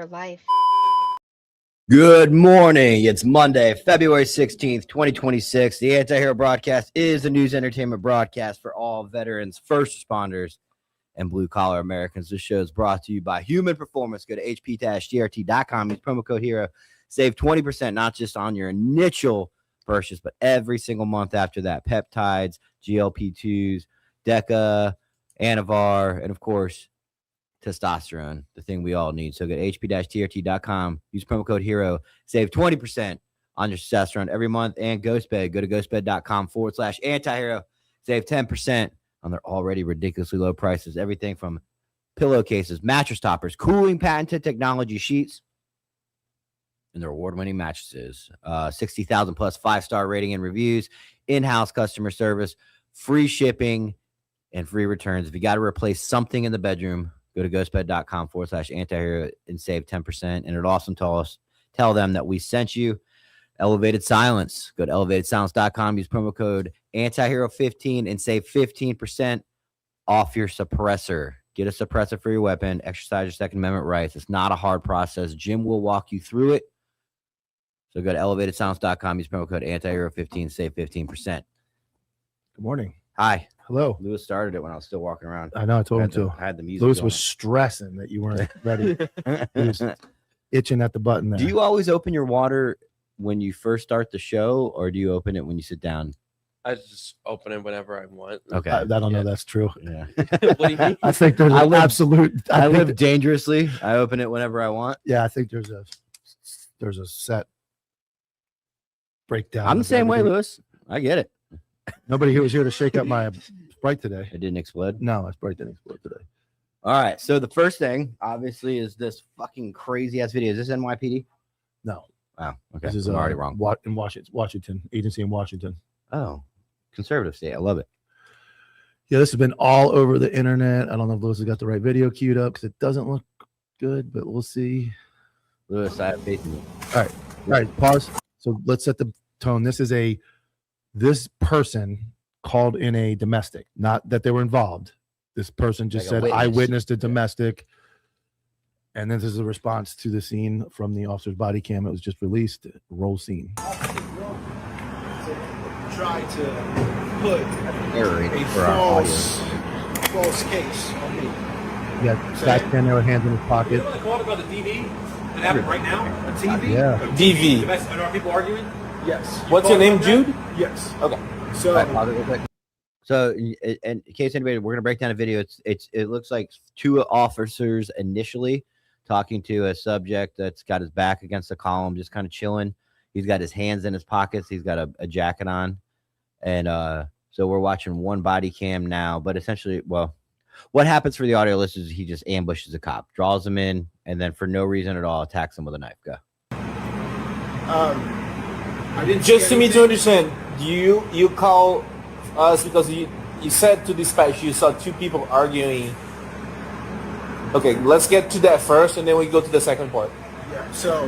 for life. Good morning. It's Monday, February 16th, 2026. The Anti-Hero broadcast is a news entertainment broadcast for all veterans, first responders, and blue-collar Americans. This show is brought to you by Human Performance. Go to hp-grt.com. Use promo code HERO. Save 20%, not just on your initial purchase, but every single month after that. Peptides, GLP-2s, DECA, Anavar, and, of course, testosterone, the thing we all need. So go to hp-grt.com. Use promo code HERO. Save 20% on your testosterone every month. And GhostBed. Go to ghostbed.com/antihero. Save 10% on their already ridiculously low prices. Everything from pillowcases, mattress toppers, cooling patented technology sheets, and their award-winning mattresses. 60,000 plus 5-star rating and reviews, in-house customer service, free shipping, and free returns. If you got to replace something in the bedroom, go to ghostbed.com/antihero and save 10%. And it'll also tell them that we sent you. Elevated Silence. Go to elevatedsilence.com. Use promo code antihero15 and save 15% off your suppressor. Get a suppressor for your weapon. Exercise your Second Amendment rights. It's not a hard process. Jim will walk you through it. So go to elevatedsilence.com. Use promo code antihero15. Save 15%. Good morning. Hi. Hello. Lewis started it when I was still walking around. I know. I told him to. I had the music. Lewis was stressing that you weren't ready. He was itching at the button there. Do you always open your water when you first start the show, or do you open it when you sit down? I just open it whenever I want. Okay. I don't know. That's true. Yeah. What do you mean? I think there's an absolute. I live dangerously. I open it whenever I want. Yeah, I think there's a set breakdown. I'm the same way, Lewis. I get it. Nobody here was here to shake up my Sprite today. It didn't explode. No, my Sprite didn't explode today. All right. So the first thing, obviously, is this fucking crazy ass video. Is this NYPD? No. Wow. Okay. This is I'm already wrong. In Washington, agency in Washington. Oh, conservative state. I love it. Yeah, this has been all over the internet. I don't know if Lewis has got the right video queued up because it doesn't look good, but we'll see. Lewis, I have faith in you. All right. Pause. So let's set the tone. This person called in a domestic, not that they were involved. This person just Like a said, witness. I witnessed a domestic. And then this is a response to the scene from the officer's body cam. It was just released. Roll scene. Try to put a false case on me. You got back stand there with hands in his pocket. You know what I call the DV? That happened right now? A TV? Yeah. DV. Are people arguing? Yes. What's your name, Jude? Yes. Okay. So, All right, pause it real quick. So, in case anybody, we're gonna break down a video. It looks like two officers initially talking to a subject that's got his back against the column, just kind of chilling. He's got his hands in his pockets. He's got a jacket on, and so we're watching one body cam now. But essentially, well, what happens for the audio listeners is he just ambushes a cop, draws him in, and then for no reason at all attacks him with a knife. Go. I didn't Just see to me to anything. understand, you call us because you said to dispatch you saw two people arguing. Okay, let's get to that first, and then we go to the second part. Yeah. So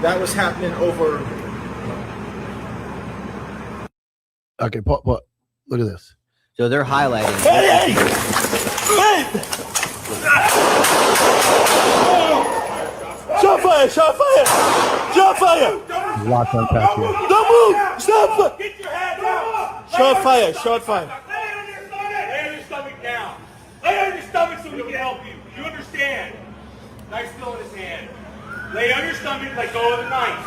that was happening over. Okay, look at this. So they're highlighting. Shot fire! Shot fire! Shot fire! There's lots to unpack here. Don't move! Stop! Get your hands out! Shot fire! Shot fire! Lay on your stomach down. Lay on your stomach so we can help you. You understand? Knife still in his hand. Lay on your stomach, let go of the knife.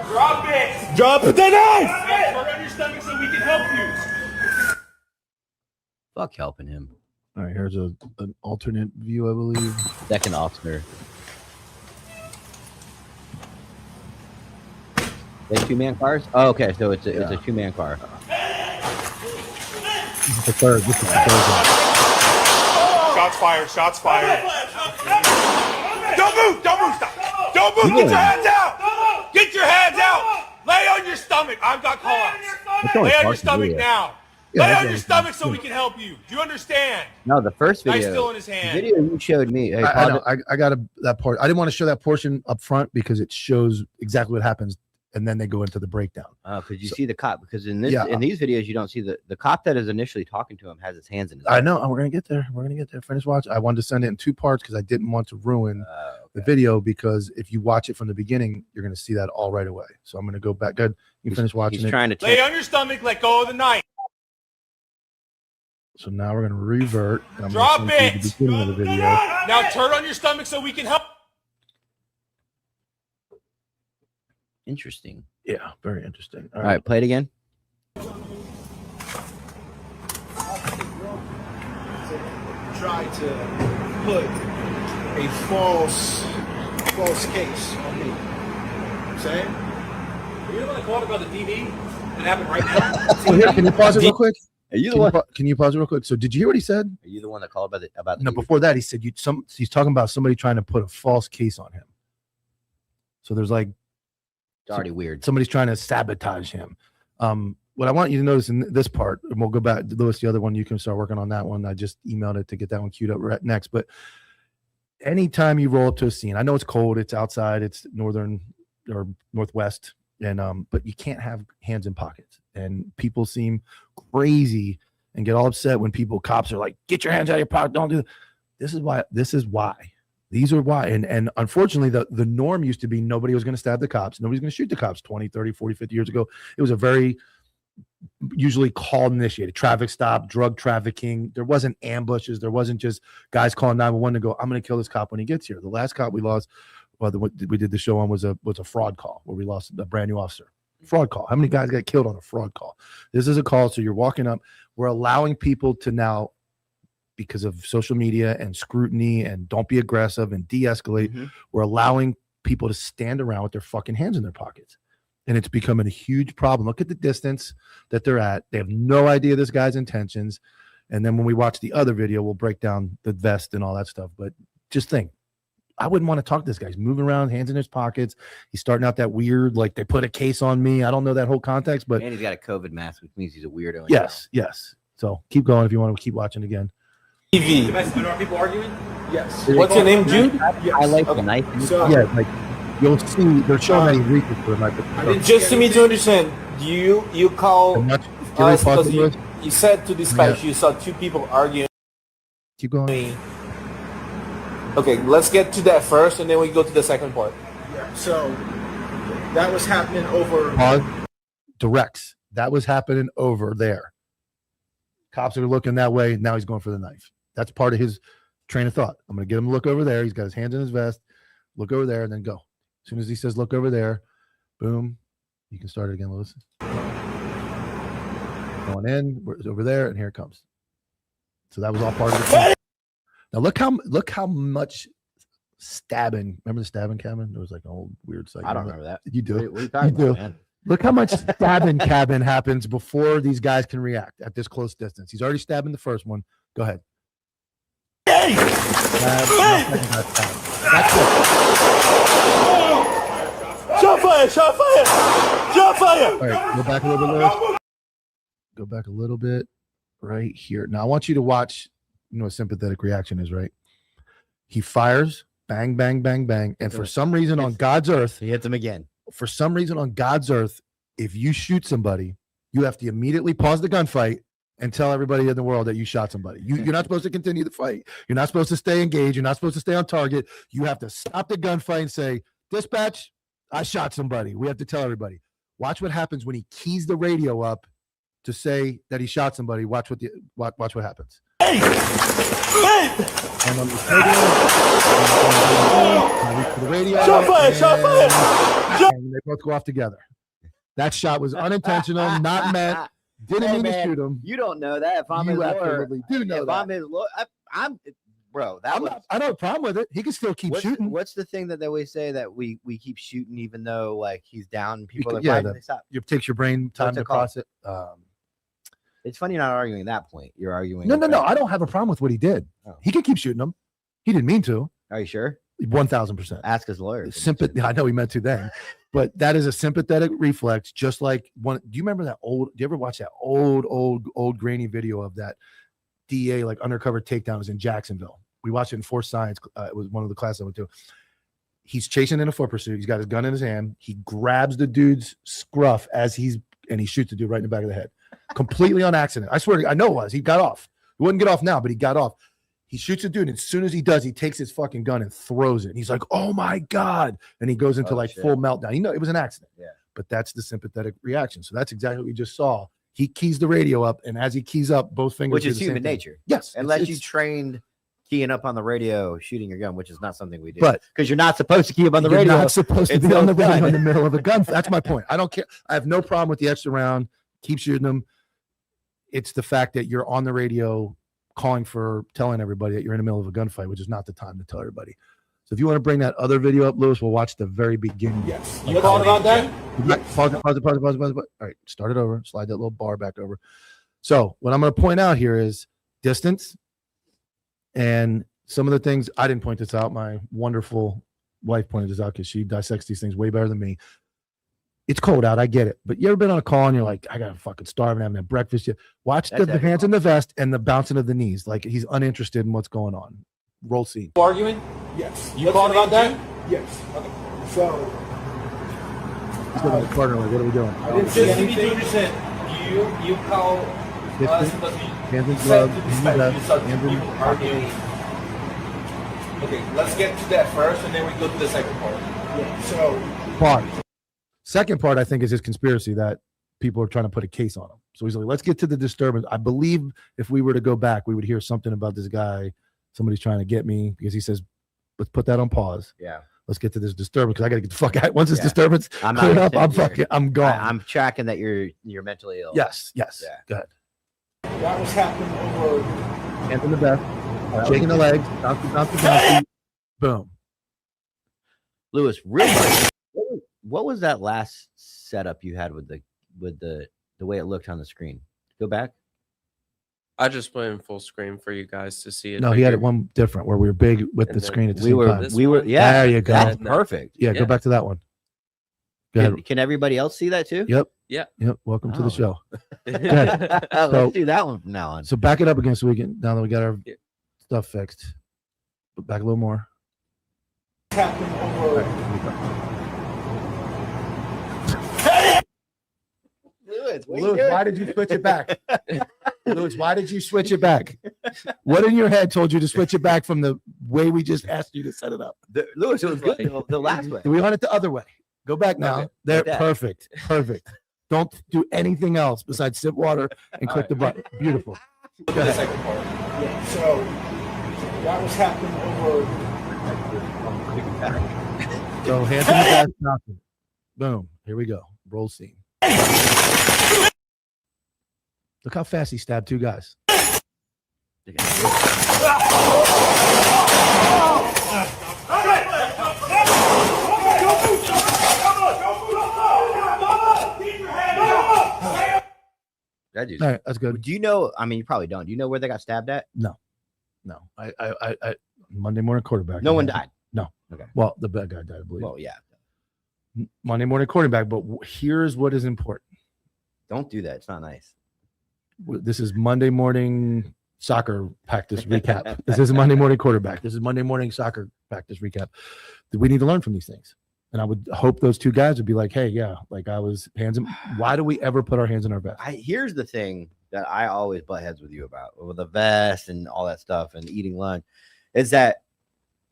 Drop it. Drop the knife! Put on your stomach so we can help you. Fuck helping him. All right, here's an alternate view, I believe. Second officer. They 2-man cars? Oh, okay. So it's a 2-man car. This is the third. This is the third one. Shots fired. Shots fired. Don't move. Don't move. Stop. Don't move. Get your hands out. Get your hands out. Lay on your stomach. I've got call-outs. Lay on your stomach now. Lay on your stomach so we can help you. Do you understand? No, the first video. Knife still in his hand. The video you showed me. Hey, I know. I got that part. I didn't want to show that portion up front because it shows exactly what happens, and then they go into the breakdown. Because you see the cop. Because in these videos, you don't see the cop that is initially talking to him has his hands in his. I know. And we're gonna get there. We're gonna get there. Finish watch. I wanted to send it in two parts because I didn't want to ruin the video, because if you watch it from the beginning, you're going to see that all right away. So I'm going to go back. Good. You can finish watching He's it. trying to Lay on your stomach, let go of the knife. So now we're going to revert. I'm Drop gonna send you it. the beginning of the video. Now turn on your stomach so we can help. Interesting. Yeah, very interesting. All right, play it again. Try to put a false case on me. Saying? Are you the one that called about the DV that happened right now? Oh, here, can you pause it real quick? Are you the one? Can you pause it real quick? So did you hear what he said? Are you the one that called about the No, TV? before that, he said he's talking about somebody trying to put a false case on him. So there's like It's already weird. somebody's trying to sabotage him. What I want you to notice in this part, and we'll go back to Lewis, the other one, you can start working on that one. I just emailed it to get that one queued up right next. But anytime you roll up to a scene, I know it's cold, it's outside, it's northern or northwest, and but you can't have hands in pockets. And people seem crazy and get all upset when cops are like, get your hands out of your pocket, don't do that. This is why. These are why. And unfortunately, the norm used to be nobody was going to stab the cops. Nobody's going to shoot the cops 20, 30, 40, 50 years ago. It was a very usually called initiated traffic stop, drug trafficking. There wasn't ambushes. There wasn't just guys calling 911 to go, I'm going to kill this cop when he gets here. The last cop we lost, we did the show on was a fraud call where we lost a brand new officer. Fraud call. How many guys got killed on a fraud call? This is a call. So you're walking up. We're allowing people to now, because of social media and scrutiny and don't be aggressive and de-escalate, we're allowing people to stand around with their fucking hands in their pockets. And it's becoming a huge problem. Look at the distance that they're at. They have no idea this guy's intentions. And then when we watch the other video, we'll break down the vest and all that stuff. But just think, I wouldn't want to talk to this guy. He's moving around, hands in his pockets. He's starting out that weird, like they put a case on me. I don't know that whole context, but And he's got a COVID mask, which means he's a weirdo. yes. So keep going if you want to keep watching again. TV. Are people arguing? Yes. What's your name, Jude? Yes. I like Okay. the knife. So Yeah, like you'll see they're showing that he reaches for him. Like, I didn't Just see to me to anything. understand, you call much, us pause because it, Lewis? you said to dispatch you saw two people arguing. Keep going. Okay, let's get to that first, and then we go to the second part. Yeah. So that was happening over. Pause. Directs. That was happening over there. Cops are looking that way. Now he's going for the knife. That's part of his train of thought. I'm going to get him to look over there. He's got his hands in his vest. Look over there and then go. As soon as he says, look over there, boom. You can start it again, Lewis. Going in, over there, and here it comes. So that was all part of it. Now look how much stabbing. Remember the stabbing cabin? There was like an old weird site. I don't remember that. You do. What are you talking You do. about, man? Look how much stabbing cabin happens before these guys can react at this close distance. He's already stabbing the first one. Go ahead. That's it. Shot fire! Shot fire! Shot fire! All right, go back a little bit, Lewis. Go back a little bit right here. Now I want you to watch, you know what sympathetic reaction is, right? He fires, bang, bang, bang, bang. And for some reason on God's earth, He hits him again. for some reason on God's earth, if you shoot somebody, you have to immediately pause the gunfight and tell everybody in the world that you shot somebody. You're not supposed to continue the fight. You're not supposed to stay engaged. You're not supposed to stay on target. You have to stop the gunfight and say, dispatch, I shot somebody. We have to tell everybody. Watch what happens when he keys the radio up to say that he shot somebody. Watch what happens. And on the radio, Shot fire! Shot fire! and they both go off together. That shot was unintentional, not meant. Didn't Hey, mean to man, shoot him. You don't know that. If I'm his You lawyer, absolutely do know if that. I'm his lawyer, I'm bro. That was. I don't have a problem with it. He can still keep shooting. What's the thing that they always say that we keep shooting even though like he's down and people are like, yeah, why did they stop? It takes your brain time What's to it called? process. It's funny you're not arguing that point. You're arguing. No. the fact- I don't have a problem with what he did. Oh. He could keep shooting them. He didn't mean to. Are you sure? 1,000%. Ask his lawyer. Sympathy. I know he meant to then, but that is a sympathetic reflex. Just like one. Do you remember that old? Do you ever watch that old grainy video of that DA like undercover takedowns in Jacksonville? We watched it in Force Science. It was one of the classes I went to. He's chasing in a foot pursuit. He's got his gun in his hand. He grabs the dude's scruff and he shoots the dude right in the back of the head, completely on accident. I swear, I know it was. He got off. He wouldn't get off now, but he got off. He shoots a dude. And as soon as he does, he takes his fucking gun and throws it. And he's like, "Oh my God." And he goes into Oh, like shit. full meltdown. You know, it was an accident. Yeah. But that's the sympathetic reaction. So that's exactly what we just saw. He keys the radio up, and as he keys up, both fingers. Which do is the same human thing. nature. Yes. Unless you trained keying up on the radio, shooting your gun, which is not something we do. But because you're not supposed to key up on the you're radio. not supposed to It's be on no the radio fun. in the middle of a gun. That's my point. I don't care. I have no problem with the extra round. Keep shooting them. It's the fact that you're on the radio telling everybody that you're in the middle of a gunfight, which is not the time to tell everybody. So if you want to bring that other video up, Lewis, we'll watch the very beginning. Yes. You calling about that? Pause it. All right, start it over. Slide that little bar back over. So what I'm going to point out here is distance and some of the things. I didn't point this out. My wonderful wife pointed this out because she dissects these things way better than me. It's cold out. I get it. But you ever been on a call and you're like, I got to fucking starve and haven't had breakfast yet. Watch the hands in the vest and the bouncing of the knees. Like he's uninterested in what's going on. Roll scene. Arguing? Yes. You calling about that? Yes. Okay. So He's looking at his partner like, what are we doing? I didn't see Just to be anything. 2%, you call us Distance, because you hands in said gloves, to hands in dispatch vest, you saw hands in people arguing. Okay, let's get to that first, and then we go to the second part. Yeah. So part. Second part, I think, is his conspiracy that people are trying to put a case on him. So he's like, let's get to the disturbance. I believe if we were to go back, we would hear something about this guy. Somebody's trying to get me because he says, let's put that on pause. Yeah. Let's get to this disturbance because I got to get the fuck out. Once this Yeah. disturbance I'm cleared not up, I'm here. fucking, I'm gone. I'm tracking that you're mentally ill. Yes. Yeah. Go ahead. that was happening over. Hands in the back, shaking the legs, bounce. Boom. Lewis, really quick, what was that last setup you had with the way it looked on the screen? Go back. I just went in full screen for you guys to see it. No, he had it bigger. one different where we were big with And the then screen at the We same were time. This we were one? yeah. There you go. That's No. perfect. Yeah, go Yeah. back to that one. Go ahead. Can everybody else see that too? Yep. Yeah. Yep. Welcome to Oh. the show. Let's So- do that one from now on. So back it up again so we can, now that we got our Yeah. stuff fixed. But back a little more. Happened over. Lewis, why did you switch it back? Lewis, why did you switch it back? What in your head told you to switch it back from the way we just asked you to set it up? Lewis, it was good the last way. We want it the other way. Go back now. Okay. There, Like that. perfect. Perfect. Don't do anything else besides sip water and click the button. Beautiful. Go to the second part. Yeah. So that was happening over. So hands in the back, nothing. Boom. Here we go. Roll scene. Look how fast he stabbed two guys. That dude's- All right, that's good. Do you know? I mean, you probably don't. Do you know where they got stabbed at? No, I Monday morning quarterback. No one died. Well, the bad guy died, I believe. Well, yeah. Monday morning quarterback. But here's what is important. Don't do that. It's not nice. This is Monday morning soccer practice recap. This isn't Monday morning quarterback. This is Monday morning soccer practice recap. We need to learn from these things. And I would hope those two guys would be like, hey, yeah, like I was hands in. Why do we ever put our hands in our vest? Here's the thing that I always butt heads with you about with the vest and all that stuff and eating lunch is that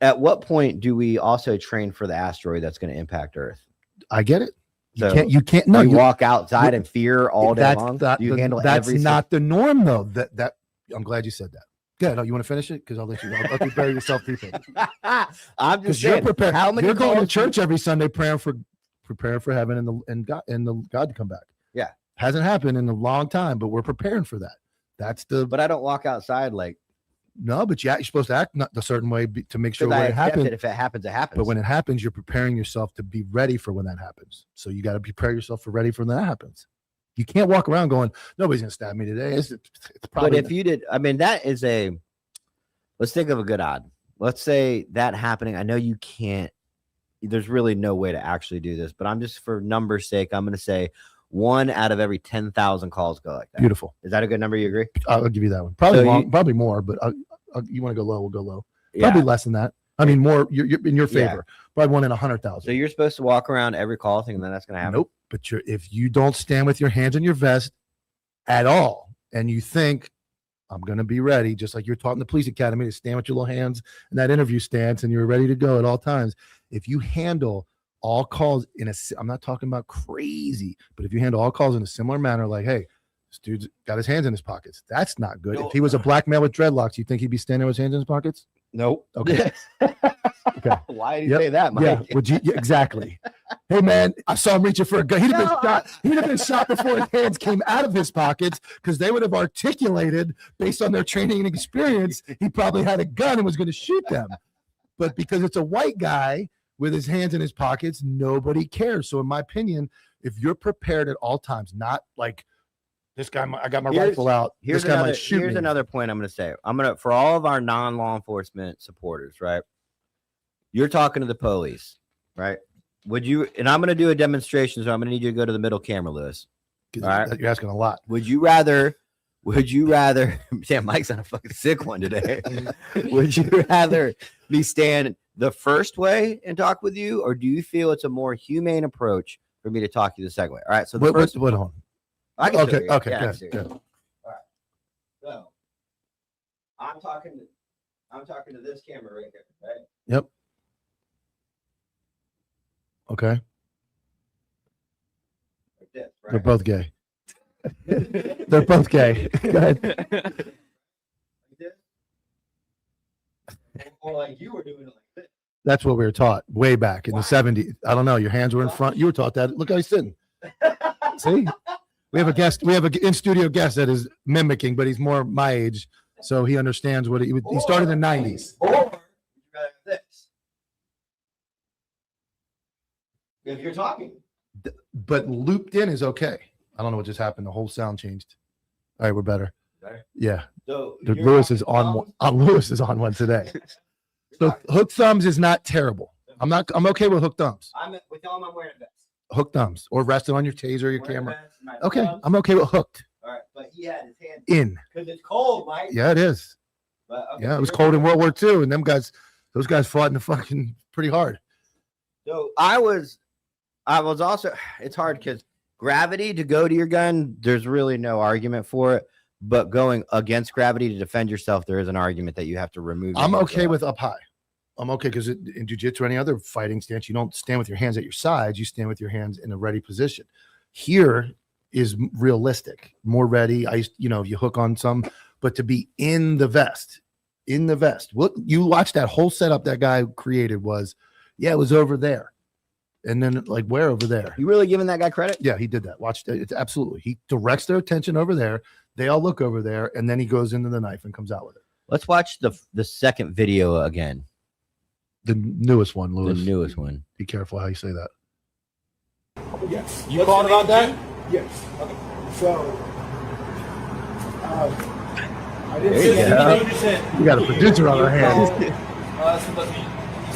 at what point do we also train for the asteroid that's going to impact Earth? I get it. So You can't. No, you you walk outside in fear all day long. That's Do you handle that's every not the norm, though. That I'm glad you said that. Good. Oh, you want to finish it? Because I'll let you bury yourself deeper. I'm just Because you're saying. prepared. How many You're going to calls- church every Sunday, preparing for heaven and God to come back. Yeah. Hasn't happened in a long time, but we're preparing for that. That's the But I don't walk outside like no. But you're supposed to act not a certain way to make sure because I when it accept happens. it. If it happens, it happens. But when it happens, you're preparing yourself to be ready for when that happens. So you got to prepare yourself for ready for when that happens. You can't walk around going, nobody's gonna stab me today. It's probably. But if you did, I mean, that is a. Let's think of a good odd. Let's say that happening. I know you can't. There's really no way to actually do this, but I'm just for numbers' sake. I'm going to say 1 out of every 10,000 calls go like that. beautiful. Is that a good number? You agree? I'll give you that one. Probably So probably more, but you want to go low? We'll go low. Yeah. Probably less than that. I mean, more. You're in your Yeah. favor. Probably 1 in So 100,000. you're supposed to walk around every call thinking that that's going to happen. Nope. But if you don't stand with your hands in your vest at all, and you think I'm going to be ready, just like you're taught in the police academy to stand with your little hands in that interview stance and you're ready to go at all times. If you handle all calls I'm not talking about crazy, but if you handle all calls in a similar manner, like, hey, this dude's got his hands in his pockets, that's not good. No. If he was a black male with dreadlocks, you think he'd be standing with his hands in his pockets? Nope. Okay. Okay. Why did you Yep. say that, Mike? Yeah. Would you? Yeah, exactly. Hey man, I saw him reaching for a gun. He'd have been shot. He'd have been shot before his hands came out of his pockets because they would have articulated based on their training and experience. He probably had a gun and was going to shoot them. But because it's a white guy with his hands in his pockets, nobody cares. So in my opinion, if you're prepared at all times, not like this guy, I got my rifle out. This guy might shoot Here's me. another point I'm going to say. For all of our non-law enforcement supporters, right? You're talking to the police, right? Would you, and I'm going to do a demonstration, so I'm going to need you to go to the middle camera, Lewis. All right. right. You're asking a lot. Would you rather, damn, Mike's on a fucking sick one today. Would you rather me stand the first way and talk with you, or do you feel it's a more humane approach for me to talk to you the second way? All right. So the first, What on? I can show Okay. you. Okay. Yeah, I can Good. show you. Good. So I'm talking to this camera right here, right? Yep. Okay. Like this, right? They're both gay. They're both gay. Go ahead. Like this. Or like you were doing it like this. That's what we were taught way back in the 70s. I don't know. Your hands were in front. You were taught that. Look how he's sitting. See? We have a guest. We have an in-studio guest that is mimicking, but he's more my age, so he understands what he started in the 90s. Or would you rather have this? If you're talking. But looped in is okay. I don't know what just happened. The whole sound changed. All right, we're better. Better? Yeah. So Lewis is on one. Lewis is on one today. So hook thumbs is not terrible. I'm okay with hook thumbs. I'm with y'all. I'm wearing a vest. Hook thumbs or resting on your taser or your Wearing a camera. vest, my Okay, gloves. I'm okay with hooked All right, but he had his hand in. because it's cold, Mike. Yeah, it is. But, okay, Yeah, it was you're- cold in World War II, and those guys fought in the fucking pretty hard. So I was also, it's hard because gravity to go to your gun, there's really no argument for it. But going against gravity to defend yourself, there is an argument that you have to remove. your I'm hands okay off. with up high. I'm okay because in jiu-jitsu or any other fighting stance, you don't stand with your hands at your sides. You stand with your hands in a ready position. Here is realistic, more ready. If you hook on some, but to be in the vest. Look, you watch that whole setup that guy created it was over there. And then like where over there? You really giving that guy credit? Yeah, he did that. Watch it. It's absolutely. He directs their attention over there. They all look over there, and then he goes into the knife and comes out with it. Let's watch the second video again. The newest one, Lewis. The newest one. Be careful how you say that. Yes. You calling about that? Yes. Okay. So, I didn't There you say go. anything. We got a producer on our hands. You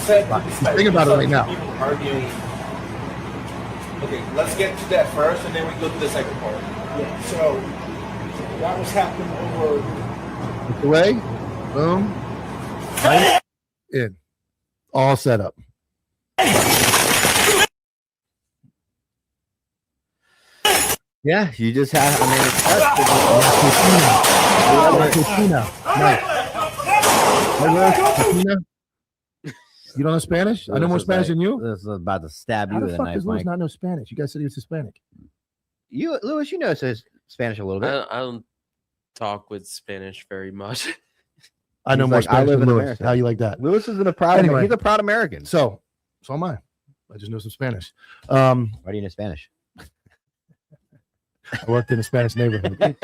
said to dispatch, Think about it you right saw now. People arguing. Okay, let's get to that first, and then we go to the second part. Yeah. So that was happening over. Look away. Boom. Right. In. All set up. Yeah, you just have. You don't know Spanish? I know more Spanish than you. This is about to stab How you the with a fuck knife, does Lewis Mike. not know Spanish? You guys said he was Hispanic. You, Lewis, you know says Spanish a little bit. I don't talk with Spanish very much. I know He's more like, I Spanish live than in Lewis. America. How you like that? Lewis is a proud. Anyway. He's a proud American. So am I. I just know some Spanish. Why do you know Spanish? I worked in a Spanish neighborhood.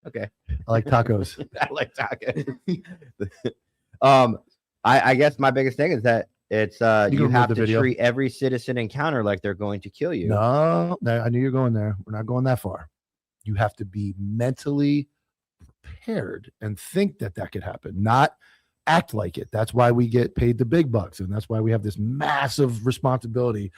Okay. I like tacos. I like tacos. I guess my biggest thing is that it's You can you remove have the to video. treat every citizen encounter like they're going to kill you. No, I knew you're going there. We're not going that far. You have to be mentally prepared and think that could happen, not act like it. That's why we get paid the big bucks. And that's why we have this massive responsibility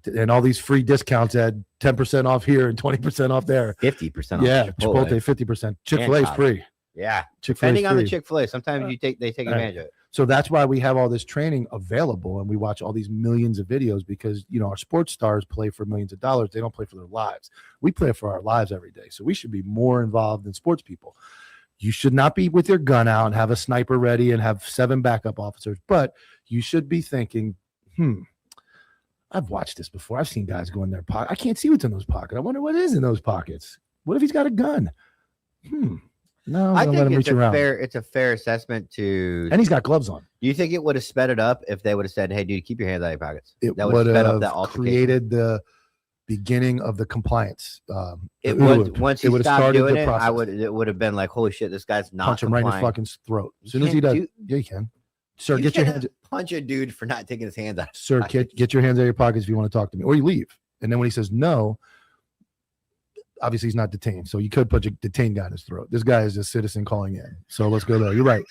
and all these free discounts at 10% off here and 20% off there. 50% off. Yeah. Chipotle. Chipotle 50%. Chick-fil-A is Taco. free. Yeah. Chick-fil-A is Depending on the free. Chick-fil-A, sometimes they take All right. advantage of it. So that's why we have all this training available, and we watch all these millions of videos because, you know, our sports stars play for millions of dollars. They don't play for their lives. We play for our lives every day. So we should be more involved than sports people. You should not be with your gun out and have a sniper ready and have 7 backup officers, but you should be thinking, I've watched this before. I've seen guys go in their pocket. I can't see what's in those pockets. I wonder what is in those pockets. What if he's got a gun? No, I let think him reach around. it's a fair assessment to. And he's got gloves on. Do you think it would have sped it up if they would have said, "Hey, dude, keep your hands out of your pockets"? It That would sped up have that altercation. created the beginning of the compliance. It would once he would have stopped started doing the it. process. It would have been like, "Holy shit, this guy's not Punch him right in his complying." fucking throat. As soon You as he does, can't yeah, you can. Sir, You get your can't hands. punch a dude for not taking his hands out. Sir, get your hands out of your pockets if you want to talk to me, or you leave. And then when he says no, obviously he's not detained. So you could put a detained guy in his throat. This guy is a citizen calling in. So let's go there. You're right.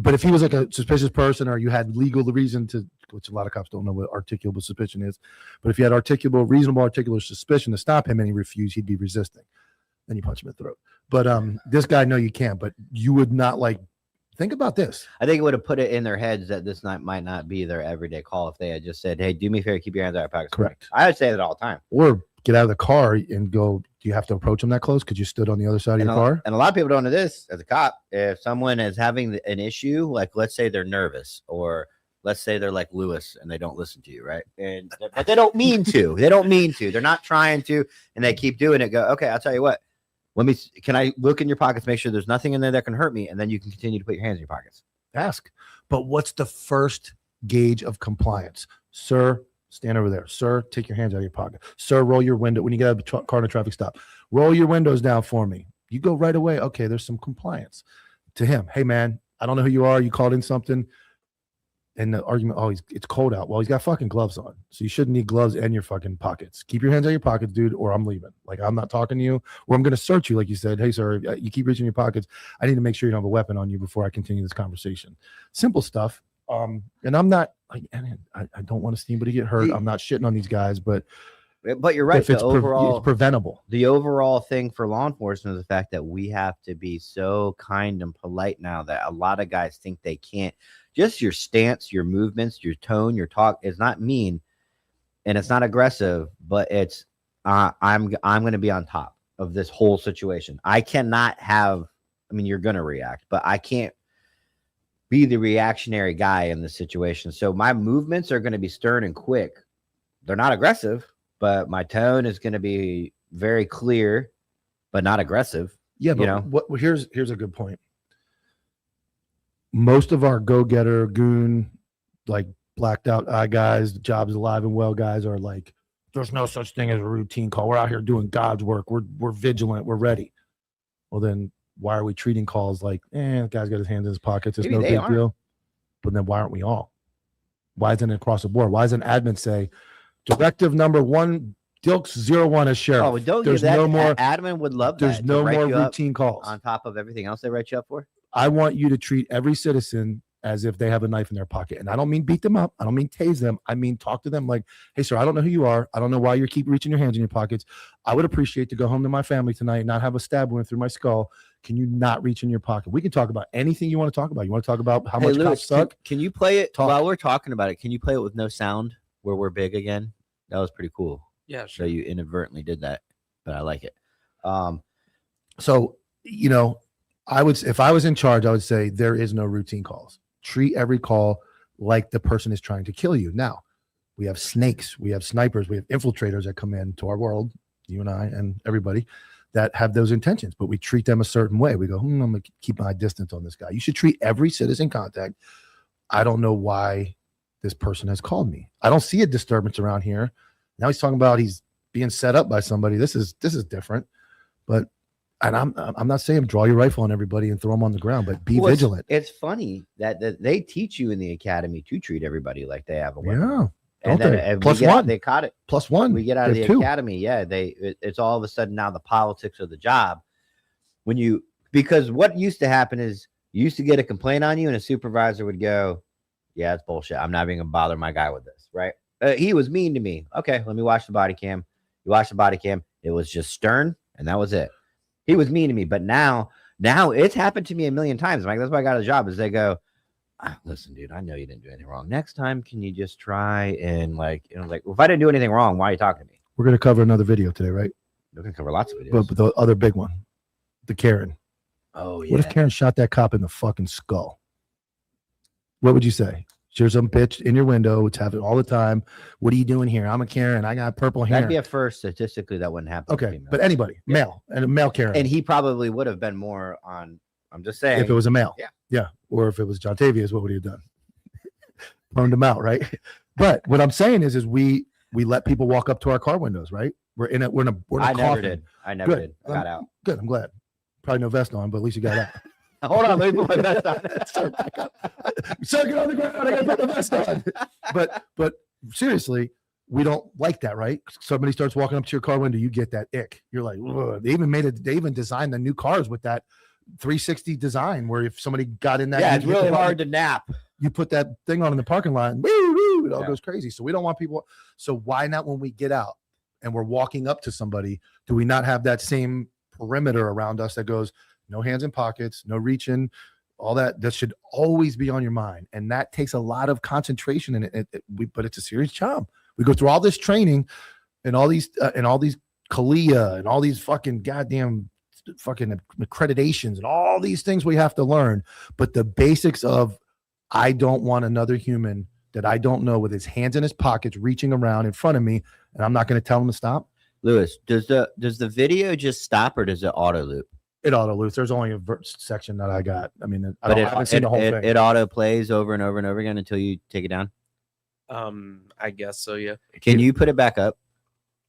But if he was like a suspicious person, or you had legal reason to, which a lot of cops don't know what articulable suspicion is, but if you had reasonable articulable suspicion to stop him and he refused, he'd be resisting. Then you punch him in the throat. But this guy, no, you can't. But you would not like. Think about this. I think it would have put it in their heads that this might not be their everyday call if they had just said, "Hey, do me a favor, keep your hands out of your pockets." Correct. I would say that all the time. Or get out of the car and go. Do you have to approach him that close because you stood on the other side of your car? And a lot of people don't know this as a cop. If someone is having an issue, like let's say they're nervous, or let's say they're like Lewis and they don't listen to you, right? But they don't mean to. They don't mean to. They're not trying to, and they keep doing it. Go, okay, I'll tell you what. Can I look in your pockets, make sure there's nothing in there that can hurt me, and then you can continue to put your hands in your pockets. Ask. But what's the first gauge of compliance? Sir, stand over there. Sir, take your hands out of your pocket. Sir, roll your window. When you get out of the car in a traffic stop, roll your windows down for me. You go right away. Okay, there's some compliance. To him, hey, man, I don't know who you are. You called in something. And the argument, it's cold out. Well, he's got fucking gloves on. So you shouldn't need gloves in your fucking pockets. Keep your hands out of your pockets, dude, or I'm leaving. Like, I'm not talking to you, or I'm going to search you. Like you said, hey, sir, you keep reaching your pockets. I need to make sure you don't have a weapon on you before I continue this conversation. Simple stuff. And I'm not, I don't want to see anybody get hurt. I'm not shitting on these guys, but you're right. If it's preventable. The overall thing for law enforcement is the fact that we have to be so kind and polite now that a lot of guys think they can't. Just your stance, your movements, your tone, your talk is not mean, and it's not aggressive, but it's I'm going to be on top of this whole situation. I cannot have. I mean, you're going to react, but I can't be the reactionary guy in this situation. So my movements are going to be stern and quick. They're not aggressive, but my tone is going to be very clear, but not aggressive. Yeah, but here's a good point. Most of our go-getter, goon, like blacked out eye guys, jobs alive and well guys are like, there's no such thing as a routine call. We're out here doing God's work. We're vigilant. We're ready. Well, then why are we treating calls like, the guy's got his hands in his pockets. It's no big deal. But then why aren't we all? Why isn't it across the board? Why doesn't admin say, directive number 1, Dilks 01 as sheriff? Oh, don't there's give that. No more. Admin would love there's that. There's no more routine calls on top of everything else they write you up for. I want you to treat every citizen as if they have a knife in their pocket. And I don't mean beat them up. I don't mean tase them. I mean talk to them like, hey, sir, I don't know who you are. I don't know why you keep reaching your hands in your pockets. I would appreciate to go home to my family tonight and not have a stab wound through my skull. Can you not reach in your pocket? We can talk about anything you want to talk about. You want to talk about how much cops suck? Can you play it while we're talking about it? Can you play it with no sound where we're big again? That was pretty cool. Yeah, So sure. you inadvertently did that, but I like it. So, if I was in charge, I would say there is no routine calls. Treat every call like the person is trying to kill you. Now, we have snakes, we have snipers, we have infiltrators that come into our world, you and I and everybody, that have those intentions, but we treat them a certain way. We go, I'm going to keep my distance on this guy. You should treat every citizen contact. I don't know why this person has called me. I don't see a disturbance around here. Now he's talking about he's being set up by somebody. This is different, but I'm not saying draw your rifle on everybody and throw them on the ground, but be vigilant. It's funny that they teach you in the academy to treat everybody like they have a weapon. Yeah. And then they caught it. +1. We get out of the academy. Yeah. It's all of a sudden now the politics of the job. Because what used to happen is you used to get a complaint on you and a supervisor would go, yeah, it's bullshit. I'm not even going to bother my guy with this. Right. He was mean to me. Okay. Let me watch the body cam. You watch the body cam. It was just stern. And that was it. He was mean to me, but now it's happened to me a million times. Like, that's why I got a job is they go, Listen, dude, I know you didn't do anything wrong. Next time, can you just try and like, well, if I didn't do anything wrong, why are you talking to me? We're going to cover another video today, right? We're gonna cover lots of videos. But the other big one, the Karen. Oh yeah. What if Karen shot that cop in the fucking skull? What would you say? There's some bitch in your window. It's happening all the time. What are you doing here? I'm a Karen. I got purple hair. That'd be a first. Statistically, that wouldn't happen. Okay, but anybody, male, and a male Karen. And he probably would have been more on. I'm just saying. If it was a male. Yeah. Or if it was John Tavius, what would he have done? Burned him out, right? But what I'm saying is we let people walk up to our car windows, right? We're in a I never coffin. did. I never Good. did. I got out. Good. I'm glad. Probably no vest on, but at least you got out. Hold on, let me put my vest on. Circuit on the ground. I got to put the vest on. But seriously, we don't like that, right? Somebody starts walking up to your car window, you get that ick. You're like, ugh. They even designed the new cars with that 360 design, where if somebody got in that, Yeah, it's really hard to nap. You put that thing on in the parking lot, and woo, woo, it all goes crazy. So we don't want people. So why not, when we get out and we're walking up to somebody, do we not have that same perimeter around us that goes, no hands in pockets, no reaching, all that? That should always be on your mind, and that takes a lot of concentration in it. But it's a serious job. We go through all this training and all these CALIA and all these fucking goddamn fucking accreditations and all these things we have to learn. But the basics of, I don't want another human that I don't know with his hands in his pockets reaching around in front of me, and I'm not going to tell him to stop. Lewis, does the video just stop, or does it auto loop? It auto loops. There's only a section that I got. I mean, I haven't seen the whole thing. It auto plays over and over and over again until you take it down. I guess so. Yeah. Can you put it back up?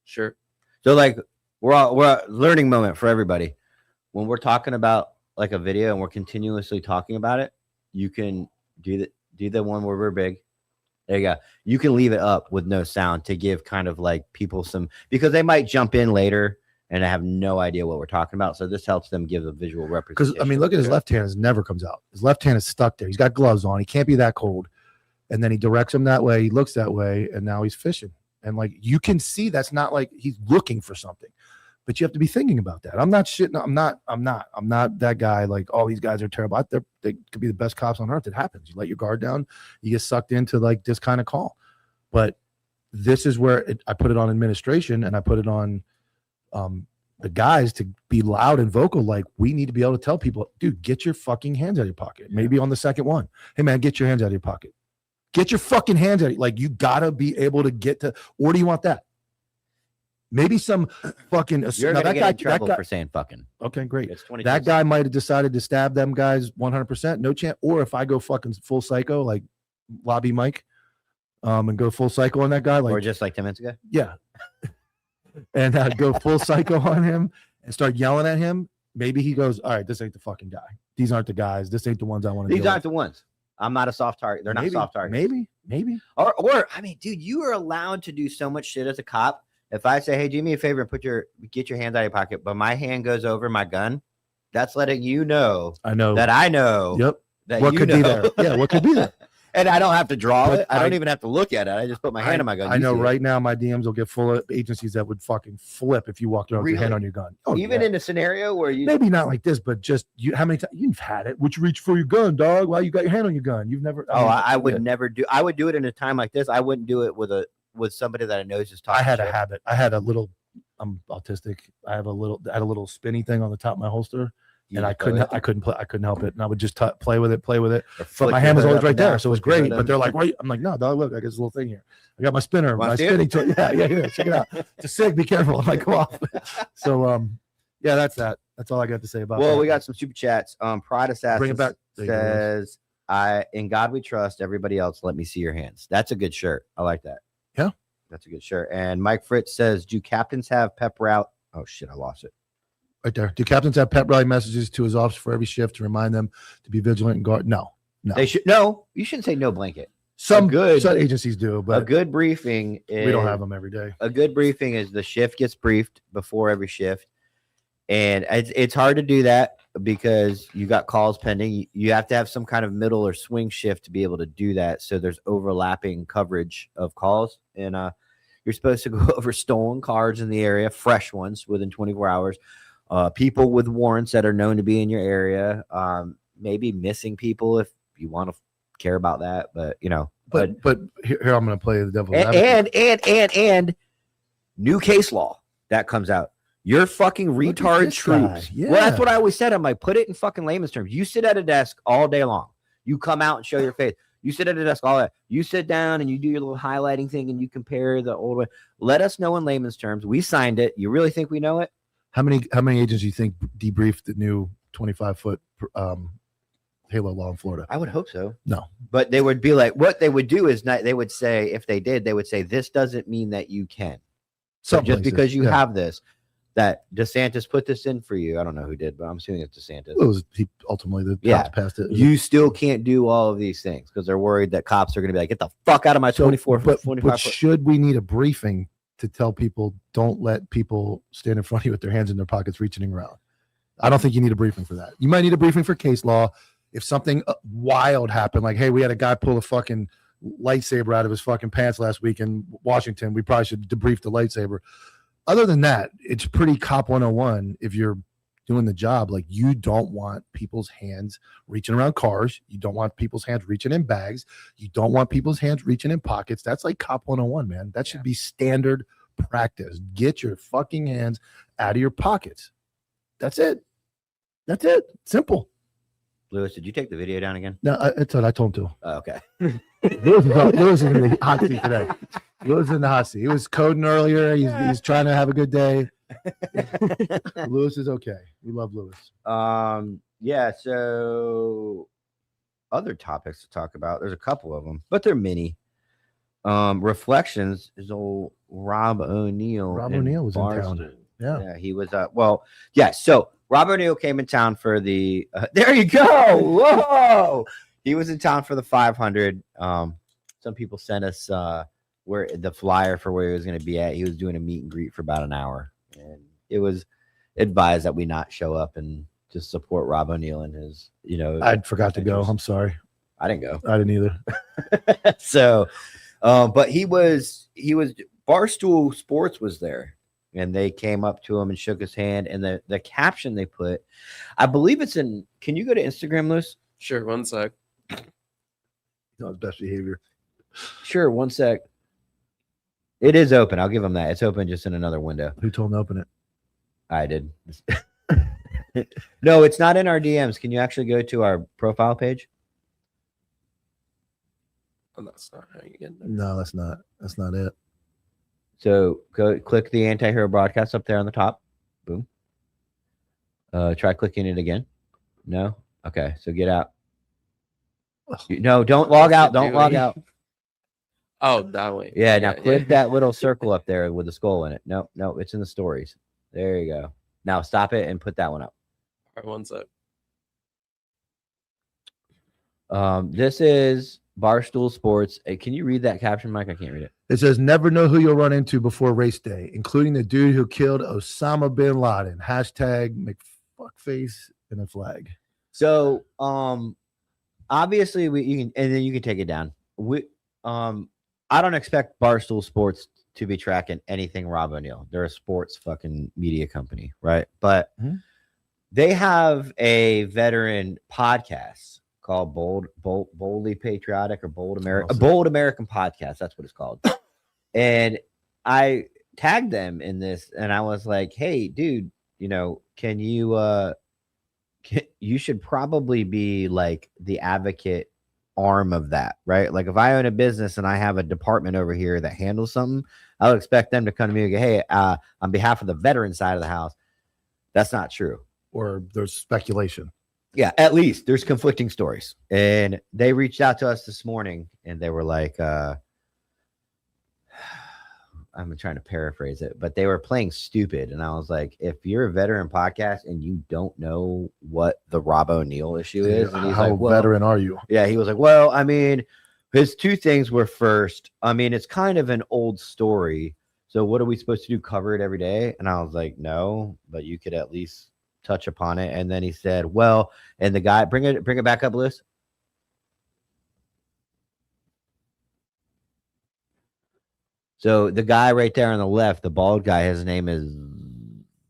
Sure. So like we're a learning moment for everybody. When we're talking about like a video and we're continuously talking about it, you can do the one where we're big. There you go. You can leave it up with no sound to give kind of like people some, because they might jump in later and I have no idea what we're talking about. So this helps them give a visual representation. Because I mean, look at his left hand. It never comes out. His left hand is stuck there. He's got gloves on. He can't be that cold. And then he directs him that way. He looks that way, and now he's fishing. And like you can see, that's not like he's looking for something, but you have to be thinking about that. I'm not shitting. I'm not that guy. Like all these guys are terrible. They could be the best cops on earth. It happens. You let your guard down, you get sucked into like this kind of call. But this is where I put it on administration, and I put it on the guys to be loud and vocal. Like, we need to be able to tell people, dude, get your fucking hands out of your pocket. Maybe on the second one, hey man, get your hands out of your pocket. Get your fucking hands out. Like, you gotta be able to get to. Or do you want that? Maybe some fucking. You're gonna get in trouble for saying fucking. Okay, great. It's 22. That guy might have decided to stab them guys 100%. No chance. Or if I go fucking full psycho, like Lobby Mike, and go full psycho on that guy, like, or just like 10 minutes ago. Yeah. And go full psycho on him and start yelling at him. Maybe he goes, all right, this ain't the fucking guy. These aren't the guys. This ain't the ones I want to. These aren't the ones. I'm not a soft target. They're not soft targets. Maybe. Or I mean, dude, you are allowed to do so much shit as a cop. If I say, hey, do me a favor and get your hands out of your pocket, but my hand goes over my gun, that's letting you know. I know that I know. Yep. That what could be there? Yeah. What could be there? And I don't have to draw But it. I don't even have to look at it. I just put my hand on my gun. I know right now my DMs will get full of agencies that would fucking flip if you walked around with your hand on your gun. Oh, even in a scenario where you maybe not like this, but just you. How many times you've had it? Would you reach for your gun, dog? Why you got your hand on your gun? You've never. I would never do. I would do it in a time like this. I wouldn't do it with somebody that I know is just talking. I had shit. a habit. I had a little. I'm autistic. I had a little spinny thing on the top of my holster. And I couldn't help it. And I would just play with it. But my hand was always right there. So it was great. But they're like, why? I'm like, no, dog, look, I got this little thing here. I got my spinner, my spinning tool. Yeah. Check it out. It's a SIG. Be careful. I might go off. So, yeah, that's that. That's all I got to say about that. Well, we got some super chats. Pride Assassin Bring it back. Says, in God we trust, everybody else, let me see your hands. That's a good shirt. I like that. Yeah. That's a good shirt. And Mike Fritz says, do captains have pep rally? Oh, shit, I lost it. Right there. Do captains have pep rally messages to his officers for every shift to remind them to be vigilant and guard? No. They should. No, you shouldn't say no blanket. Some agencies do, but a good briefing is, we don't have them every day. A good briefing is the shift gets briefed before every shift. And it's hard to do that because you got calls pending. You have to have some kind of middle or swing shift to be able to do that. So there's overlapping coverage of calls. And you're supposed to go over stolen cars in the area, fresh ones within 24 hours. People with warrants that are known to be in your area, maybe missing people if you want to care about that, but but here I'm going to play the devil's advocate. and new case law that comes out. Your fucking Look at retard this guy. troops. Yeah. Well, that's what I always said. I'm like, put it in fucking layman's terms. You sit at a desk all day long. You come out and show your face. You sit at a desk all that. You sit down and you do your little highlighting thing and you compare the old way. Let us know in layman's terms. We signed it. You really think we know it? How many agents do you think debriefed the new 25-foot Halo law in Florida? I would hope so. No. But they would be like, what they would do is not, they would say, if they did, they would say, this doesn't mean that you can. So Some just places, because you yeah. have this, that DeSantis put this in for you. I don't know who did, but I'm assuming it's DeSantis. It was he ultimately the Yeah. cops passed it. You still can't do all of these things because they're worried that cops are going to be like, get the fuck out of my 24 foot, 25 but foot. should we need a briefing to tell people don't let people stand in front of you with their hands in their pockets reaching around? I don't think you need a briefing for that. You might need a briefing for case law. If something wild happened, like, hey, we had a guy pull a fucking lightsaber out of his fucking pants last week in Washington, we probably should debrief the lightsaber. Other than that, it's pretty cop 101 if you're doing the job. Like, you don't want people's hands reaching around cars. You don't want people's hands reaching in bags. You don't want people's hands reaching in pockets. That's like cop 101, man. That should be standard practice. Get your fucking hands out of your pockets. That's it. That's it. Simple. Lewis, did you take the video down again? No, it's what I told him to. Oh, okay. Lewis is in the hot seat today. Lewis is in the hot seat. He was coding earlier. He's trying to have a good day. Lewis is okay. We love Lewis. Yeah. So other topics to talk about. There's a couple of them, but they're mini. Reflections is old Rob O'Neill. Rob in O'Neill was in town. Barstow. Yeah. He was. So Rob O'Neill came in town for the. There you go. Whoa. He was in town for the 500. Some people sent us where the flyer for where he was going to be at. He was doing a meet and greet for about an hour, and it was advised that we not show up and just support Rob O'Neill and his. I forgot to go. I'm sorry. I didn't go. I didn't either. So, but he was Barstool Sports was there. And they came up to him and shook his hand. And the caption they put, I believe it's in. Can you go to Instagram, Lewis? Sure, one sec. No, his best behavior. Sure, one sec. It is open. I'll give him that. It's open just in another window. Who told him to open it? I did. No, it's not in our DMs. Can you actually go to our profile page? Oh, that's not how you get there. No, that's not it. So go click the anti-hero broadcast up there on the top. Boom. Try clicking it again. No? Okay, so get out. No, don't log out. Don't log out. Oh, that way. Yeah, now click that little circle up there with the skull in it. No, it's in the stories. There you go. Now stop it and put that one up. All right, one sec. This is Barstool Sports. Can you read that caption, Mike? I can't read it. It says, never know who you'll run into before race day, including the dude who killed Osama bin Laden. Hashtag McFuckface and a flag. So, obviously you can, and then you can take it down. I don't expect Barstool Sports to be tracking anything Rob O'Neill. They're a sports fucking media company, right? But they have a veteran podcast called Boldly Patriotic or Bold American Podcast. That's what it's called. And I tagged them in this, and I was like, "Hey, dude, can you you should probably be like the advocate arm of that, right? Like if I own a business and I have a department over here that handles something, I would expect them to come to me and go, hey, on behalf of the veteran side of the house, that's not true. Or there's speculation. Yeah, at least there's conflicting stories. And they reached out to us this morning and they were like, I'm trying to paraphrase it, but they were playing stupid. And I was like, if you're a veteran podcast and you don't know what the Rob O'Neill issue is, and he's how like, well, veteran are you? Yeah, he was like, well, I mean, his two things were first, I mean, it's kind of an old story. So what are we supposed to do? Cover it every day? And I was like, no, but you could at least touch upon it. And then he said, well, and the guy, bring it back up, Liz. So the guy right there on the left, the bald guy, his name is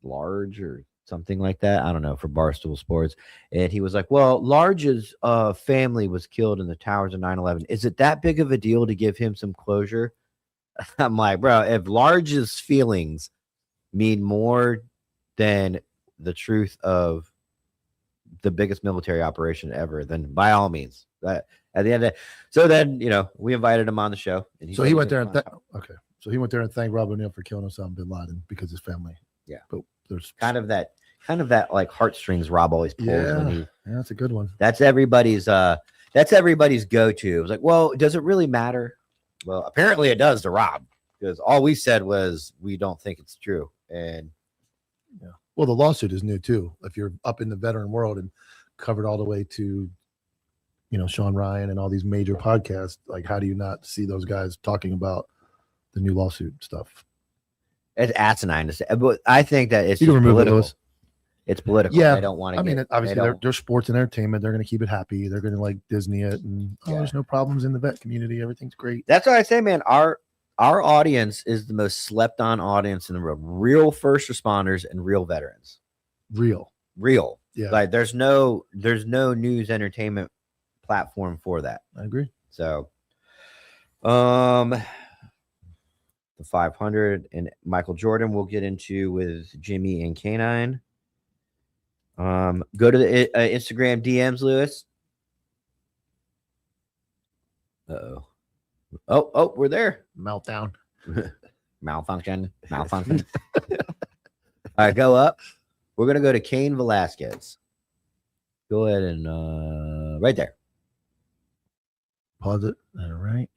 Large or something like that. I don't know, for Barstool Sports. And he was like, well, Large's family was killed in the towers of 9/11. Is it that big of a deal to give him some closure? I'm like, bro, if Large's feelings mean more than the truth of the biggest military operation ever, then by all means, that at the end of so then, we invited him on the show. And So he went there and okay. So he went there and thanked Robert O'Neill for killing Osama bin Laden because his family. Yeah. But there's kind of that like heartstrings Rob always pulls when he. Yeah, that's a good one. That's everybody's go-to. It was like, well, does it really matter? Well, apparently it does to Rob, because all we said was we don't think it's true. And yeah. Well, the lawsuit is new too. If you're up in the veteran world and covered all the way to, Sean Ryan and all these major podcasts, like how do you not see those guys talking about the new lawsuit stuff? It's asinine to say, but I think that it's you can remove political. Those. It's political. Yeah, they don't want to. I mean, obviously they're sports and entertainment. They're going to keep it happy. They're going to like Disney it, and there's no problems in the vet community. Everything's great. That's what I say, man. Our audience is the most slept on audience in the world. Real first responders and real veterans. Real. Yeah. Like there's no news entertainment platform for that. I agree. So, the 500 and Michael Jordan we'll get into with Jimmy and Canine. Go to the Instagram DMs, Lewis. Uh-oh. Oh, we're there. Meltdown. Malfunction. All right, go up. We're going to go to Cain Velazquez. Go ahead and right there. Pause it. All right.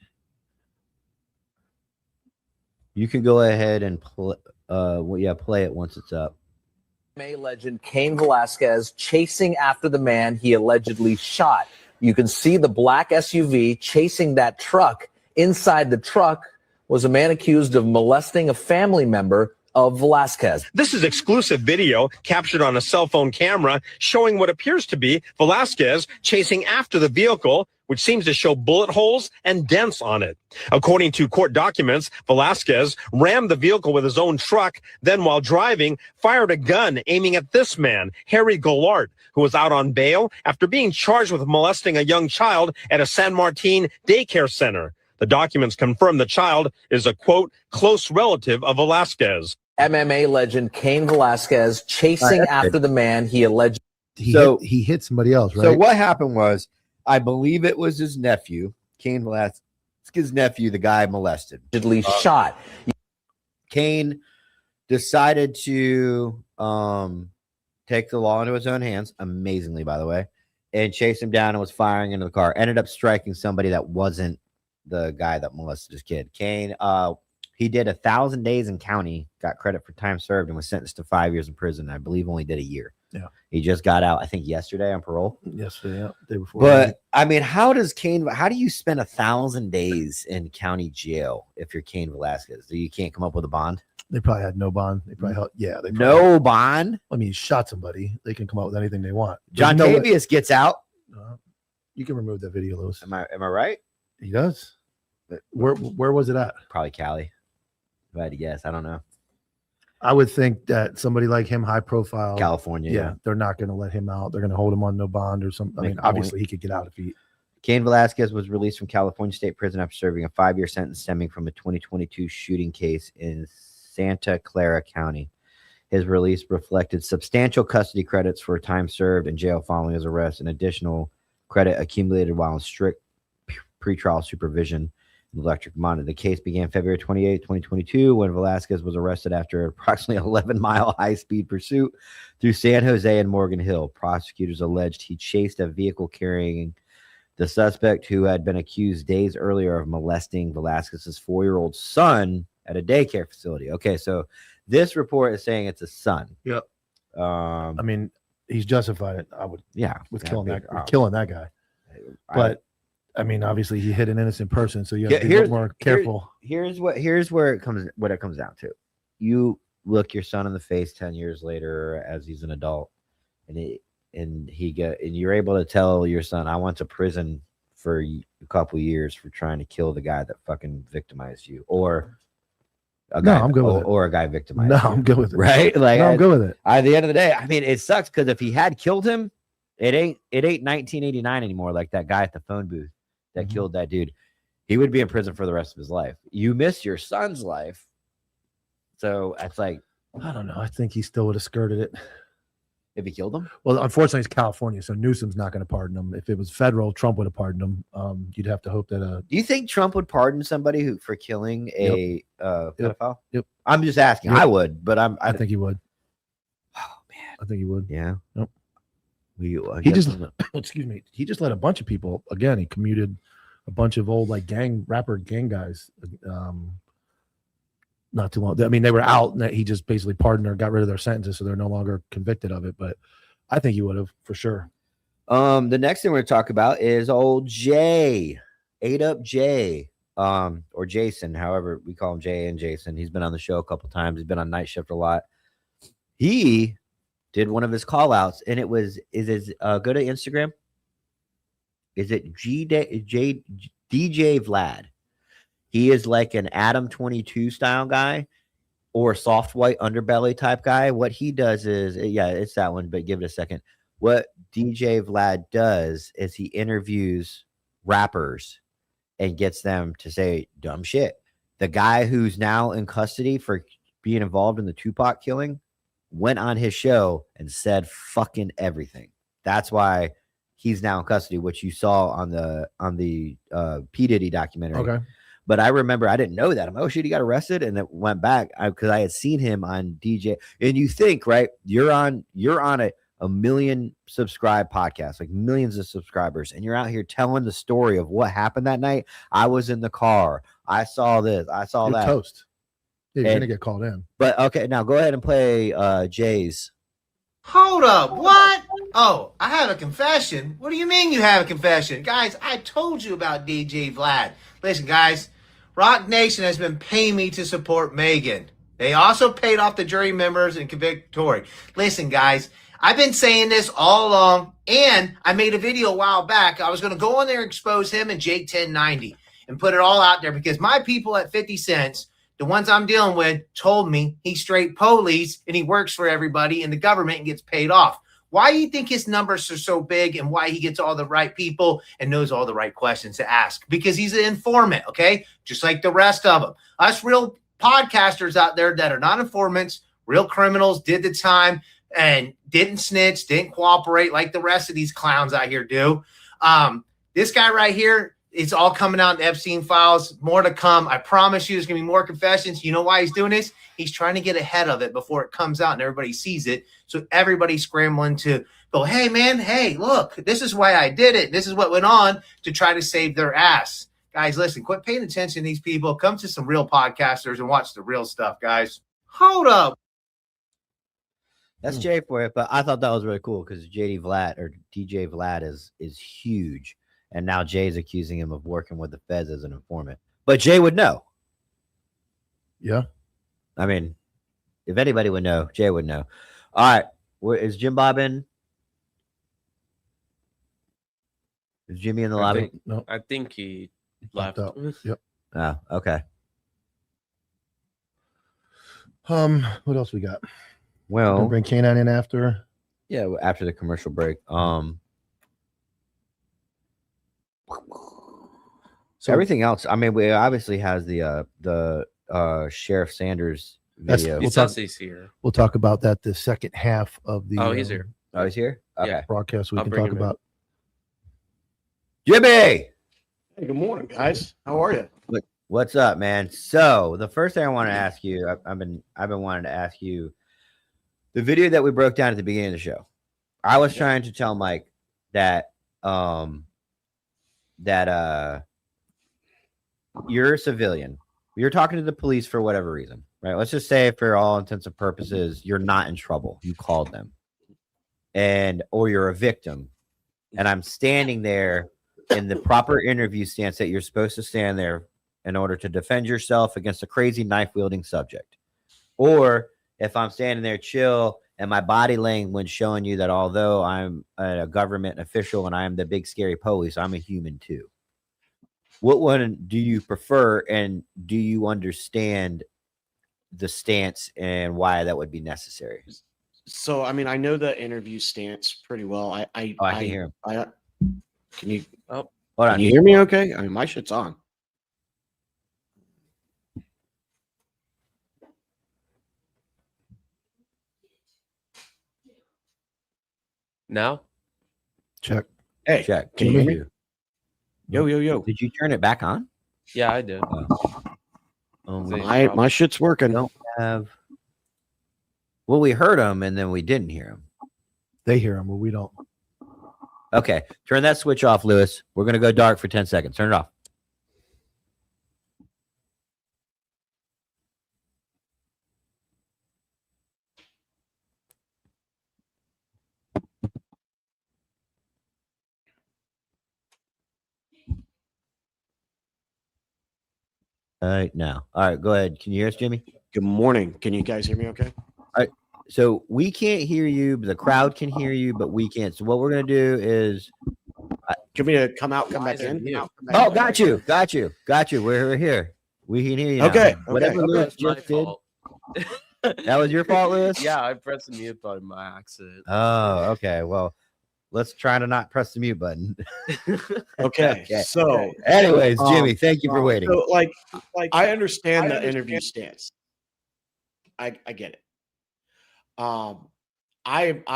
You can go ahead and play it once it's up. MMA legend Cain Velazquez chasing after the man he allegedly shot. You can see the black SUV chasing that truck. Inside the truck was a man accused of molesting a family member of Velazquez. This is exclusive video captured on a cell phone camera showing what appears to be Velazquez chasing after the vehicle, which seems to show bullet holes and dents on it. According to court documents, Velazquez rammed the vehicle with his own truck, then while driving, fired a gun aiming at this man, Harry Goulart, who was out on bail after being charged with molesting a young child at a San Martin daycare center. The documents confirm the child is a, quote, close relative of Velazquez. MMA legend Cain Velazquez chasing after the man he allegedly he hit somebody else, right? So what happened was, I believe it was his nephew, Cain Velazquez's nephew, the guy molested. Shot. Cain decided to take the law into his own hands, amazingly, by the way, and chase him down and was firing into the car. Ended up striking somebody that wasn't the guy that molested his kid. Cain, he did 1,000 days in county, got credit for time served, and was sentenced to 5 years in prison. I believe only did a year. Yeah. He just got out, I think, yesterday on parole. Yesterday, yeah, day before. But I mean, how do you spend 1,000 days in county jail if you're Cain Velazquez? So you can't come up with a bond? They probably had no bond. They probably held, no bond. I mean, he shot somebody. They can come up with anything they want. John Tavius gets out. You can remove that video, Lewis. Am I right? He does. Where was it at? Probably Cali. If I had to guess, I don't know. I would think that somebody like him, high profile, California. Yeah, they're not going to let him out. They're going to hold him on no bond or something. I mean, obviously he could get out if he. Cain Velazquez was released from California State Prison after serving a 5-year sentence stemming from a 2022 shooting case in Santa Clara County. His release reflected substantial custody credits for time served in jail following his arrest and additional credit accumulated while in strict pretrial supervision. Electric monitor. The case began February 28, 2022, when Velazquez was arrested after approximately 11-mile high-speed pursuit through San Jose and Morgan Hill. Prosecutors alleged he chased a vehicle carrying the suspect who had been accused days earlier of molesting Velazquez's 4-year-old son at a daycare facility. Okay, so this report is saying it's a son. Yep. I mean, he's justified it. I would. Yeah, with killing that guy. But I mean, obviously, he hit an innocent person, so you have to be a little more careful. Here's what it comes down to. You look your son in the face 10 years later as he's an adult, and you're able to tell your son, "I went to prison for a couple years for trying to kill the guy that fucking victimized you," or No, guy, I'm good with it. or a guy victimized. No, you, I'm good with it. right? Like, No, I'm good with it. at the end of the day, I mean, it sucks because if he had killed him, it ain't 1989 anymore. Like that guy at the phone booth that killed that dude, he would be in prison for the rest of his life. You missed your son's life, so it's like, I don't know. I think he still would have skirted it. if he killed him, Well, unfortunately, it's California, so Newsom's not going to pardon him. If it was federal, Trump would have pardoned him. You'd have to hope that. do you think Trump would pardon somebody who for killing a pedophile? Yep. I'm just asking. Yep. I would, but I think he would. Oh man, I think he would. yeah. Yep. I He guess- just, excuse me. He just let a bunch of people. Again, he commuted a bunch of old like rapper gang guys. Not too long. I mean, they were out, and he just basically pardoned or got rid of their sentences, so they're no longer convicted of it. But I think he would have for sure. The next thing we're going to talk about is old Jay, 8up Jay, or Jason, however we call him, Jay and Jason. He's been on the show a couple times. He's been on Night Shift a lot. He did one of his call outs, and it was, go to Instagram. Is it DJ Vlad? He is like an Adam 22 style guy or soft white underbelly type guy. What he does is, yeah, it's that one, but give it a second. What DJ Vlad does is he interviews rappers and gets them to say dumb shit. The guy who's now in custody for being involved in the Tupac killing went on his show and said fucking everything. That's why he's now in custody, which you saw on the P. Diddy documentary. Okay. But I remember I didn't know that. I'm like, oh shit, he got arrested, and it went back because I had seen him on DJ. And you think, right? You're on a million subscribed podcast, like millions of subscribers, and you're out here telling the story of what happened that night. I was in the car. I saw this. I saw You're that. toast. Yeah, you're And- gonna get called in. But okay, now go ahead and play Jay's. Hold up, what? Oh, I have a confession. What do you mean you have a confession? Guys, I told you about DJ Vlad. Listen, guys, Rock Nation has been paying me to support Megan. They also paid off the jury members and convict Tory. Listen, guys, I've been saying this all along, and I made a video a while back. I was going to go on there and expose him and Jake 1090 and put it all out there because my people at 50 cents, the ones I'm dealing with, told me he's straight police and he works for everybody and the government and gets paid off. Why do you think his numbers are so big and why he gets all the right people and knows all the right questions to ask? Because he's an informant, okay? Just like the rest of them. Us real podcasters out there that are not informants, real criminals, did the time and didn't snitch, didn't cooperate like the rest of these clowns out here do. This guy right here, it's all coming out in Epstein files. More to come. I promise you there's going to be more confessions. You know why he's doing this? He's trying to get ahead of it before it comes out and everybody sees it. So everybody's scrambling to go, hey, man, hey, look, this is why I did it. This is what went on to try to save their ass. Guys, listen, quit paying attention to these people. Come to some real podcasters and watch the real stuff, guys. Hold up. That's Jay for it, but I thought that was really cool because DJ Vlad is huge. And now Jay's accusing him of working with the feds as an informant. But Jay would know. Yeah. I mean, if anybody would know, Jay would know. All right. Is Jim Bob in? Is Jimmy in the lobby? No. I think he Popped left. out. Yep. Oh, okay. What else we got? We'll Well, bring Canine in after. yeah, after the commercial break. So everything else, I mean, we obviously has the Sheriff Sanders That's- video. He We'll talk- says he's here. We'll talk about that the second half of the Oh, he's here. Oh, he's here? Okay. Yeah. broadcast. We I'll can bring talk him in. about. Jimmy, Hey, good morning, guys. How are you? what's up, man? So the first thing I want to ask you, I've been wanting to ask you, the video that we broke down at the beginning of the show. I was trying to tell Mike that you're a civilian. You're talking to the police for whatever reason, right? Let's just say for all intents and purposes, you're not in trouble. You called them. Or you're a victim. And I'm standing there in the proper interview stance that you're supposed to stand there in order to defend yourself against a crazy knife-wielding subject. Or if I'm standing there chill and my body language showing you that although I'm a government official and I am the big scary police, I'm a human too. What one do you prefer, and do you understand the stance and why that would be necessary. So, I mean, I know the interview stance pretty well. I can hear him. Can you? Oh, hold on. Can you hear me? Okay. I mean, my shit's on. now? Check. Hey, Check. can you hear me? Yo. Did you turn it back on? Yeah, I did. My shit's working. Don't have. Well, we heard him and then we didn't hear him. They hear him, but we don't. Okay, turn that switch off, Lewis. We're gonna go dark for 10 seconds. Turn it off. All right, now. All right, go ahead. Can you hear us, Jimmy? Good morning. Can you guys hear me okay? All right. So we can't hear you, but the crowd can hear you, but we can't. So what we're going to do is... Do you want me to come back in? Oh, got you. We're here. We can hear you now. Okay. Whatever Lewis just did. That was your fault, Lewis? Yeah, I pressed the mute button by accident. Oh, okay. Well, let's try to not press the mute button. Okay. So, anyways, Jimmy, thank you for waiting. So, like I understand the interview stance. I get it. I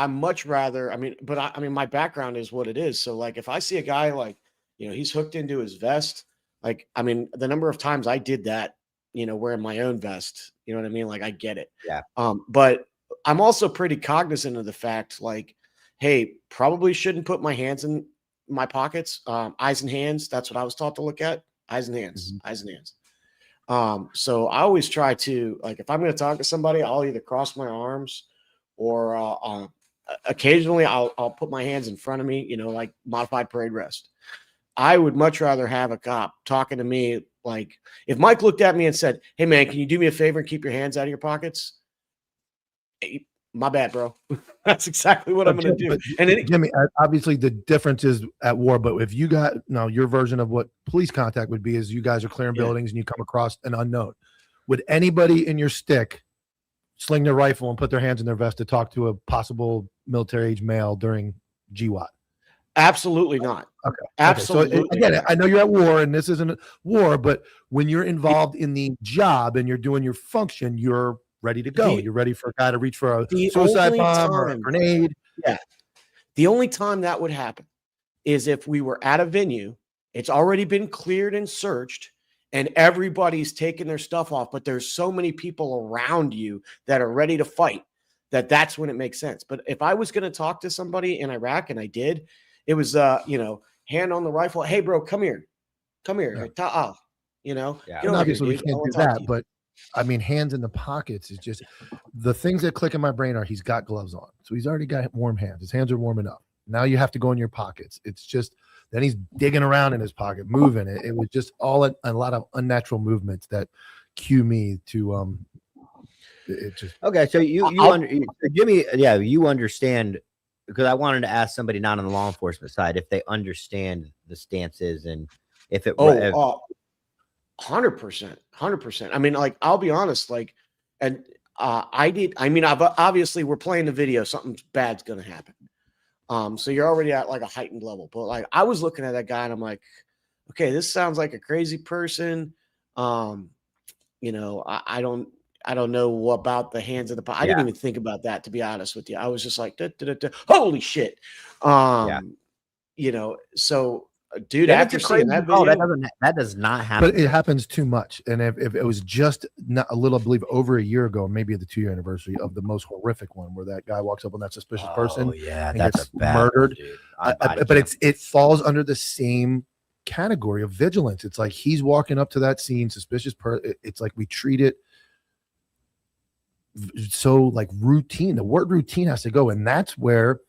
much rather. I mean, my background is what it is. So, like, if I see a guy like, he's hooked into his vest. Like, I mean, the number of times I did that, wearing my own vest. You know what I mean? Like, I get it. Yeah. But I'm also pretty cognizant of the fact, like, hey, probably shouldn't put my hands in my pockets. Eyes and hands. That's what I was taught to look at. Eyes and hands. Mm-hmm. Eyes and hands. So I always try to, like, if I'm going to talk to somebody, I'll either cross my arms or occasionally I'll put my hands in front of me, like modified parade rest. I would much rather have a cop talking to me. Like, if Mike looked at me and said, "Hey man, can you do me a favor and keep your hands out of your pockets?" Hey, my bad, bro. That's exactly what I'm going to do. And Jimmy, obviously the difference is at war, but if you got your version of what police contact would be is you guys are clearing buildings and you come across an unknown. Would anybody in your stick sling their rifle and put their hands in their vest to talk to a possible military age male during GWAT? Absolutely not. Okay. Absolutely. So again, I know you're at war and this isn't a war, but when you're involved in the job and you're doing your function, you're ready to go. You're ready for a guy to reach for a suicide bomb or a grenade. Yeah. The only time that would happen is if we were at a venue, it's already been cleared and searched, and everybody's taking their stuff off, but there's so many people around you that are ready to fight that's when it makes sense. But if I was going to talk to somebody in Iraq, and I did, it was, hand on the rifle. Hey, bro, come here. Yeah. Ta'al, And obviously we can't do that, but I mean, hands in the pockets is just the things that click in my brain are he's got gloves on. So he's already got warm hands. His hands are warm enough. Now you have to go in your pockets. It's just then he's digging around in his pocket, moving it. It was just all a lot of unnatural movements that cue me to it just okay. So Jimmy, you understand, because I wanted to ask somebody not on the law enforcement side if they understand the stances and if it 100%. I mean, like, I'll be honest, like, and obviously we're playing the video, something bad's going to happen. So you're already at like a heightened level, but like, I was looking at that guy and I'm like, okay, this sounds like a crazy person. I don't know about the hands of the I didn't even think about that, to be honest with you. I was just like, holy shit. So dude, after seeing that video, that does not happen. But it happens too much. And if it was just not a little, I believe, over a year ago, maybe the 2-year anniversary of the most horrific one, where that guy walks up on that suspicious person, and gets murdered. But it falls under the same category of vigilance. It's like he's walking up to that scene, suspicious person. It's like we treat it so like routine. The word routine has to go, and that's where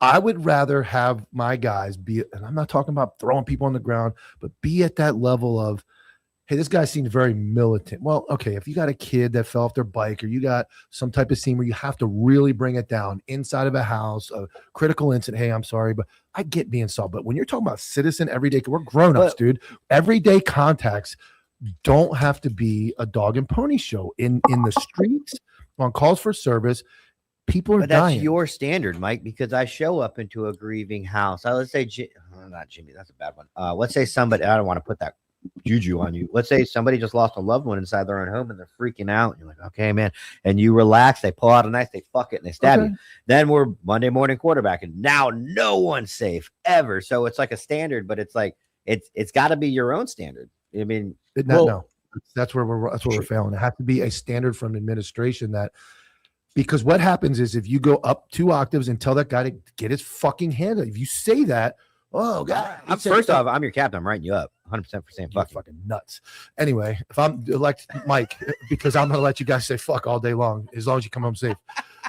I would rather have my guys be, and I'm not talking about throwing people on the ground, but be at that level of, hey, this guy seems very militant. Well, okay, if you got a kid that fell off their bike, or you got some type of scene where you have to really bring it down inside of a house, a critical incident, hey, I'm sorry, but I get being soft. But when you're talking about citizen everyday, we're grown-ups, dude. Everyday contacts, don't have to be a dog and pony show in the streets on calls for service. People are But that's dying. your standard, Mike, because I show up into a grieving house. Let's say, not Jimmy, that's a bad one. Let's say somebody, I don't want to put that juju on you. Let's say somebody just lost a loved one inside their own home and they're freaking out. And you're like, okay, man. And you relax. They pull out a knife, they fuck it, and they stab you. Then we're Monday morning quarterbacking. Now no one's safe ever. So it's like a standard, but it's like, it's got to be your own standard. I mean, No, that's where we're failing. It has to be a standard from administration because what happens is if you go up 2 octaves and tell that guy to get his fucking hand up, if you say that, oh God, first off, I'm your captain. I'm writing you up 100% for saying fucking nuts. Anyway, if I'm elect Mike, because I'm gonna let you guys say fuck all day long as long as you come home safe.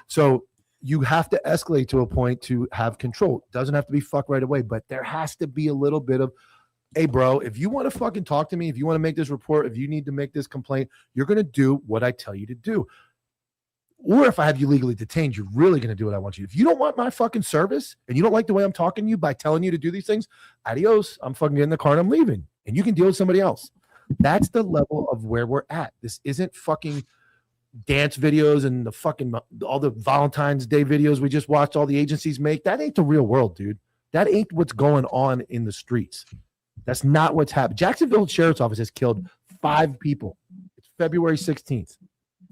So you have to escalate to a point to have control. It doesn't have to be fuck right away, but there has to be a little bit of, hey, bro, if you want to fucking talk to me, if you want to make this report, if you need to make this complaint, you're going to do what I tell you to do. Or if I have you legally detained, you're really going to do what I want you to. If you don't want my fucking service and you don't like the way I'm talking to you by telling you to do these things, adios. I'm fucking getting in the car and I'm leaving. And you can deal with somebody else. That's the level of where we're at. This isn't fucking dance videos and the fucking all the Valentine's Day videos we just watched all the agencies make. That ain't the real world, dude. That ain't what's going on in the streets. That's not what's happened. Jacksonville Sheriff's Office has killed 5 people. It's February 16th.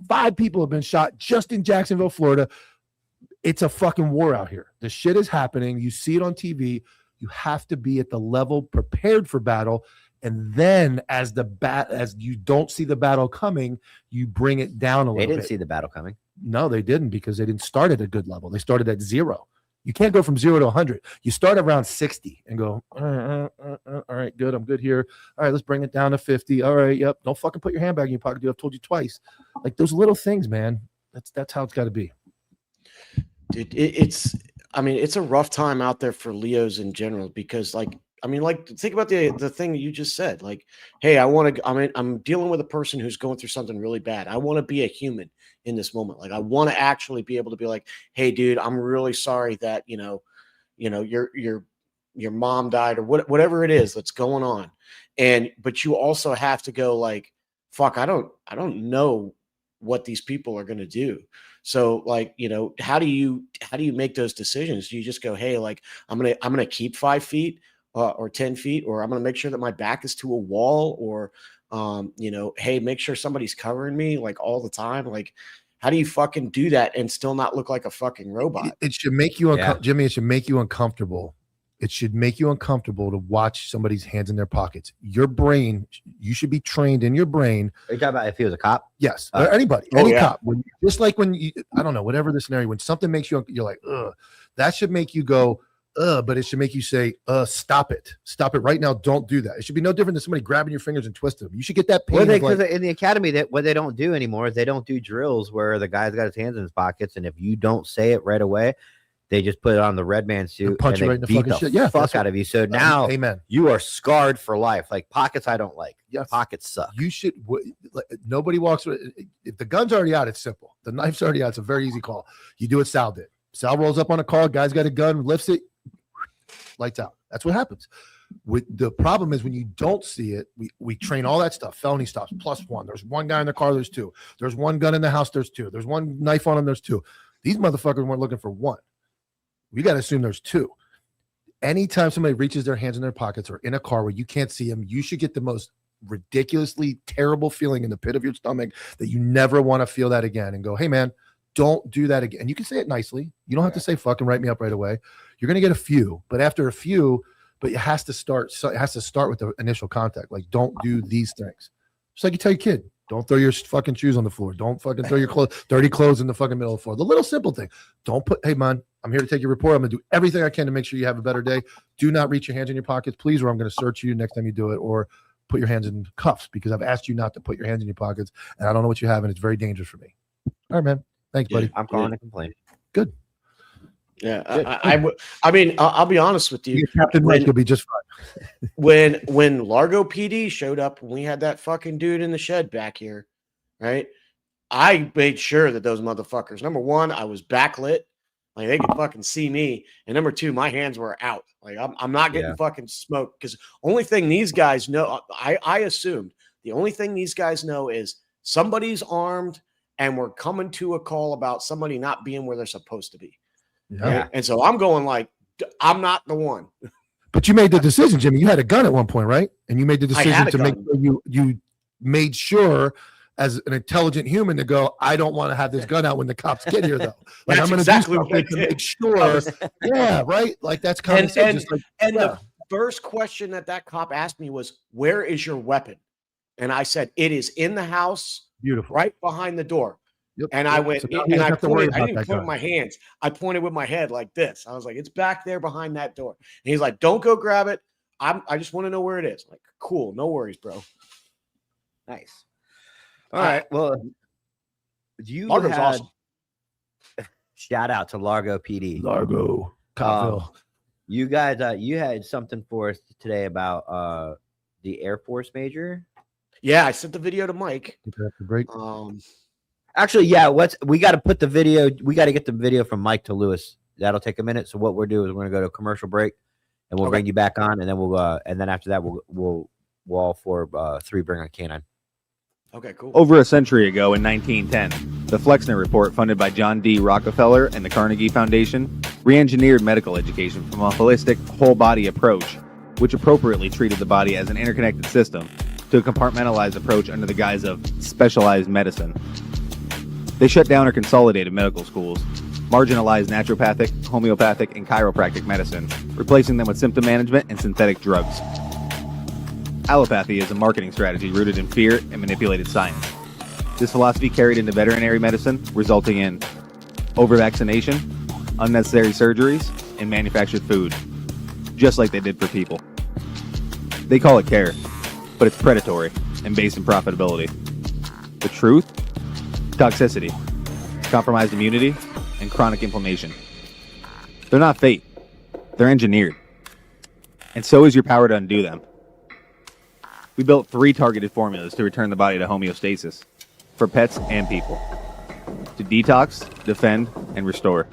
5 people have been shot just in Jacksonville, Florida. It's a fucking war out here. The shit is happening. You see it on TV. You have to be at the level prepared for battle. And then as you don't see the battle coming, you bring it down a little bit. They didn't see the battle coming. No, they didn't, because they didn't start at a good level. They started at 0. You can't go from 0 to 100. You start around 60 and go, all right, good. I'm good here. All right, let's bring it down to 50. All right, yep. Don't fucking put your handbag in your pocket, dude. I've told you twice. Like those little things, man. That's how it's got to be. Dude, it's a rough time out there for Leos in general because, think about the thing that you just said. Like, hey, I'm dealing with a person who's going through something really bad. I want to be a human in this moment. Like, I want to actually be able to be like, hey, dude, I'm really sorry that your mom died or whatever it is that's going on. But you also have to go like, fuck, I don't know what these people are going to do. So how do you make those decisions? Do you just go, hey, like I'm going to keep 5 feet or 10 feet, or I'm going to make sure that my back is to a wall, or, hey, make sure somebody's covering me like all the time. Like, how do you fucking do that and still not look like a fucking robot? It should make you Jimmy, it should make you uncomfortable. It should make you uncomfortable to watch somebody's hands in their pockets. Your brain, you should be trained in your brain. Are you talking about if he was a cop? Yes. Anybody, any cop. Just like when you, I don't know, whatever the scenario, when something makes you, you're like, ugh, that should make you go, but it should make you say, stop it right now. Don't do that. It should be no different than somebody grabbing your fingers and twisting them. You should get that pain. Because in the academy, that what they don't do anymore is they don't do drills where the guy's got his hands in his pockets, and if you don't say it right away, they just put it on the red man suit and punch you right in the fucking shit. Yeah, fuck out of you. So now, amen. You are scarred for life. Like pockets, I don't like. Yes. Pockets suck. You should. Nobody walks with. If the gun's already out, it's simple. The knife's already out. It's a very easy call. You do what Sal did. Sal rolls up on a car. Guy's got a gun, lifts it, lights out. That's what happens. The problem is when you don't see it, we train all that stuff. Felony stops +1. There's 1 guy in the car. There's 2. There's 1 gun in the house. There's 2. There's 1 knife on him. There's 2. These motherfuckers weren't looking for 1. We got to assume there's 2. Anytime somebody reaches their hands in their pockets or in a car where you can't see them, you should get the most ridiculously terrible feeling in the pit of your stomach that you never want to feel that again, and go, hey man, don't do that again. And you can say it nicely. You don't have to say fucking write me up right away. You're going to get a few, but after a few, but it has to start. So it has to start with the initial contact. Like, don't do these things. Just like you tell your kid, don't throw your fucking shoes on the floor. Don't fucking throw your dirty clothes in the fucking middle of the floor. The little simple thing. Don't put, hey man, I'm here to take your report. I'm going to do everything I can to make sure you have a better day. Do not reach your hands in your pockets, please, or I'm going to search you next time you do it, or put your hands in cuffs, because I've asked you not to put your hands in your pockets, and I don't know what you have, and it's very dangerous for me. All right, man. Thanks, buddy. I'm calling a complaint. Good. Yeah, I mean, I'll be honest with you. Captain Mike will be just fine. when Largo PD showed up, when we had that fucking dude in the shed back here, right? I made sure that those motherfuckers, number 1, I was backlit, like they could fucking see me, and number 2, my hands were out. Like I'm not getting fucking smoked, because only thing these guys know, I assumed The only thing these guys know is somebody's armed and we're coming to a call about somebody not being where they're supposed to be. Yeah. Right? And so I'm going like, I'm not the one. But you made the decision, Jimmy. You had a gun at one point, right? And you made the I had decision a to make gun. sure you made sure as an intelligent human to go, I don't want to have this gun out when the cops get here, though. Like, That's I'm going exactly to what do I something to did. make sure. Yeah, right? Like, that's common And, sense. and, Just like, and yeah. the first question that cop asked me was, where is your weapon? And I said, it is in the house Beautiful. right behind the door. Yep, And yep. I went, So now he and doesn't I have to worry pointed, I about didn't that point gun. with my hands. I pointed with my head like this. I was like, it's back there behind that door. And he's like, don't go grab it. I just want to know where it is. I'm like, cool. No worries, bro. Nice. All right. Well, you Largo's had awesome. shout out to Largo PD. Largo, Copville. You guys, you had something for us today about the Air Force major. Yeah, I sent the video to Mike. Break. Actually, yeah. We got to put the video. We got to get the video from Mike to Lewis. That'll take a minute. So what we're doing is we're gonna go to a commercial break, and we'll bring you back on, and then and then after that we'll all four three bring on Canine. Okay, cool. Over a century ago in 1910, the Flexner Report, funded by John D. Rockefeller and the Carnegie Foundation, re-engineered medical education from a holistic, whole-body approach, which appropriately treated the body as an interconnected system, to a compartmentalized approach under the guise of specialized medicine. They shut down or consolidated medical schools, marginalized naturopathic, homeopathic, and chiropractic medicine, replacing them with symptom management and synthetic drugs. Allopathy is a marketing strategy rooted in fear and manipulated science. This philosophy carried into veterinary medicine, resulting in over-vaccination, unnecessary surgeries, and manufactured food, just like they did for people. They call it care, but it's predatory and based in profitability. The truth? Toxicity, compromised immunity, and chronic inflammation. They're not fate. They're engineered. And so is your power to undo them. We built 3 targeted formulas to return the body to homeostasis, for pets and people. To detox, defend, and restore.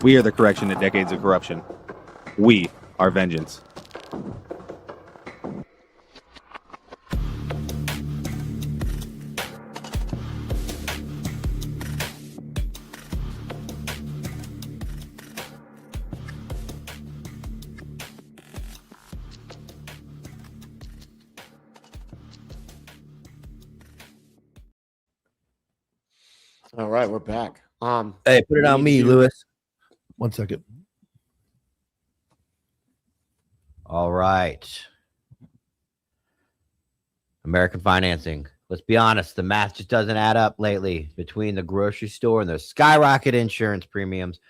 We are the correction to decades of corruption. We are vengeance. All right, we're back. Hey, put it on me, Lewis. 1 second. All right. American financing. Let's be honest, the math just doesn't add up lately between the grocery store and the skyrocket insurance premiums.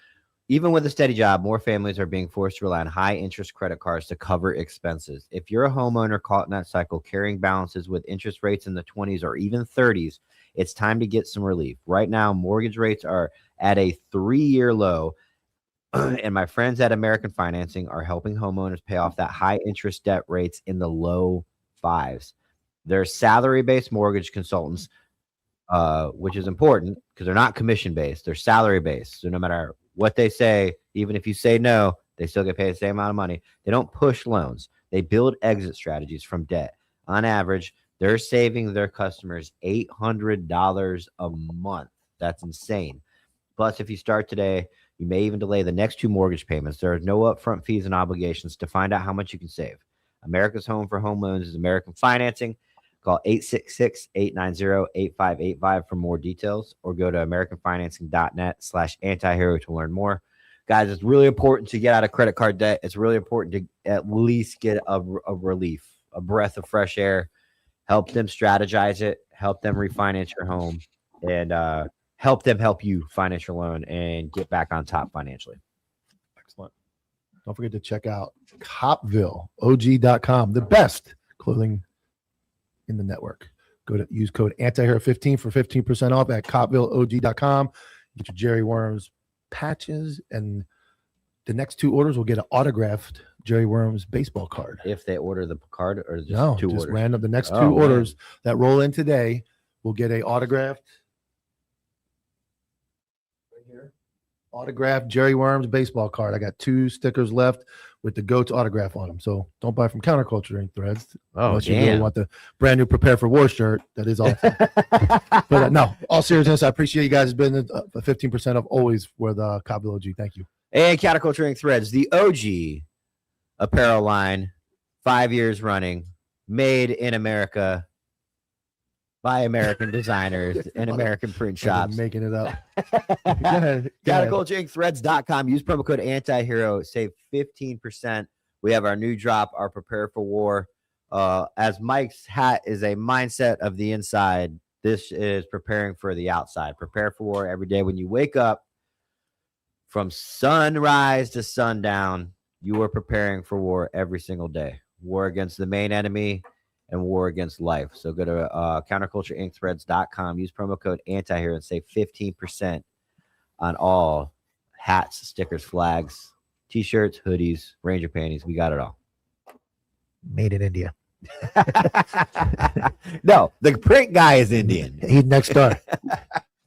Even with a steady job, more families are being forced to rely on high interest credit cards to cover expenses. If you're a homeowner caught in that cycle, carrying balances with interest rates in the 20s or even 30s, it's time to get some relief. Right now, mortgage rates are at a 3-year low, and my friends at American Financing are helping homeowners pay off that high interest debt rates in the low 5s. They're salary-based mortgage consultants, which is important because they're not commission-based. They're salary-based. So no matter what they say, even if you say no, they still get paid the same amount of money. They don't push loans. They build exit strategies from debt. On average, they're saving their customers $800 a month. That's insane. Plus, if you start today, you may even delay the next 2 mortgage payments. There are no upfront fees and obligations. To find out how much you can save, America's home for home loans is American Financing. Call 866-890-8585 for more details, or go to americanfinancing.net/antihero to learn more. Guys, it's really important to get out of credit card debt. It's really important to at least get a relief, a breath of fresh air. Help them strategize it, help them refinance your home, and help them help you finance your loan and get back on top financially. Excellent. Don't forget to check out CopvilleOG.com, the best clothing in the network. Use code antihero15 for 15% off at CopvilleOG.com. Get your Jerry Worms patches, and the next 2 orders will get an autographed Jerry Worms baseball card. If they order the card, or just No, 2 just orders? random. The next 2 Oh, orders that roll in today will get a autographed autographed Jerry Worms baseball card. I got 2 stickers left with the GOAT's autograph on them. So don't buy from Counterculture Inc. Threads. Oh, unless you really want the brand new Prepare for War shirt. That is all. But no, all seriousness, I appreciate you guys been 15% of always with Cobble OG. Thank you. And Counterculture Inc. Threads, the OG apparel line, 5 years running, made in America by American designers and American print shops. Making it up. CountercultureIncThreads.com. Use promo code antihero. Save 15%. We have our new drop, our Prepare for War. As Mike's hat is a mindset of the inside, this is preparing for the outside. Prepare for war every day. When you wake up from sunrise to sundown, you are preparing for war every single day. War against the main enemy and war against life. So go to countercultureincthreads.com. Use promo code antihero and save 15% on all hats, stickers, flags, t-shirts, hoodies, Ranger panties. We got it all. Made in India. No, the print guy is Indian. He's next door.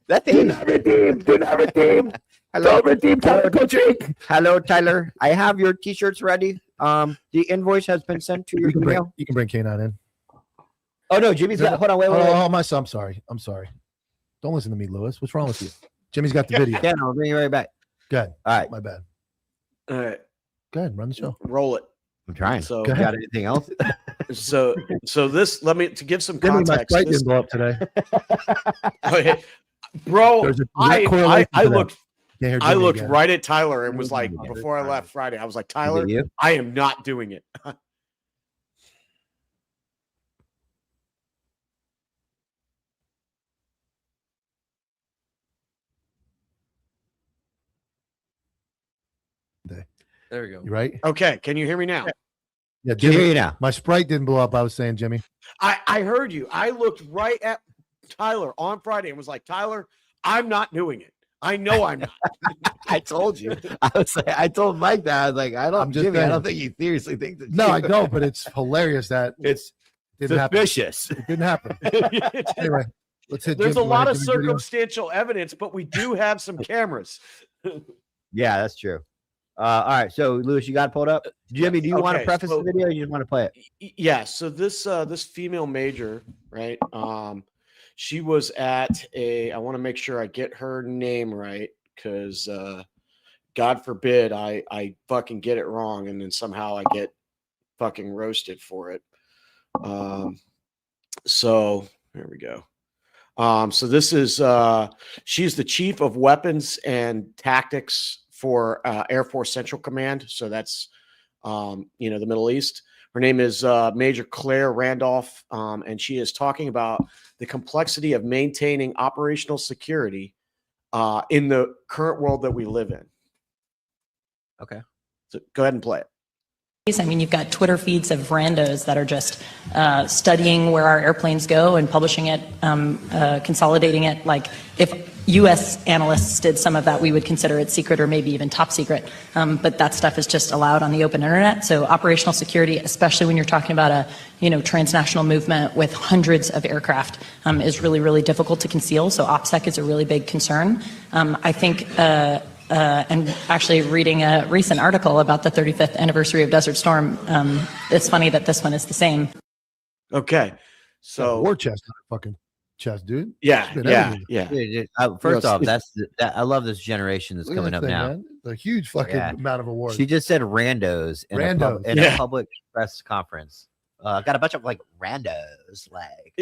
That's do not redeem. Do not redeem. Hello, redeem Counterculture Inc. Hello, Tyler. I have your t-shirts ready. The invoice has been sent to your email. You can bring K9 in. Oh no, Jimmy's got. Hold on, wait. Oh, my son. I'm sorry. Don't listen to me, Lewis. What's wrong with you? Jimmy's got the video. Yeah, no, I'll bring you right back. Good. All right. My bad. All right. Go ahead. Run the show. Roll it. I'm trying. So you got anything else? So this, let me, to give some Jimmy, my context. Sprite This, didn't blow up today. okay. Bro, There's a I direct correlation to that. looked Can't hear I Jimmy looked again. right at Tyler and was like, before I left Friday, I was like, Tyler, you? I am not doing it. There we go. You right? Okay, can you hear me now? Yeah, Can you hear Jimmy. you now? My Sprite didn't blow up. I was saying, Jimmy. I heard you. I looked right at Tyler on Friday and was like, Tyler, I'm not doing it. I know I'm not. I told you. I told Mike that. I was like, I'm just Jimmy, I saying. don't think he seriously thinks that. No, I don't. But it's hilarious that It's didn't happen. suspicious. It didn't happen. Anyway, let's hit. There's Jimmy. a lot of Jimmy video. circumstantial evidence, but we do have some cameras. Yeah, that's true. All right. So, Lewis, you got it pulled up. Jimmy, do you want to Okay, preface so- the video or you just want to play it? Yeah, so this female major, right? She was at I want to make sure I get her name right, because God forbid I fucking get it wrong and then somehow I get fucking roasted for it. So there we go. So this is she's the chief of weapons and tactics for Air Force Central Command. So that's the Middle East. Her name is Major Claire Randolph, and she is talking about the complexity of maintaining operational security in the current world that we live in. Okay. So go ahead and play it. I mean, you've got Twitter feeds of randos that are just studying where our airplanes go and publishing it, consolidating it. Like if U.S. analysts did some of that, we would consider it secret or maybe even top secret. But that stuff is just allowed on the open internet. So operational security, especially when you're talking about a transnational movement with hundreds of aircraft, is really, really difficult to conceal. So OPSEC is a really big concern. I think. And actually reading a recent article about the 35th anniversary of Desert Storm, it's funny that this one is the same. Okay. So war chest, fucking chest, dude. Yeah. Dude, first off, I love this generation that's coming up now. Man. A huge fucking amount of awards. She just said randos in a public press conference. Got a bunch of like randos, like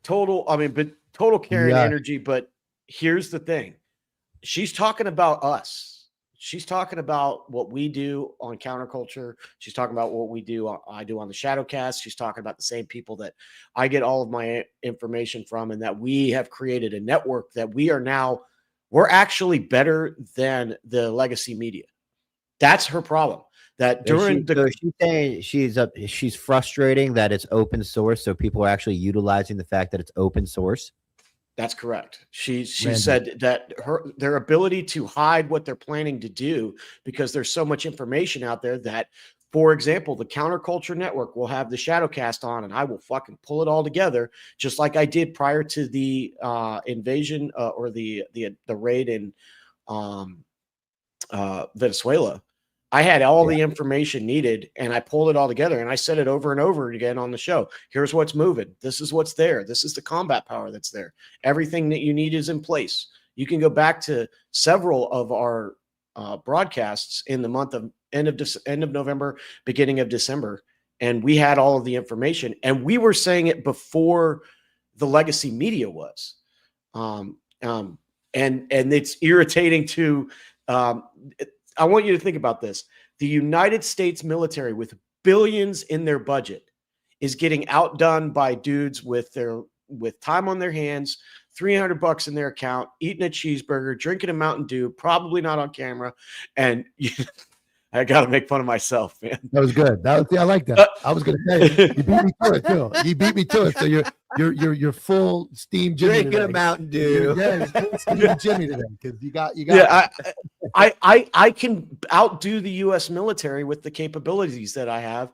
total care and energy. But here's the thing. She's talking about us. She's talking about what we do on Counterculture. She's talking about what I do on the Shadowcast. She's talking about the same people that I get all of my information from, and that we have created a network that we're actually better than the legacy media. That's her problem. That during she's saying she's frustrating that it's open source, so people are actually utilizing the fact that it's open source. That's correct. She said that their ability to hide what they're planning to do, because there's so much information out there that, for example, the Counterculture Network will have the Shadowcast on, and I will fucking pull it all together, just like I did prior to the invasion or the raid in Venezuela. I had all the information needed, and I pulled it all together, and I said it over and over again on the show. Here's what's moving. This is what's there. This is the combat power that's there. Everything that you need is in place. You can go back to several of our broadcasts in the month of end of November, beginning of December, and we had all of the information, and we were saying it before the legacy media was. And it's irritating to. I want you to think about this. The United States military, with billions in their budget, is getting outdone by dudes with time on their hands, $300 in their account, eating a cheeseburger, drinking a Mountain Dew, probably not on camera. And I got to make fun of myself, man. That was good. I like that. I was going to say you beat me to it too. You beat me to it. So you're full steam Jimmy. Drinking a Mountain Dew. Yeah, steam Jimmy today because you got. Yeah, I can outdo the U.S. military with the capabilities that I have.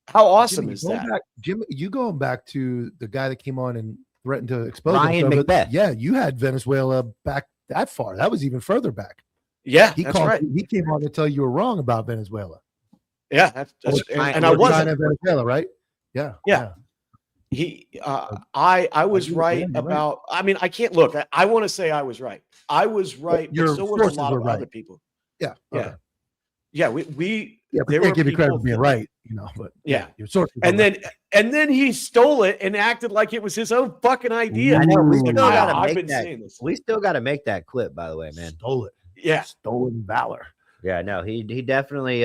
How awesome Jimmy, is that? Jimmy, you going back to the guy that came on and threatened to expose Ryan himself. Macbeth. Yeah, you had Venezuela back that far. That was even further back. Yeah, that's right. He came on to tell you were wrong about Venezuela. Yeah, and I wasn't. China, Venezuela, right? Yeah. I was right about. I mean, I can't look. I want to say I was right. I was right, but so were a lot of other people. Yeah. Okay. Yeah. We. Yeah, but can't give you credit for being right, but your sources. And then he stole it and acted like it was his own fucking idea. I know. We still got to make that clip, by the way, man. Stole it. Yeah, stolen valor. Yeah, no, he definitely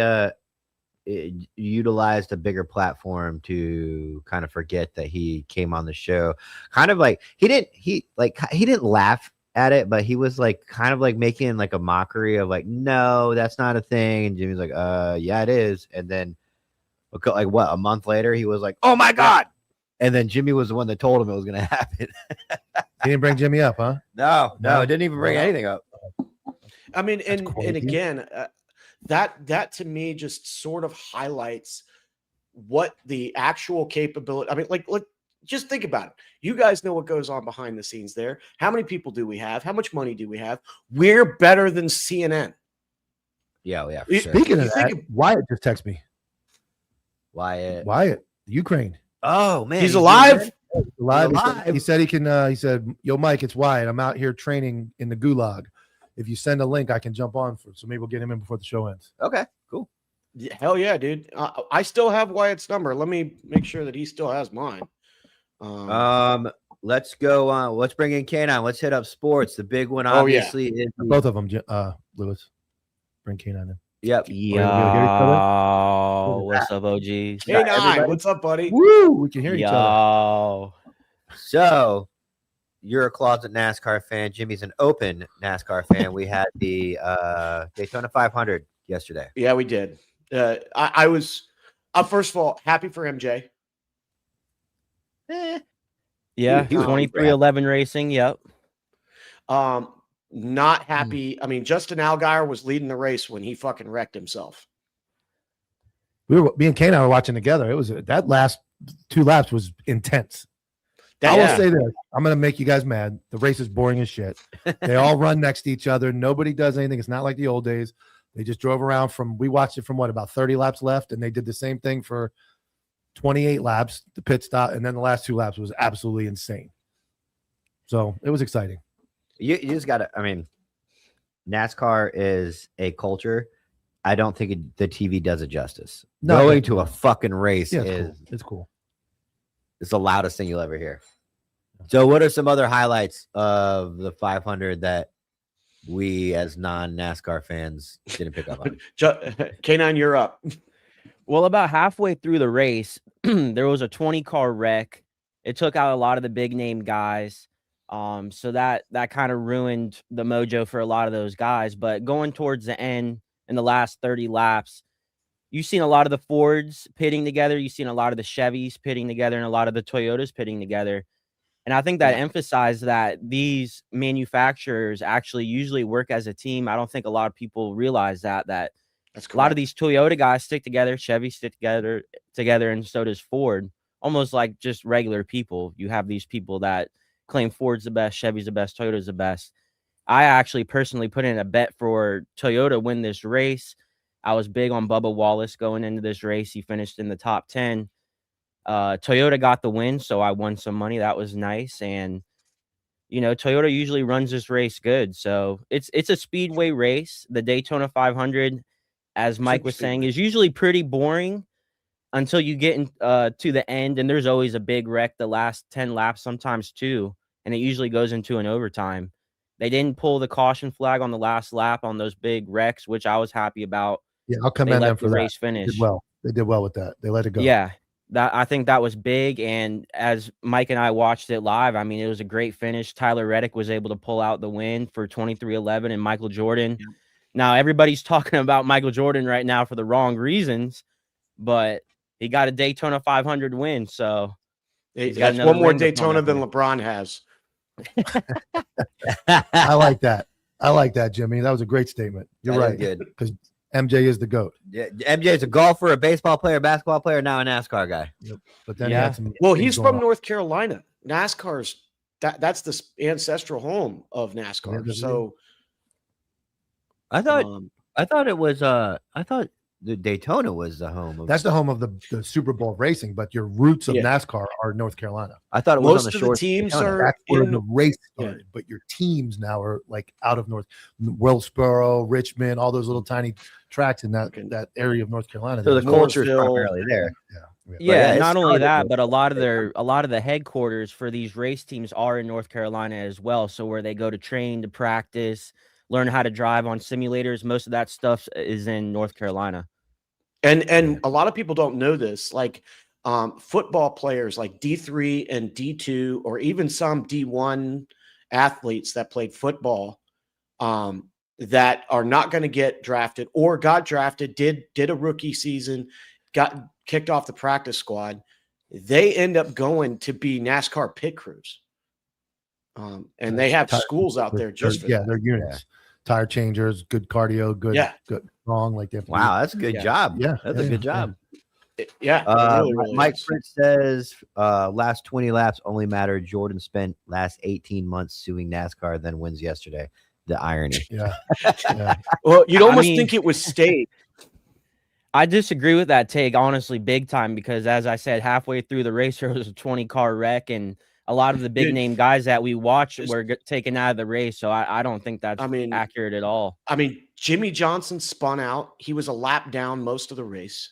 utilized a bigger platform to kind of forget that he came on the show. Kind of like he didn't laugh at it, but he was like kind of like making like a mockery of like, no, that's not a thing. And Jimmy's like, yeah, it is. And then like what, a month later, he was like, oh my God. And then Jimmy was the one that told him it was going to happen. He didn't bring Jimmy up, huh? No, it didn't even bring anything up. I mean, and again, that to me just sort of highlights what the actual capability. I mean, like just think about it. You guys know what goes on behind the scenes there. How many people do we have? How much money do we have? We're better than CNN. Yeah. For sure. Speaking of that, Wyatt just texted me. Wyatt, Ukraine. Oh man, he's alive. Alive. He said he can. He said, "Yo, Mike, it's Wyatt. I'm out here training in the gulag. If you send a link, I can jump on so maybe we'll get him in before the show ends." Okay, cool. Yeah, hell yeah, dude. I still have Wyatt's number. Let me make sure that he still has mine. Let's go on. Let's bring in Cain on. Let's hit up sports. The big one, obviously, is both of them. Lewis, bring Cain on in. Yep. Yo, what's up, OG? Cain, what's up, buddy? Woo, we can hear each other. So, you're a closet NASCAR fan. Jimmy's an open NASCAR fan. We had the Daytona 500 yesterday. Yeah, we did. I was, first of all, happy for MJ. Yeah, 23-11 racing. Yep. Not happy. I mean, Justin Allgaier was leading the race when he fucking wrecked himself. Me and Cain and I were watching together. It was that last 2 laps was intense. I will say this. I'm going to make you guys mad. The race is boring as shit. They all run next to each other. Nobody does anything. It's not like the old days. They just drove around we watched it from about 30 laps left, and they did the same thing for 28 laps, the pit stop, and then the last 2 laps was absolutely insane. So it was exciting. You just got to, I mean, NASCAR is a culture. I don't think the TV does it justice. No, going to a fucking race it's cool. It's the loudest thing you'll ever hear. So what are some other highlights of the 500 that we as non-NASCAR fans didn't pick up on? K9, you're up. Well, about halfway through the race, there was a 20-car wreck. It took out a lot of the big-name guys. So that kind of ruined the mojo for a lot of those guys. But going towards the end in the last 30 laps, you've seen a lot of the Fords pitting together. You've seen a lot of the Chevys pitting together and a lot of the Toyotas pitting together. And I think that emphasized that these manufacturers actually usually work as a team. I don't think a lot of people realize that a lot of these Toyota guys stick together, Chevy stick together, and so does Ford. Almost like just regular people. You have these people that claim Ford's the best, Chevy's the best, Toyota's the best. I actually personally put in a bet for Toyota win this race. I was big on Bubba Wallace going into this race. He finished in the top 10. Toyota got the win, so I won some money. That was nice. And, you know, Toyota usually runs this race good. So it's a speedway race. The Daytona 500, as Mike was saying, is usually pretty boring until you get to the end. And there's always a big wreck the last 10 laps, sometimes 2. And it usually goes into an overtime. They didn't pull the caution flag on the last lap on those big wrecks, which I was happy about. Yeah, I'll commend them for the that. race finish. They did well with that. They let it go. Yeah, I think that was big. And as Mike and I watched it live, I mean, it was a great finish. Tyler Reddick was able to pull out the win for 23-11 and Michael Jordan. Yeah. Now, everybody's talking about Michael Jordan right now for the wrong reasons, but he got a Daytona 500 win. So that's one more Daytona than LeBron has. I like that. I like that, Jimmy. That was a great statement. You're right. Good. Because MJ is the GOAT. Yeah, MJ is a golfer, a baseball player, basketball player, now a NASCAR guy. Yep. But then he's from North Carolina. NASCAR's that's the ancestral home of NASCAR. So I thought it was the Daytona was the home of. That's the home of the Super Bowl racing, but your roots of NASCAR are North Carolina. I thought it was on the shores. The teams that's where the race started, but your teams now are like out of Wilkesboro, Richmond, all those little tiny tracks in that area of North Carolina. So the culture is primarily there. Yeah, not only that, but a lot of the headquarters for these race teams are in North Carolina as well. So where they go to train, to practice, learn how to drive on simulators, most of that stuff is in North Carolina. And a lot of people don't know this, like football players like D3 and D2, or even some D1 athletes that played football that are not going to get drafted or got drafted, did a rookie season, got kicked off the practice squad. They end up going to be NASCAR pit crews. And they have schools out there just for that. They're units. Tire changers, good cardio, good strong. Like wow, that's a good job. Yeah, that's a good job. Yeah. Really Mike Fritz says last 20 laps only matter. Jordan spent last 18 months suing NASCAR, then wins yesterday. The irony. Yeah. Well, you'd almost think it was staged. I disagree with that take, honestly, big time, because as I said, halfway through the race, there was a 20-car wreck, and a lot of the big name guys that we watch were taken out of the race. So I don't think that's accurate at all. I mean, Jimmy Johnson spun out. He was a lap down most of the race.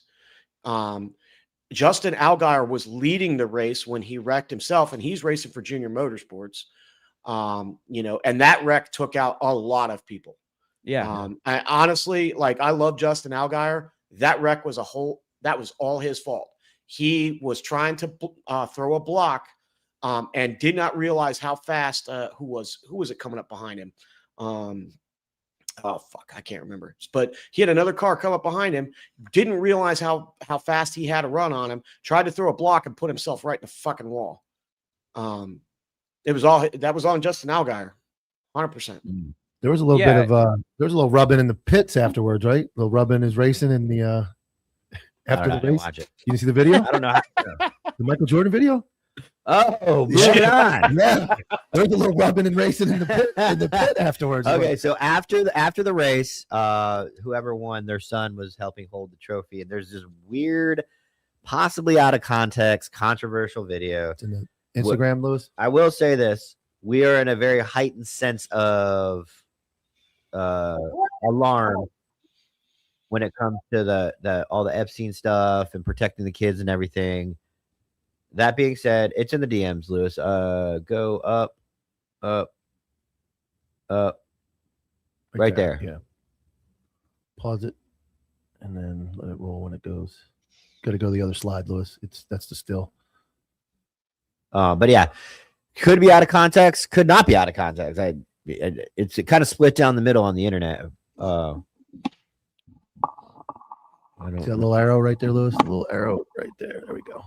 Justin Allgaier was leading the race when he wrecked himself, and he's racing for Junior Motorsports. And that wreck took out a lot of people. Yeah. I honestly, I love Justin Allgaier. That wreck was that was all his fault. He was trying to throw a block. And did not realize how fast who was it coming up behind him? I can't remember. But he had another car come up behind him, didn't realize how fast he had a run on him, tried to throw a block and put himself right in the fucking wall. That was on Justin Allgaier, 100%. There was a little bit of there was a little rubbing in the pits afterwards, right? A little rubbing is racing in the after the race. Watch it. You didn't see the video? I don't know. The Michael Jordan video? Oh, moving on. Yeah, there's a little rubbing and racing in the pit afterwards. Okay, so after the race, whoever won, their son was helping hold the trophy, and there's this weird, possibly out of context, controversial video. It's in the Instagram, Lewis. I will say this: we are in a very heightened sense of alarm when it comes to the all the Epstein stuff and protecting the kids and everything. That being said, it's in the DMs, Lewis. Go up, right there. Yeah. Pause it, and then let it roll when it goes. Got to go the other slide, Lewis. That's the still. But yeah, could be out of context, could not be out of context. It's kind of split down the middle on the internet. See that little arrow right there, Lewis? A little arrow right there. There we go.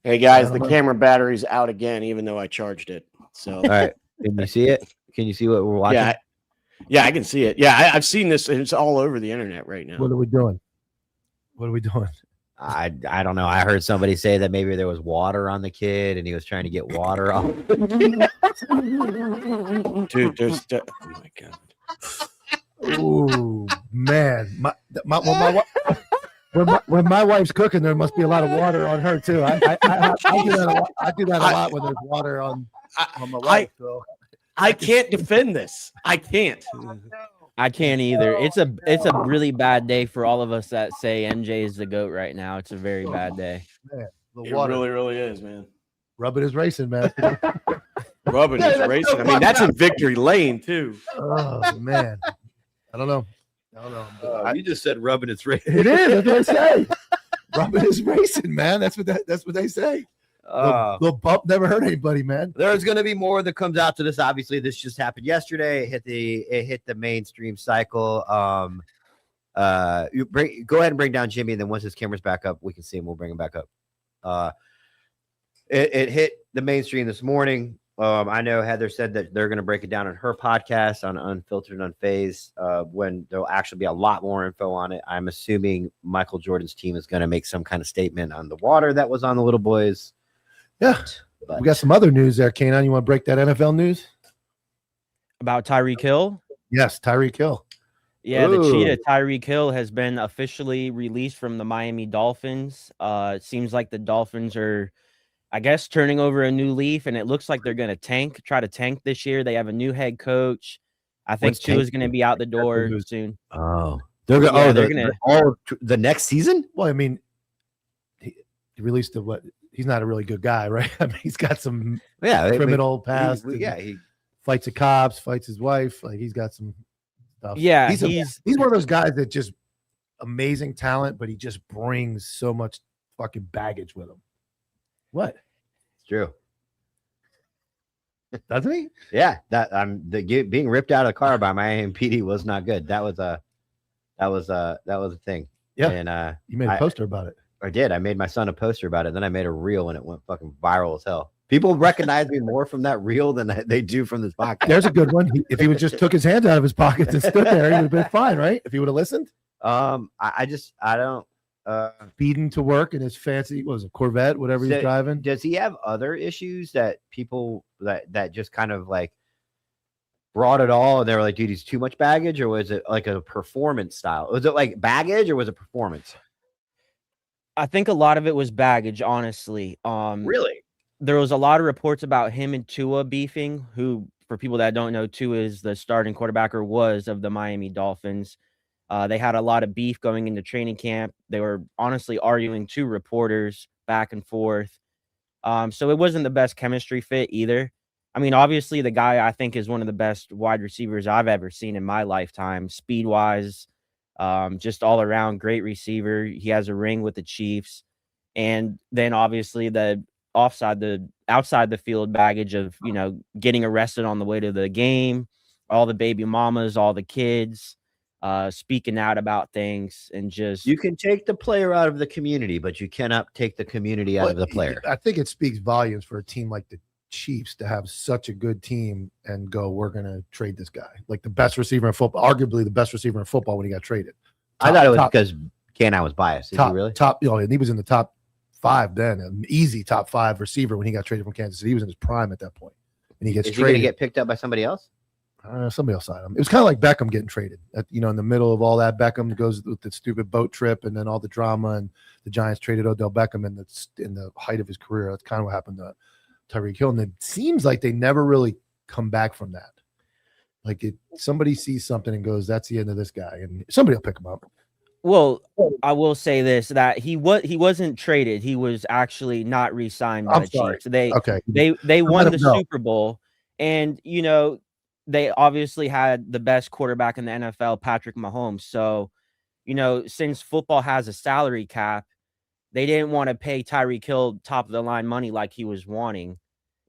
Hey guys, the camera battery's out again, even though I charged it. So, all right, can you see it? Can you see what we're watching? Yeah, I can see it. Yeah, I've seen this, and it's all over the internet right now. What are we doing? I don't know. I heard somebody say that maybe there was water on the kid, and he was trying to get water off. Dude, there's oh my god. Ooh, man. When my wife's cooking, there must be a lot of water on her too. I do that a lot. I do that a lot when there's water on my wife. So I can't defend this. I can't. I can't either. It's a really bad day for all of us that say MJ is the GOAT right now. It's a very bad day. Man, the It water. really is, man. Rubbing is racing, man. Rubbing is racing. I mean, that's in victory lane too. Oh man. I don't know. You just said rubbing its racing. It is. That's what I say. Rubbing is racing, man. That's what they say. Little bump never hurt anybody, man. There's going to be more that comes out to this. Obviously, this just happened yesterday. It hit the mainstream cycle. Go ahead and bring down Jimmy, and then once his camera's back up, we can see him. We'll bring him back up. It hit the mainstream this morning. I know Heather said that they're going to break it down on her podcast on Unfiltered and Unfazed when there'll actually be a lot more info on it. I'm assuming Michael Jordan's team is going to make some kind of statement on the water that was on the little boys. Yeah. But we got some other news there, Kanan. You want to break that NFL news? About Tyreek Hill? Yes, Tyreek Hill. Yeah, the cheetah Tyreek Hill has been officially released from the Miami Dolphins. It seems like the Dolphins are, I guess, turning over a new leaf, and it looks like they're going to try to tank this year. They have a new head coach. I think Tua is going to be out the door soon. Oh, they're going to the next season. Well, I mean, he released what? He's not a really good guy, right? I mean, he's got some criminal past. He fights the cops, fights his wife. Like he's got some stuff. Yeah, he's one of those guys that just amazing talent, but he just brings so much fucking baggage with him. What? It's true. Doesn't he? Yeah, being ripped out of the car by Miami PD was not good. That was a thing. Yeah, and you made a poster about it. I did. I made my son a poster about it. Then I made a reel, and it went fucking viral as hell. People recognize me more from that reel than they do from this podcast. There's a good one. If he would just took his hands out of his pockets and stood there, he would have been fine, right? If he would have listened. I don't. Speeding to work in his fancy, what was it, Corvette, whatever he's driving. Does he have other issues that people that just kind of like brought it all and they were like, dude, he's too much baggage, or was it like a performance style? Was it like baggage or was it performance? I think a lot of it was baggage, honestly. Really? There was a lot of reports about him and Tua beefing, who, for people that don't know, Tua is the starting quarterback, or was, of the Miami Dolphins. They had a lot of beef going into training camp. They were honestly arguing, two reporters back and forth. So it wasn't the best chemistry fit either. I mean, obviously, the guy I think is one of the best wide receivers I've ever seen in my lifetime, speed-wise, just all around great receiver. He has a ring with the Chiefs. And then obviously the outside the field baggage of, getting arrested on the way to the game, all the baby mamas, all the kids, speaking out about things, and just, you can take the player out of the community, but you cannot take the community out of the player. I think it speaks volumes for a team like the Chiefs to have such a good team and go, we're going to trade this guy, like the best receiver in football, arguably the best receiver in football when he got traded. I thought it was because Cain was biased. Is he really? And he was in the top 5 then, an easy top 5 receiver when he got traded from Kansas City. He was in his prime at that point, and he gets traded. Is he going to get picked up by somebody else? Somebody else signed him. It was kind of like Beckham getting traded. In the middle of all that, Beckham goes with the stupid boat trip, and then all the drama, and the Giants traded Odell Beckham in the height of his career. That's kind of what happened to Tyreek Hill, and it seems like they never really come back from that. Like somebody sees something and goes, "That's the end of this guy," and somebody will pick him up. Well, I will say this, that he wasn't traded. He was actually not re-signed by the Chiefs. They won the Super Bowl, and they obviously had the best quarterback in the NFL, Patrick Mahomes. So, since football has a salary cap, they didn't want to pay Tyreek Hill top of the line money like he was wanting,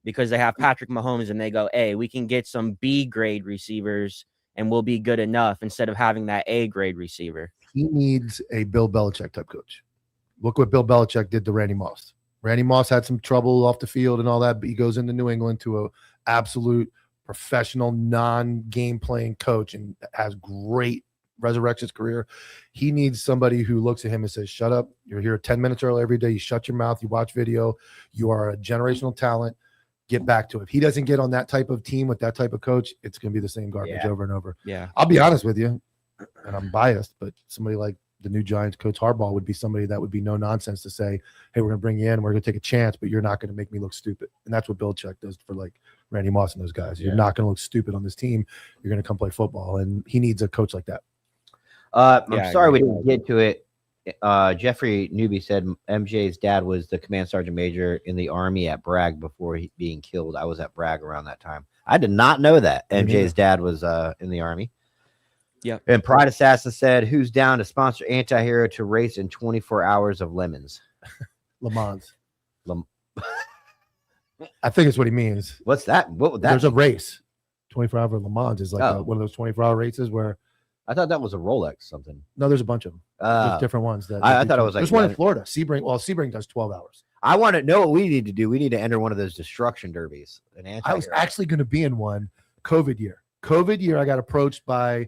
because they have Patrick Mahomes, and they go, hey, we can get some B grade receivers and we'll be good enough, instead of having that A grade receiver. He needs a Bill Belichick type coach. Look what Bill Belichick did to Randy Moss. Randy Moss had some trouble off the field and all that, but he goes into New England to a absolute professional, non-game playing coach and has resurrects his career. He needs somebody who looks at him and says, shut up. You're here 10 minutes early every day. You shut your mouth. You watch video. You are a generational talent. get back to it. If he doesn't get on that type of team with that type of coach, it's going to be the same garbage over and over. Yeah. I'll be honest with you, and I'm biased, but somebody like the new Giants coach Harbaugh would be somebody that would be no nonsense to say, hey, we're going to bring you in, we're going to take a chance, but you're not going to make me look stupid. And that's what Belichick does for like Randy Moss and those guys. You're not going to look stupid on this team. You're going to come play football. And he needs a coach like that. I'm sorry we didn't get to it. Jeffrey Newby said MJ's dad was the command sergeant major in the Army at Bragg before being killed. I was at Bragg around that time. I did not know that MJ's dad was in the Army. Yeah. And Pride Assassin said, who's down to sponsor Anti-Hero to race in 24 hours of lemons? Le Mans. I think it's what he means. What's that? What would that There's be? a race. 24-hour Le Mans is like one of those 24-hour races where I thought that was a Rolex something. No, there's a bunch of them. There's different ones. I thought it was like there's one in Florida. Sebring does 12 hours. I want to know what we need to do. We need to enter one of those destruction derbies. I was actually going to be in one COVID year. I got approached by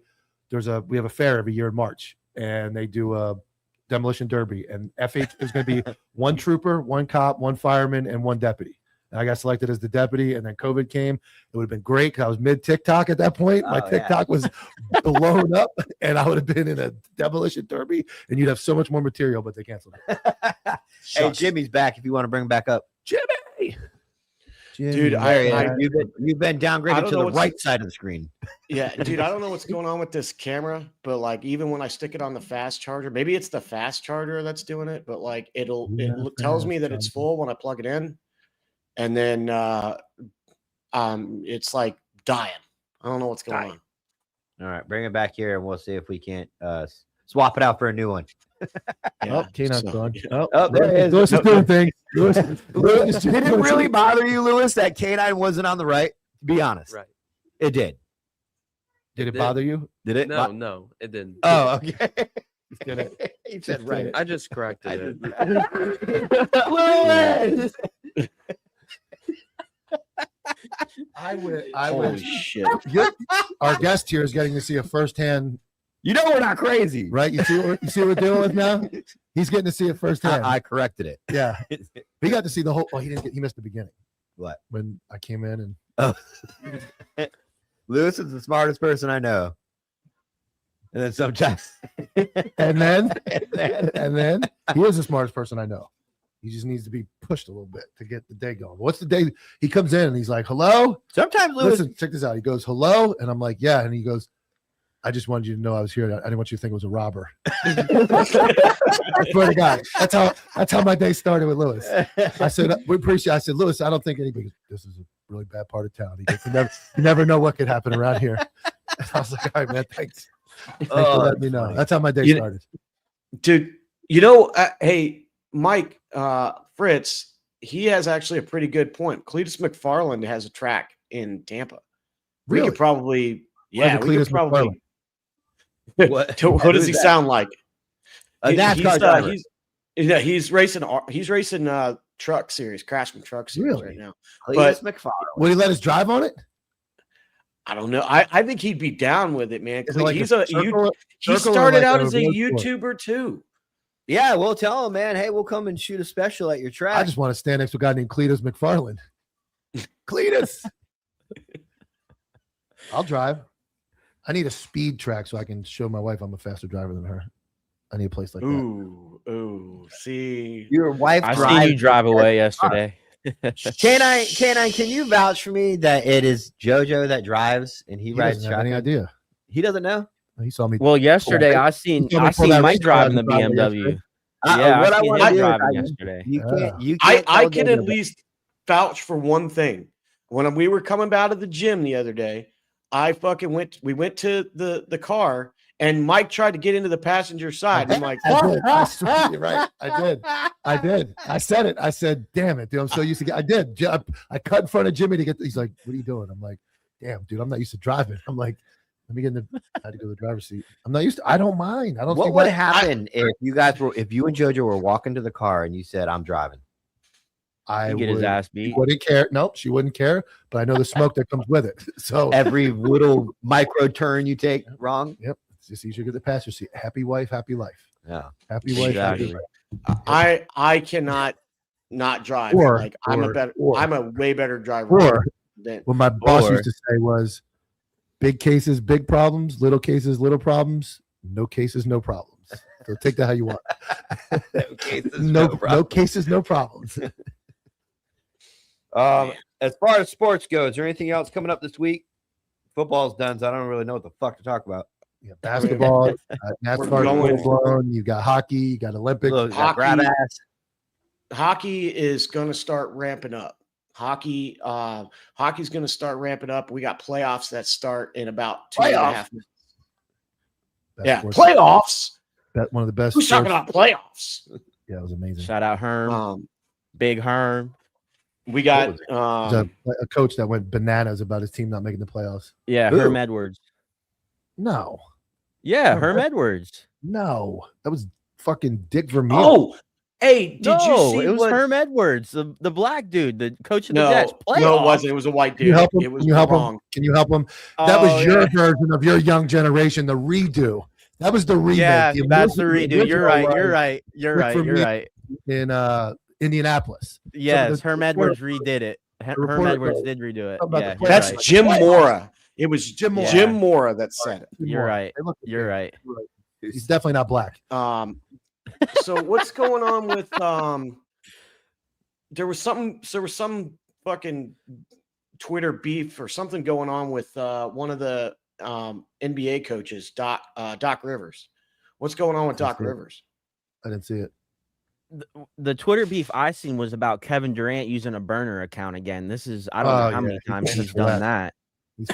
we have a fair every year in March, and they do a demolition derby, and FH is going to be one trooper, one cop, one fireman, and one deputy. And I got selected as the deputy, and then COVID came. It would have been great because I was mid TikTok at that point. My TikTok was blown up, and I would have been in a demolition derby, and you'd have so much more material, but they canceled it. Hey, Jimmy's back if you want to bring him back up. Jimmy. Dude, you've been downgraded to the right side of the screen. Yeah, dude, I don't know what's going on with this camera, but like even when I stick it on the fast charger, maybe it's the fast charger that's doing it, but like it tells me that it's full when I plug it in, and then it's like dying. I don't know what's going on. All right, bring it back here, and we'll see if we can't swap it out for a new one. K9's gone. There it is. Lewis is doing things. Lewis did it really bother you, Lewis, that K9 wasn't on the right? Be honest. Right. It did. Did it bother you? Did it? No, it didn't. Oh, okay. He said right. I just corrected it. Lewis! I would. Holy shit. Our guest here is getting to see a firsthand. You know we're not crazy, right? You see what we're dealing with now? He's getting to see it firsthand. I corrected it. Yeah, he got to see the whole. Well, he didn't. He missed the beginning. What? When I came in and. Lewis is the smartest person I know. And then sometimes. and then he is the smartest person I know. He just needs to be pushed a little bit to get the day going. What's the day? He comes in and he's like, "Hello." Sometimes Lewis. Listen, check this out. He goes, "Hello," and I'm like, "Yeah," and he goes, I just wanted you to know I was here. I didn't want you to think it was a robber. I swear to God. That's how my day started with Lewis. I said, we appreciate. I said, Lewis, I don't think anybody. This is a really bad part of town. He goes, you never know what could happen around here. And I was like, all right, man, thanks. Thanks for letting me know. That's how my day started. Dude, hey, Mike, Fritz, he has actually a pretty good point. Cletus McFarland has a track in Tampa. Really? We could probably, yeah, we could probably. McFarland? What does he sound like? A NASCAR driver. He's racing truck series, Craftsman truck series right now. But McFarland. Would he let us drive on it? I don't know. I think he'd be down with it, man. Like he started out as a YouTuber too. Yeah, we'll tell him, man. Hey, we'll come and shoot a special at your track. I just want to stand next to a guy named Cletus McFarland. Cletus. I'll drive. I need a speed track so I can show my wife I'm a faster driver than her. I need a place like that. Ooh, see. Your wife I seen you drive away yesterday. Can you vouch for me that it is JoJo that drives and he rides doesn't have any idea. He doesn't know? He saw me. Well, yesterday I seen Mike driving the BMW. Yeah, I seen him driving yesterday. I can at least vouch for one thing. When we were coming out of the gym the other day, we went to the car and Mike tried to get into the passenger side. I'm like, I swear you're right. I did. I said it. I said, damn it, dude. I'm so used to I did. I cut in front of Jimmy to get, he's like, what are you doing? I'm like, damn, dude, I'm not used to driving. I'm like, let me get in I had to go to the driver's seat. I'm not used to, I don't mind. I don't What would happen if you and JoJo were walking to the car and you said, I'm driving? I get his ass beat. She wouldn't care. Nope, she wouldn't care. But I know the smoke that comes with it. So every little micro turn you take wrong. Yep. It's just easier to get the passenger seat. Happy wife, happy life. Yeah. Happy wife, happy life. I cannot not drive. Or- I'm a way better driver. Or than what my boss Or- used to say was, big cases, big problems, little cases, little problems, no cases, no problems. So take that how you want. No cases, no problems. cases, no problems. As far as sports goes, is there anything else coming up this week? Football's done, so I don't really know what the fuck to talk about. Yeah, basketball, NASCAR, going- full blown. You got hockey, you got Olympics. Look, got grab ass. Hockey is going to start ramping up. Hockey's going to start ramping up. We got playoffs that start in about 2.5 minutes. Best Yeah, sports- playoffs. That one of the best. Who's talking sports- about playoffs? Yeah, it was amazing. Shout out Herm, Big Herm. We got There's a coach that went bananas about his team not making the playoffs. Yeah, Who? Herm Edwards. No, Yeah, Herm Herm Edwards. no, that was fucking Dick Vermeil. Oh, hey, did you No, see it was what? Herm Edwards, the black dude, the coach of the No, Jets. no, it Playoffs? wasn't. It was a white Can you dude. help him? It was Can you help wrong. him? Can you help him? That was Oh, your yeah. version of your young generation, the redo. That was the remake. Yeah, The that's the original redo. You're right. You're was right. You're Rick right. You're Vermeil right. in Indianapolis. Yes, the- Herm Edwards redid it. Herm reporter Edwards goes, did redo it. about Yeah, the you're That's right. Jim Mora. It was Jim Mora. Jim Mora that said it. You're right. They look the You're same. right. He's definitely not black. So what's going on with there was some fucking Twitter beef or something going on with one of the NBA coaches, Doc Rivers. What's going on with Doc Rivers? I didn't see it. The Twitter beef I seen was about Kevin Durant using a burner account again. This is I don't know how many times he's done that. He's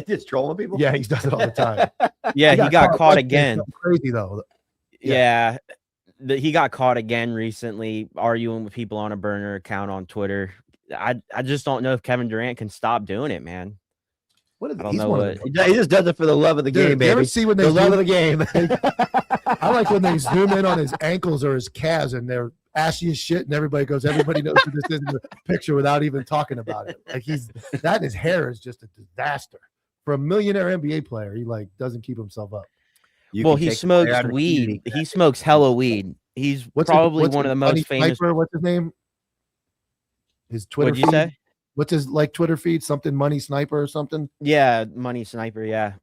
Just trolling people. Yeah, he does it all the time. Yeah, he got caught again. Something crazy though. Yeah. He got caught again recently arguing with people on a burner account on Twitter. I just don't know if Kevin Durant can stop doing it, man. What is I don't He's know one what. of the- He just does it for the love of the Dude, game, you ever baby. see when they The love zoom- of the game. I like when they zoom in on his ankles or his calves and they're ashy as shit, and everybody knows who this is in the picture without even talking about it. Like that and his hair is just a disaster. For a millionaire NBA player, he like doesn't keep himself up. Well, he smokes weed. He smokes hella weed. He's probably one of the most famous. What's his name? His Twitter. What'd you feed? say? What's his Twitter feed? Something Money Sniper or something. Yeah, Money Sniper. Yeah.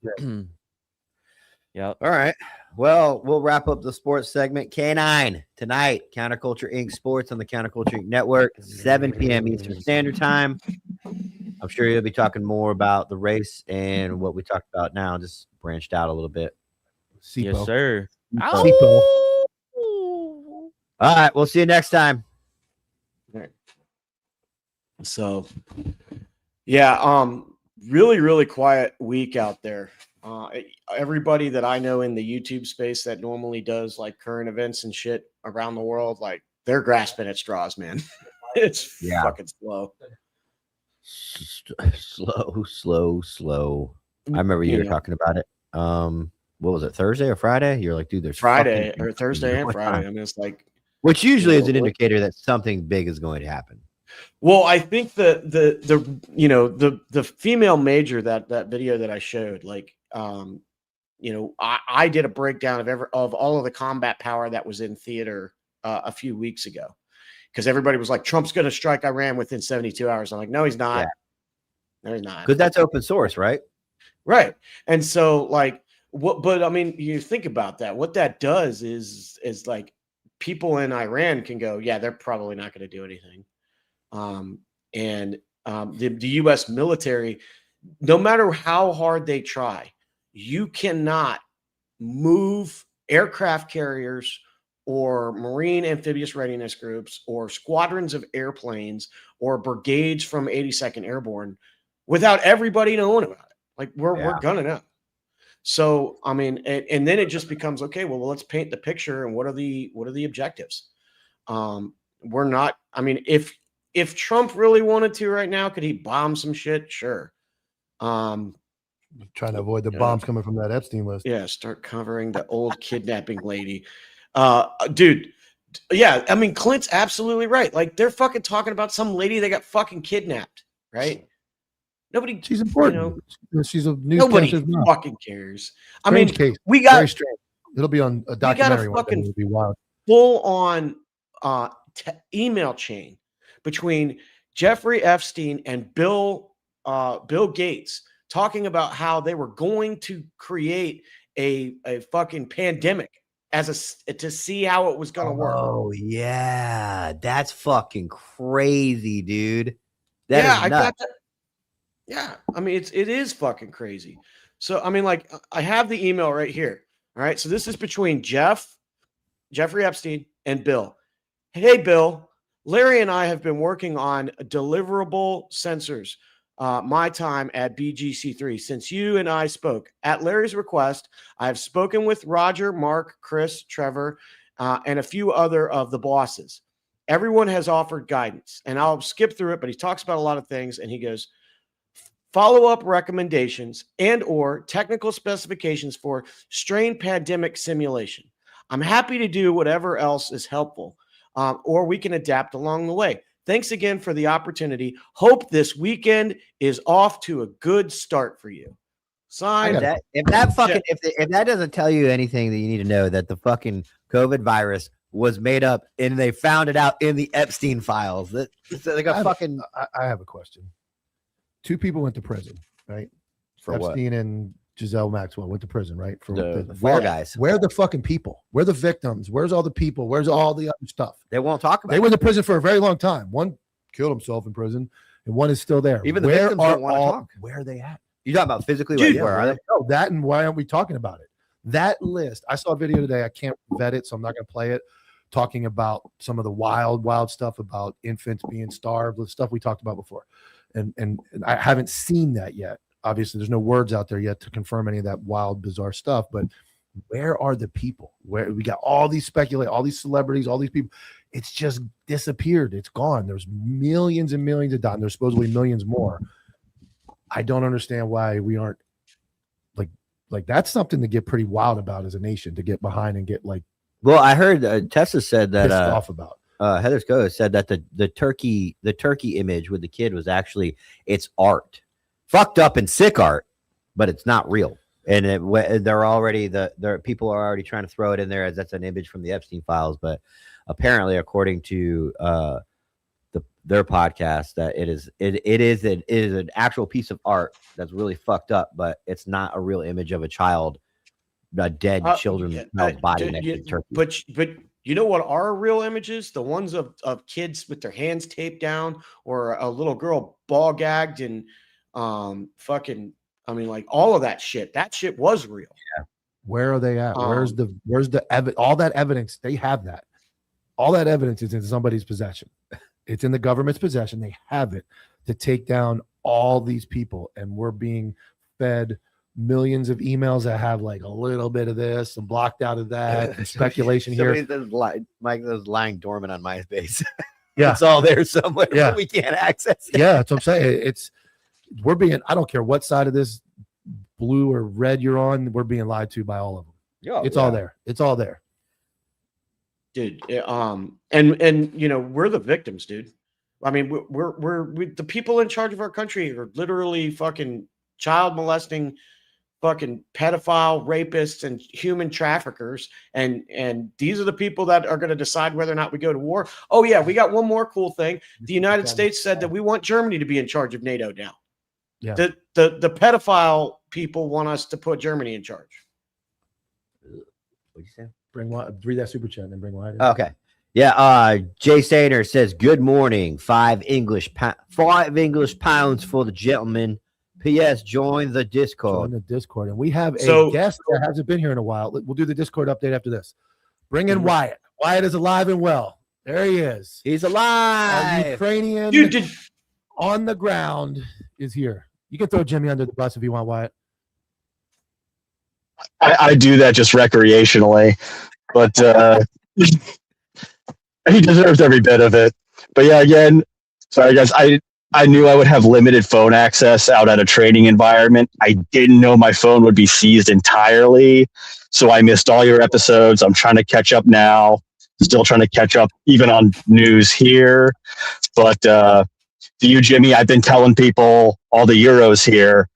Yep. All right. Well, we'll wrap up the sports segment. K9 tonight, Counterculture Inc. Sports on the Counterculture Inc. Network, 7 p.m. Eastern Standard Time. I'm sure you'll be talking more about the race and what we talked about now, just branched out a little bit. Yes, sir. Sipo. All right. We'll see you next time. So, yeah, really, really quiet week out there. Everybody that I know in the YouTube space that normally does like current events and shit around the world, like they're grasping at straws, man. It's fucking slow. Slow. I remember you were talking about it. What was it, Thursday or Friday? You're like, dude, there's Friday fucking- or Thursday and Friday. I mean, it's like, which usually is an indicator that something big is going to happen. well, I think the female major that video that I showed, like, I did a breakdown of all of the combat power that was in theater a few weeks ago, because everybody was like, Trump's going to strike Iran within 72 hours. I'm like, no, he's not. Yeah. No, he's not. Because that's open source, right? Right. And so, like, but I mean, you think about that. What that does is like people in Iran can go, yeah, they're probably not going to do anything. The U.S. military, no matter how hard they try, you cannot move aircraft carriers or marine amphibious readiness groups or squadrons of airplanes or brigades from 82nd Airborne without everybody knowing about it. Like we're gonna know. So I mean, and then it just becomes okay. Well, let's paint the picture and what are the objectives? We're not. I mean, if Trump really wanted to right now, could he bomb some shit? Sure. Trying to avoid the bombs coming from that Epstein list. Yeah, start covering the old kidnapping lady. Dude. Yeah, I mean, Clint's absolutely right. Like they're fucking talking about some lady that got fucking kidnapped, right? Nobody. She's important. She's a news Nobody catcher's mom. fucking cares. I Strange mean, case. we got Very strange. It'll be on a documentary. One day. fucking It'll be wild. full on email chain between Jeffrey Epstein and Bill Gates talking about how they were going to create a fucking pandemic to see how it was going to work. Oh yeah, that's fucking crazy, dude. I got that. Yeah, I mean it is fucking crazy. So I mean, like, I have the email right here. All right, so this is between Jeffrey Epstein and Bill. Hey, Bill, Larry and I have been working on deliverable sensors. My time at BGC3 since you and I spoke. At Larry's request, I have spoken with Roger, Mark, Chris, Trevor, and a few other of the bosses. Everyone has offered guidance, and I'll skip through it, but he talks about a lot of things, and he goes, follow-up recommendations and or technical specifications for strain pandemic simulation. I'm happy to do whatever else is helpful, or we can adapt along the way. Thanks again for the opportunity. Hope this weekend is off to a good start for you. Signed. If that doesn't tell you anything that you need to know, that the fucking COVID virus was made up and they found it out in the Epstein files. I have a question. 2 people went to prison, right? For Epstein what? and Giselle Maxwell went to prison, right? For the fall guys. Where are the fucking people? Where are the victims? Where's all the people? Where's all the other stuff? They won't talk about it. They went to prison for a very long time. One killed himself in prison, and one is still there. Even the victims don't want to talk. Where are they at? You talking about physically? Dude, where are they? No, that, and why aren't we talking about it? That list. I saw a video today. I can't vet it, so I'm not going to play it. Talking about some of the wild stuff about infants being starved, the stuff we talked about before, and I haven't seen that yet. Obviously, there's no words out there yet to confirm any of that wild, bizarre stuff. But where are the people? Where we got all these all these celebrities, all these people. It's just disappeared. It's gone. There's millions and millions of dollars. There's supposedly millions more. I don't understand why we aren't like that's something to get pretty wild about as a nation, to get behind and get like. Well, I heard Tessa said that pissed off about. Heather Sco said that the turkey image with the kid was actually, it's art, fucked up and sick art, but it's not real. And people are already trying to throw it in there as that's an image from the Epstein files. But apparently, according to their podcast, that it is an actual piece of art that's really fucked up, but it's not a real image of a child, a dead children's body next to turkey. But you know what are real images? The ones of kids with their hands taped down, or a little girl ball gagged and fucking. I mean, like all of that shit. That shit was real. Yeah. Where are they at? Where's the evidence? All that evidence, they have that. All that evidence is in somebody's possession. It's in the government's possession. They have it to take down all these people, and we're being fed millions of emails that have like a little bit of this and blocked out of that and speculation here. Mike is lying dormant on MySpace. Yeah, it's all there somewhere. Yeah, but we can't access it. Yeah, that's what I'm saying. We're being. I don't care what side of this blue or red you're on. We're being lied to by all of them. Yeah, it's all there. It's all there. Dude, and you know, we're the victims, dude. I mean, we're the people in charge of our country are literally fucking child molesting, fucking pedophile, rapists, and human traffickers, and these are the people that are going to decide whether or not we go to war. Oh yeah, we got one more cool thing. The United States said that we want Germany to be in charge of NATO now. Yeah, the pedophile people want us to put Germany in charge. What'd you say? Read that super chat and then bring Wyatt in. Okay. Yeah. Jay Sainer says, good morning. 5 English pounds for the gentleman. P.S. Join the Discord. Join the Discord. And we have a guest that hasn't been here in a while. We'll do the Discord update after this. Bring in Wyatt. Wyatt is alive and well. There he is. He's alive. A Ukrainian on the ground is here. You can throw Jimmy under the bus if you want, Wyatt. I do that just recreationally, but he deserves every bit of it. But yeah, again, sorry guys, I knew I would have limited phone access out at a training environment. I didn't know my phone would be seized entirely, so I missed all your episodes. I'm trying to catch up now, still trying to catch up even on news here. But to you, Jimmy, I've been telling people all the Euros here.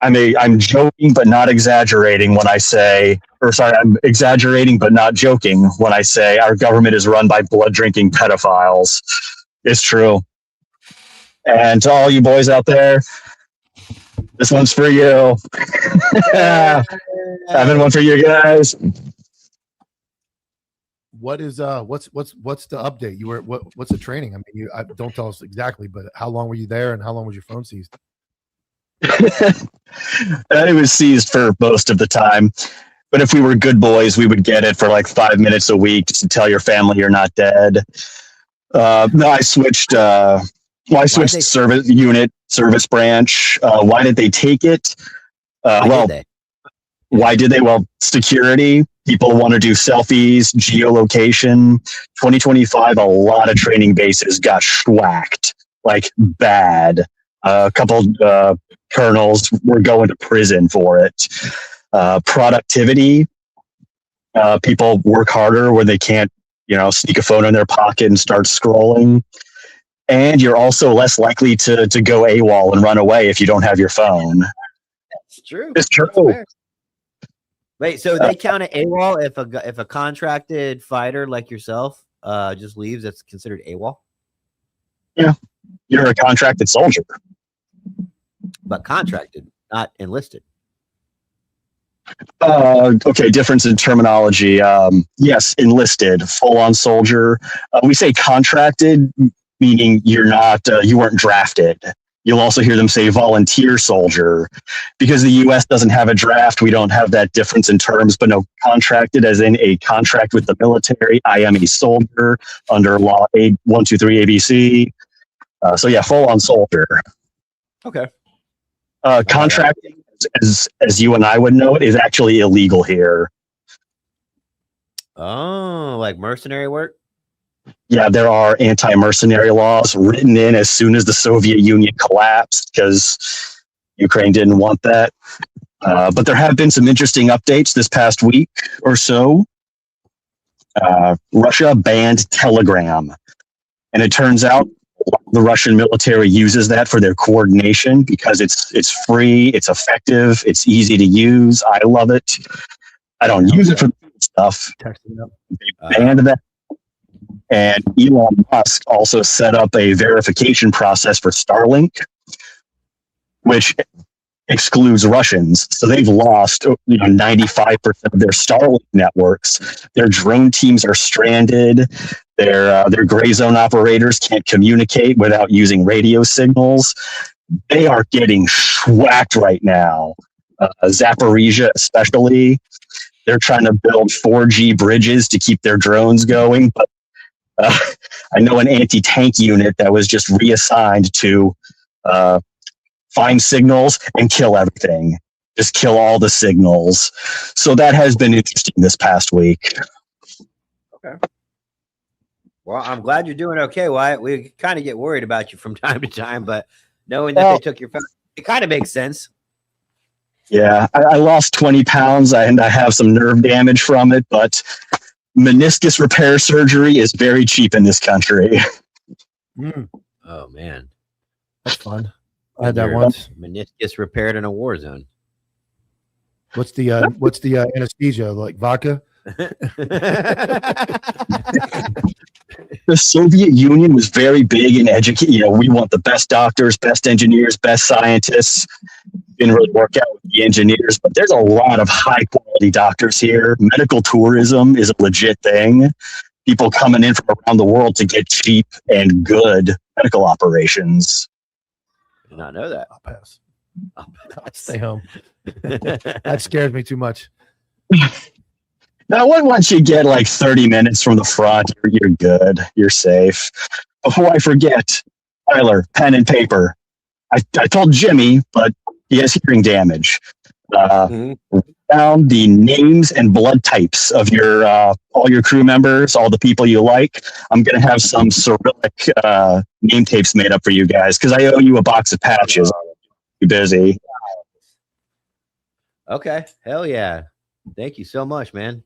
I'm joking but not exaggerating when I say, or sorry, I'm exaggerating but not joking when I say our government is run by blood drinking pedophiles. It's true. And to all you boys out there, this one's for you. Having one for you guys. What is what's the update? You were what's the training? I mean, don't tell us exactly, but how long were you there, and how long was your phone seized? It was seized for most of the time, but if we were good boys, we would get it for like 5 minutes a week just to tell your family you're not dead. No, I switched. I switched service branch. Why did they take it? Why did they? Well, security. People want to do selfies, geolocation. 2025, a lot of training bases got schwacked, like bad. A couple colonels were going to prison for it. Productivity. People work harder where they can't, sneak a phone in their pocket and start scrolling. And you're also less likely to go AWOL and run away if you don't have your phone. It's true. It's true. Wait, so they count it AWOL if a contracted fighter like yourself just leaves? That's considered AWOL. Yeah, you're a contracted soldier, but contracted, not enlisted. Okay, difference in terminology. Yes, enlisted, full-on soldier. We say contracted, meaning you're not, you weren't drafted. You'll also hear them say volunteer soldier. Because the U.S. doesn't have a draft, we don't have that difference in terms, but no, contracted as in a contract with the military. I am a soldier under law 123 ABC. So yeah, full-on soldier. Okay. Contracting, as you and I would know it, is actually illegal here. Oh, like mercenary work? Yeah, there are anti-mercenary laws written in as soon as the Soviet Union collapsed because Ukraine didn't want that. But there have been some interesting updates this past week or so. Russia banned Telegram. And it turns out the Russian military uses that for their coordination because it's free, it's effective, it's easy to use. I love it. I don't use it for stuff. They banned that. And Elon Musk also set up a verification process for Starlink, which excludes Russians. So they've lost 95% of their Starlink networks. Their drone teams are stranded. Their gray zone operators can't communicate without using radio signals. They are getting schwacked right now. Zaporizhia especially. They're trying to build 4G bridges to keep their drones going, but I know an anti-tank unit that was just reassigned to find signals and kill everything. Just kill all the signals. So that has been interesting this past week. Okay. Well, I'm glad you're doing okay, Wyatt. We kind of get worried about you from time to time, but knowing that they took your phone, it kind of makes sense. Yeah, I lost 20 pounds and I have some nerve damage from it, but meniscus repair surgery is very cheap in this country. Oh man, that's fun. I had that once. Meniscus repaired in a war zone. What's the anesthesia, like vodka? The Soviet Union was very big in education. We want the best doctors, best engineers, best scientists. Didn't really work out with the engineers, but there's a lot of high quality doctors here. Medical tourism is a legit thing. People coming in from around the world to get cheap and good medical operations. Did not know that. I'll pass. I'll stay home. That scares me too much. Now, once you get like 30 minutes from the front, you're good. You're safe. Before I forget, Tyler, pen and paper. I told Jimmy, but he has hearing damage. Down the names and blood types of your all your crew members, all the people you like. I'm gonna have some Cyrillic name tapes made up for you guys because I owe you a box of patches. Too busy. Okay, hell yeah! Thank you so much, man.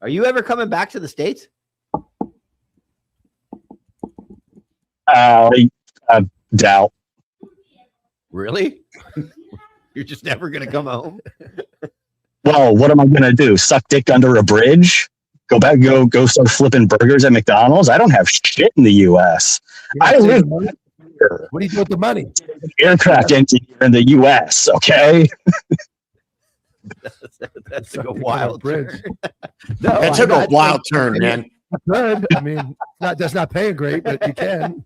Are you ever coming back to the States? Doubt. Really? You're just never gonna come home. Well, what am I gonna do? Suck dick under a bridge? Go back, go start flipping burgers at McDonald's? I don't have shit in the U.S. I live here. What do you do with the money? Aircraft engineer in the U.S. Okay. That took a wild bridge. No, That took a wild turn, man. Good. I mean, that's not paying great, but you can.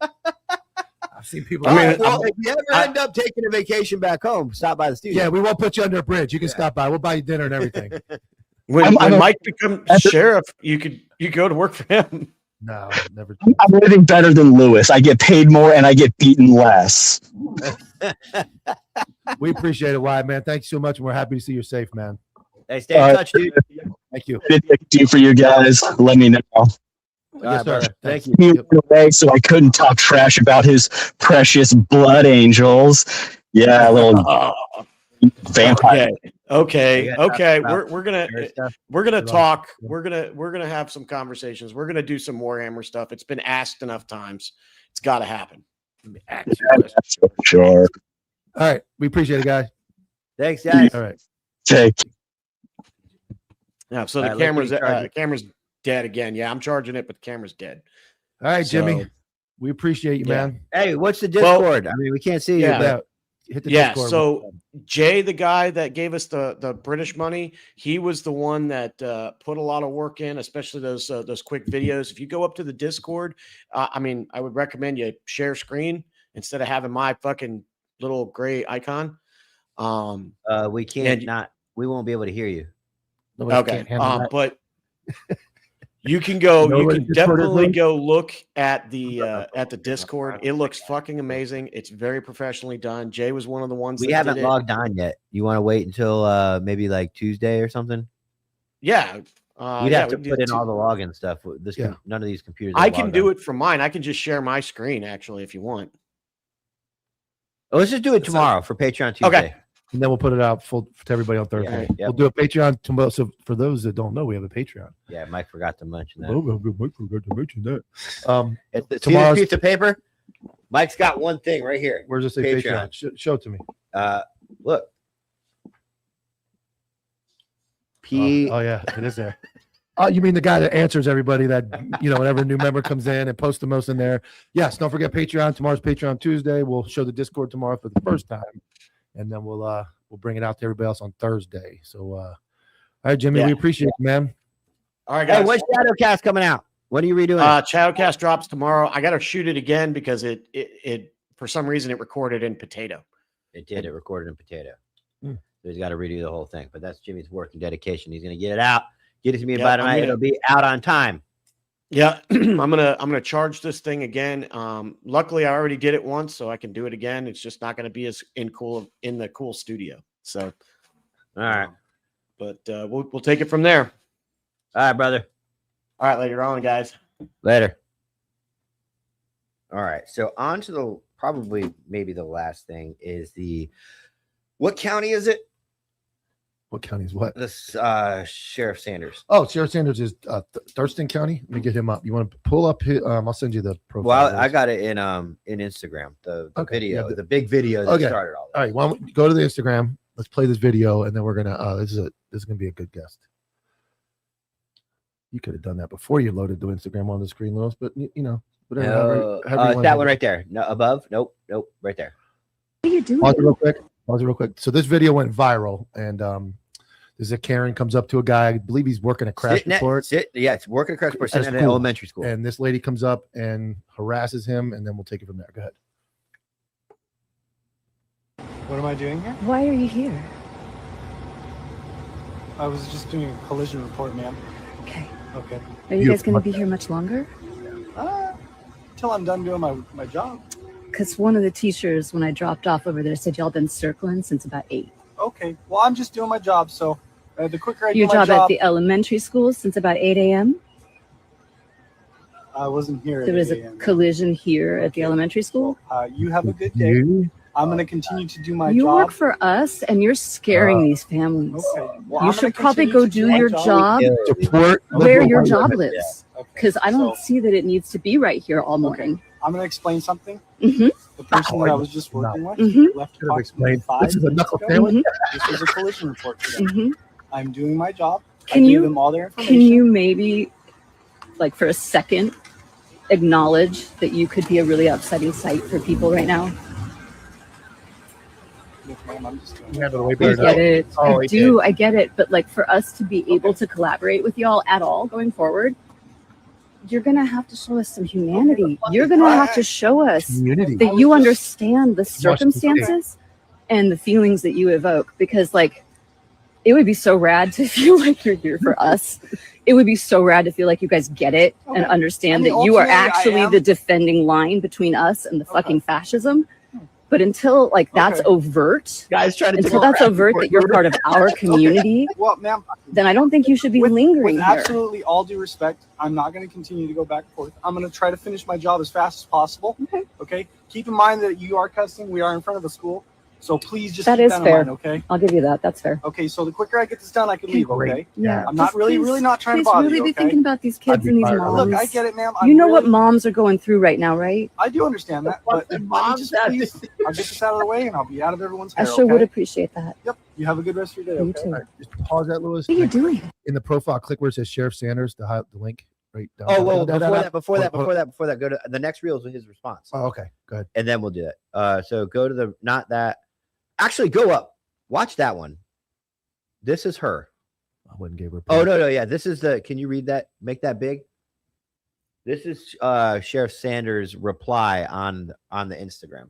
I've seen people. Well, if you ever end up taking a vacation back home, stop by the studio. Yeah, we won't put you under a bridge. You can stop by. We'll buy you dinner and everything. When Mike becomes sheriff, you go to work for him. No, never. I'm living better than Lewis. I get paid more and I get beaten less. We appreciate it, Wyatt, man. Thanks so much, and we're happy to see you're safe, man. Hey, stay in touch, dude. Thank you. I did do for you guys. Let me know. Yes, sir. Thank you. He went away, so I couldn't talk trash about his precious blood angels. Yeah, a little vampire. Okay. We're gonna talk. We're gonna have some conversations. We're gonna do some Warhammer stuff. It's been asked enough times. It's got to happen. Sure. All right, we appreciate it, guys. Thanks, guys. All right. Take. Yeah. So the camera's dead again. Yeah, I'm charging it, but the camera's dead. All right, Jimmy. We appreciate you, man. Hey, what's the Discord? I mean, we can't see you. But hit the yeah. Discord. So Jay, the guy that gave us the British money, he was the one that put a lot of work in, especially those quick videos. If you go up to the Discord, I mean, I would recommend you share screen instead of having my fucking little gray icon. We can't we won't be able to hear you. Okay. But you can go. You can definitely go look at the Discord. It looks fucking amazing. It's very professionally done. Jay was one of the ones. We haven't logged on yet. You want to wait until maybe like Tuesday or something? Yeah. We'd have to put in all the login stuff. None of these computers. I can do it from mine. I can just share my screen actually if you want. Oh, let's just do it tomorrow for Patreon Tuesday. Okay. And then we'll put it out full to everybody on Thursday. Yeah. We'll do a Patreon tomorrow. So for those that don't know, we have a Patreon. Yeah, Mike forgot to mention that. Mike forgot to mention that. Tomorrow's piece of paper. Mike's got one thing right here. Where's it say Patreon? Show it to me. Look. Oh yeah, it is there. Oh, you mean the guy that answers everybody that, whenever a new member comes in and posts the most in there. Yes, don't forget Patreon. Tomorrow's Patreon Tuesday. We'll show the Discord tomorrow for the first time. And then we'll bring it out to everybody else on Thursday. So all right, Jimmy, we appreciate it, man. All right, guys. Hey, when's Shadowcast coming out? What are you redoing? Shadowcast drops tomorrow. I gotta shoot it again because it for some reason it recorded in potato. It did, it recorded in potato. So he's got to redo the whole thing. But that's Jimmy's work and dedication. He's gonna get it out. Get it to me by tonight. It'll be out on time. Yeah, I'm gonna charge this thing again. Luckily, I already did it once, so I can do it again. It's just not gonna be as in the cool studio. So, all right, but we'll take it from there. All right, brother. All right, later on, guys. Later. All right, so on to maybe the last thing is what county is it? What county is what? This Sheriff Sanders. Oh, Sheriff Sanders is Thurston County. Let me get him up. You want to pull up his, I'll send you the profile. Well, I got it in Instagram, the video, the big video that started all this. All right, why don't we go to the Instagram? Let's play this video, and then we're gonna. This is gonna be a good guest. You could have done that before you loaded the Instagram on the screen, Lewis, but whatever. That one right there. No, above. Nope. Right there. What are you doing? Pause it real quick. So this video went viral, and there's a Karen comes up to a guy. I believe he's working a crash report. It's working a crash report at an elementary school. And this lady comes up and harasses him, and then we'll take it from there. Go ahead. What am I doing here? Why are you here? I was just doing a collision report, ma'am. Okay. Are you guys going to be here much longer? Till I'm done doing my job. Because one of the teachers, when I dropped off over there, said y'all been circling since about 8. Okay. Well, I'm just doing my job, so the quicker I do my job... Your job at the elementary school since about 8 a.m.? I wasn't here at 8 a.m. There was a collision here at the elementary school? You have a good day. I'm going to continue to do my job. You work for us, and you're scaring these families. Okay. Well, you should probably go do your job where your job lives. Because I don't see that it needs to be right here all morning. Okay. I'm going to explain something. The person that I was just working with left Could have approximately explained. 5 This is a minutes knuckle ago. sandwich. This was a collision report for them. I'm doing my job. I Can gave you them all their information. can you maybe, like for a second, acknowledge that you could be a really upsetting sight for people right now? Look, ma'am, I'm just doing You my handled it way job. better I get than it. Oh, I he do. I get it. But like for us to be able to collaborate with y'all at all going forward, you're gonna have to show us some humanity. You're gonna have to show us Community. that you understand the Watch the tape. circumstances and the feelings that you evoke. Because like, it would be so rad to feel like you're here for us. It would be so rad to feel like you guys get it and Okay. understand I mean, that you are ultimately, I actually am- the defending line between us and the fucking fascism. But until like that's Okay. overt, Guys trying to until that's overt that you're part of our community, Well, ma'am, then I don't think you should be lingering with here. absolutely all due respect, I'm not going to continue to go back and forth. I'm going to try to finish my job as fast as possible. Okay. Okay. Keep in mind that you are cussing. We are in front of a school, so please just That keep is that fair. in mind. Okay. I'll give you that. That's fair. Okay. So the quicker I get this done, I can leave. Okay. Yeah. I'm not Just really please- not trying to please bother really you. be Okay. thinking about these kids and these moms. Look, I get it, ma'am. You know what moms are going through right now, right? I do understand that, but let me just please, I'll get this out of the way and I'll be out of everyone's I hair. sure would okay? appreciate that. Yep. You have a good rest of your day. You Okay. too. All right, just pause that, Lewis. What are you doing? In the profile, click where it says Sheriff Sanders, the link right down. Oh, down, well, down, down, down. before that, Hold- go to the next reel is his response. Oh, okay, go ahead. And then we'll do it. So go to the, not that, actually go up. Watch that one. This is her. I wouldn't give her. Oh, no. Yeah. This is the, can you read that? Make that big. This is Sheriff Sanders' reply on the Instagram.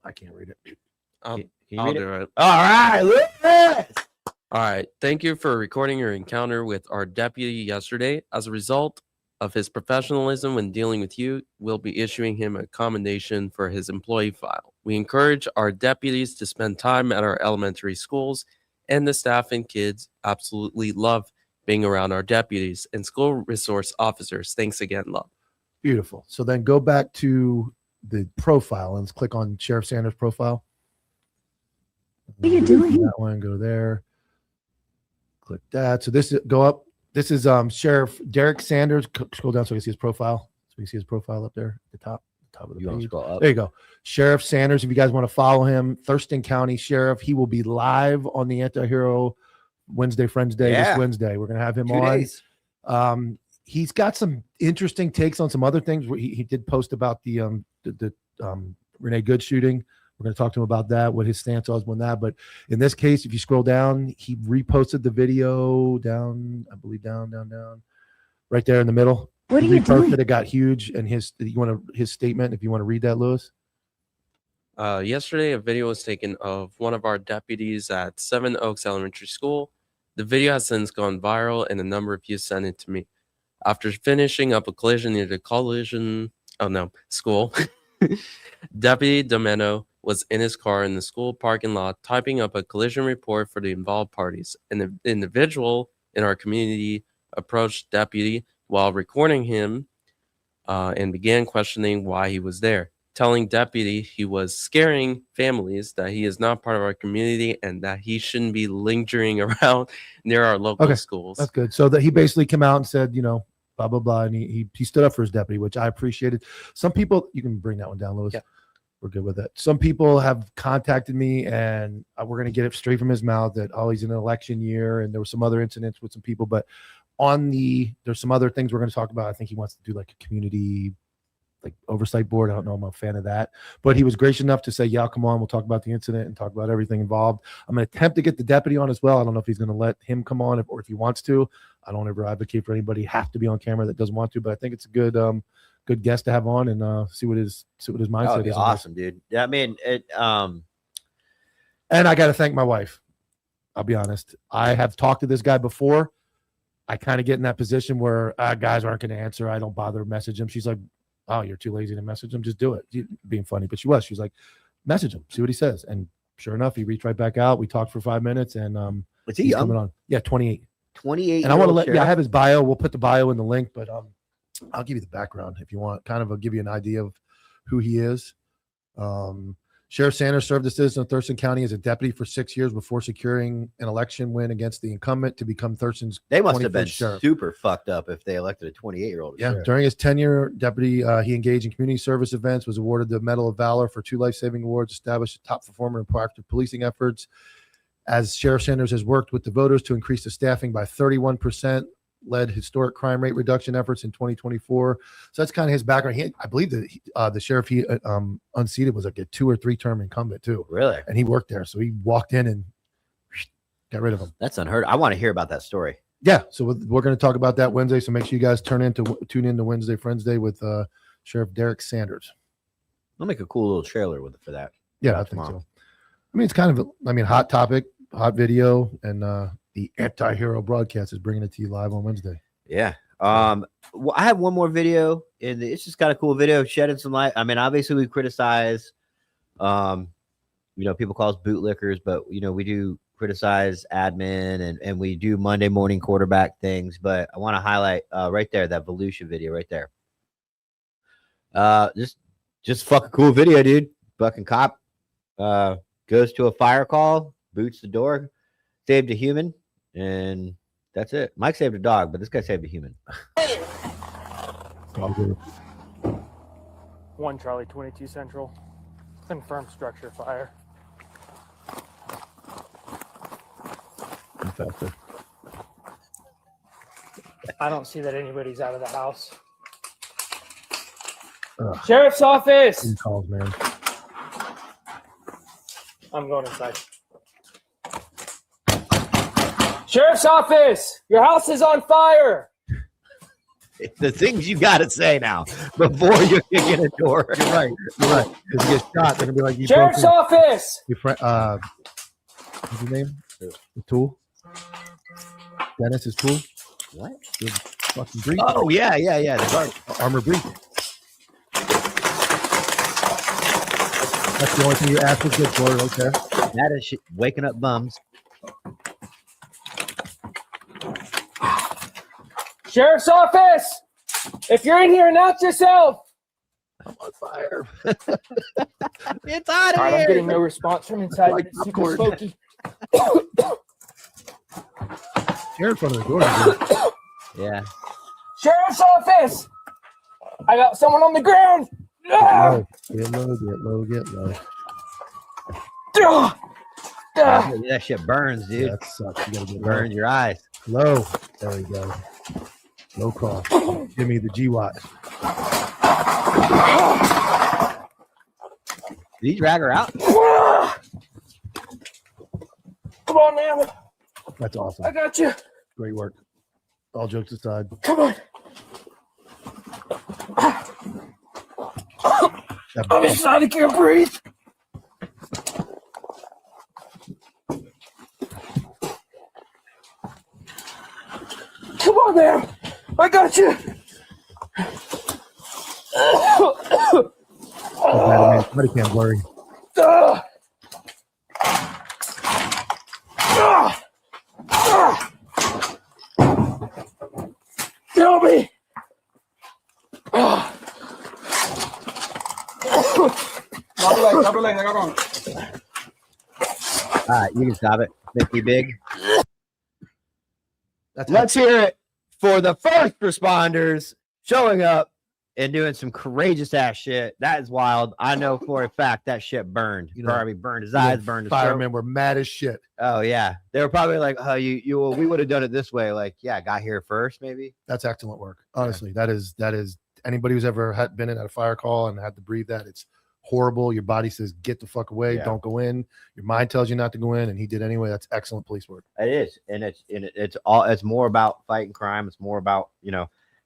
I can't read it. I'll you read do it. All right. Lewis! All right. Thank you for recording your encounter with our deputy yesterday. As a result of his professionalism when dealing with you, we'll be issuing him a commendation for his employee file. We encourage our deputies to spend time at our elementary schools, and the staff and kids absolutely love being around our deputies and school resource officers. Thanks again, love. Beautiful. So then go back to the profile and let's click on Sheriff Sanders' profile. What are you doing? That one, go there. Click that. So this is go up. This is Sheriff Derek Sanders. Scroll down so you can see his profile. So you can see his profile up there at the top of the You want to page. scroll up? There you go. Sheriff Sanders. If you guys want to follow him, Thurston County Sheriff. He will be live on the Anti-Hero Wednesday Friends Day Yeah. this Wednesday. We're gonna have him 2 on. days. He's got some interesting takes on some other things. He did post about the Renee Good shooting. We're going to talk to him about that, what his stance was on that. But in this case, if you scroll down, he reposted the video down, I believe down, right there in the middle. What are He you reposted doing? it, got huge, and his statement. If you want to read that, Lewis. Yesterday, a video was taken of one of our deputies at Seven Oaks Elementary School. The video has since gone viral, and a number of you sent it to me. After finishing up a collision near the school, Deputy Domeno was in his car in the school parking lot typing up a collision report for the involved parties. An individual in our community approached Deputy while recording him and began questioning why he was there, telling Deputy he was scaring families, that he is not part of our community and that he shouldn't be lingering around near our local schools. That's good. So that he basically came out and said, blah blah blah, and he stood up for his deputy, which I appreciated. Some people, you can bring that one down, Lewis. Yeah. We're good with it. Some people have contacted me, and we're going to get it straight from his mouth that he's in an election year, and there were some other incidents with some people. But there's some other things we're going to talk about. I think he wants to do like a community oversight board. I don't know. I'm a fan of that, but he was gracious enough to say, "Yeah, come on. We'll talk about the incident and talk about everything involved." I'm going to attempt to get the deputy on as well. I don't know if he's going to let him come on or if he wants to. I don't ever advocate for anybody have to be on camera that doesn't want to, but I think it's a good guest to have on and see what his mindset That would be is. on this. awesome, dude. Yeah, I mean, And I got to thank my wife. I'll be honest. I have talked to this guy before. I kind of get in that position where guys aren't going to answer. I don't bother to message him. She's like, "Oh, you're too lazy to message him. Just do it." Being funny, but she was. She's like, "Message him, see what he says." And sure enough, he reached right back out. We talked for 5 minutes, and was he he's young? coming on. Yeah, 28. 28. And I want to let I have his bio. We'll put the bio in the link, but I'll give you the background if you want. Kind of, I'll give you an idea of who he is. Sheriff Sanders served a citizen of Thurston County as a deputy for 6 years before securing an election win against the incumbent to become Thurston's. They must have been sheriff. super fucked up if they elected a 28-year-old. Yeah. Sheriff. During his tenure, deputy, he engaged in community service events, was awarded the Medal of Valor for 2 life-saving awards, established a top performer in proactive policing efforts. As Sheriff Sanders has worked with the voters to increase the staffing by 31%, led historic crime rate reduction efforts in 2024. So that's kind of his background. I believe that the sheriff he unseated was like a 2 or 3 term incumbent too. Really? And he worked there. So he walked in and got rid of him. That's unheard of. I want to hear about that story. Yeah. So we're going to talk about that Wednesday. So make sure you guys tune in to Wednesday Friends Day with Sheriff Derek Sanders. I'll make a cool little trailer for that. Yeah, I think so. I mean, it's kind of hot topic, hot video, and the Anti-Hero broadcast is bringing it to you live on Wednesday. Yeah. Well, I have one more video, and it's just kind of cool video shedding some light. I mean, obviously we criticize, people call us bootlickers, but we do criticize admin and we do Monday morning quarterback things. But I want to highlight right there that Volusia video right there. Just fucking cool video, dude. Fucking cop goes to a fire call, boots the door, saved a human, and that's it. Mike saved a dog, but this guy saved a human. 1 Charlie 22 Central. Confirmed structure fire. I don't see that anybody's out of the house. Sheriff's office. He calls, man. I'm going inside. Sheriff's office. Your house is on fire. The things you got to say now before you kick in a door. You're right. Because you get shot, they're gonna be like, Sheriff's office. Your friend, what's his name? The Tool. Dennis is Tool. What? The fucking brief. Oh yeah. The armor brief. That's the only thing you asked was good for. Okay. That is waking up bums. Sheriff's office. If you're in here, announce yourself. I'm on fire. It's out of All right, here. I'm getting no response from inside. Like It's super popcorn. smoky. You're in front of the door. Yeah. Sheriff's office. I got someone on the ground. Get low. That shit burns, dude. Yeah, that sucks. You gotta get burns your eyes. Low. There we go. Low call. Give me the GWAT. Did he drag her out? Come on, man. That's awesome. I got you. Great work. All jokes aside. Come on. I'm inside. I can't breathe. Come on, man. I got you. Somebody can't worry. Help me. All right, you can stop it. Make me big. Let's hear it for the first responders showing up and doing some courageous ass shit. That is wild. I know for a fact that shit burned. Probably burned his eyes, burned his Firemen throat. were mad as shit. Oh yeah, they were probably like, "Oh, we would have done it this way." Like, yeah, got here first, maybe. That's excellent work. Honestly, that is anybody who's ever been in at a fire call and had to breathe that. It's horrible. Your body says, "Get the fuck away! Yeah. Don't go in." Your mind tells you not to go in, and he did anyway. That's excellent police work. It is, and it's more about fighting crime. It's more about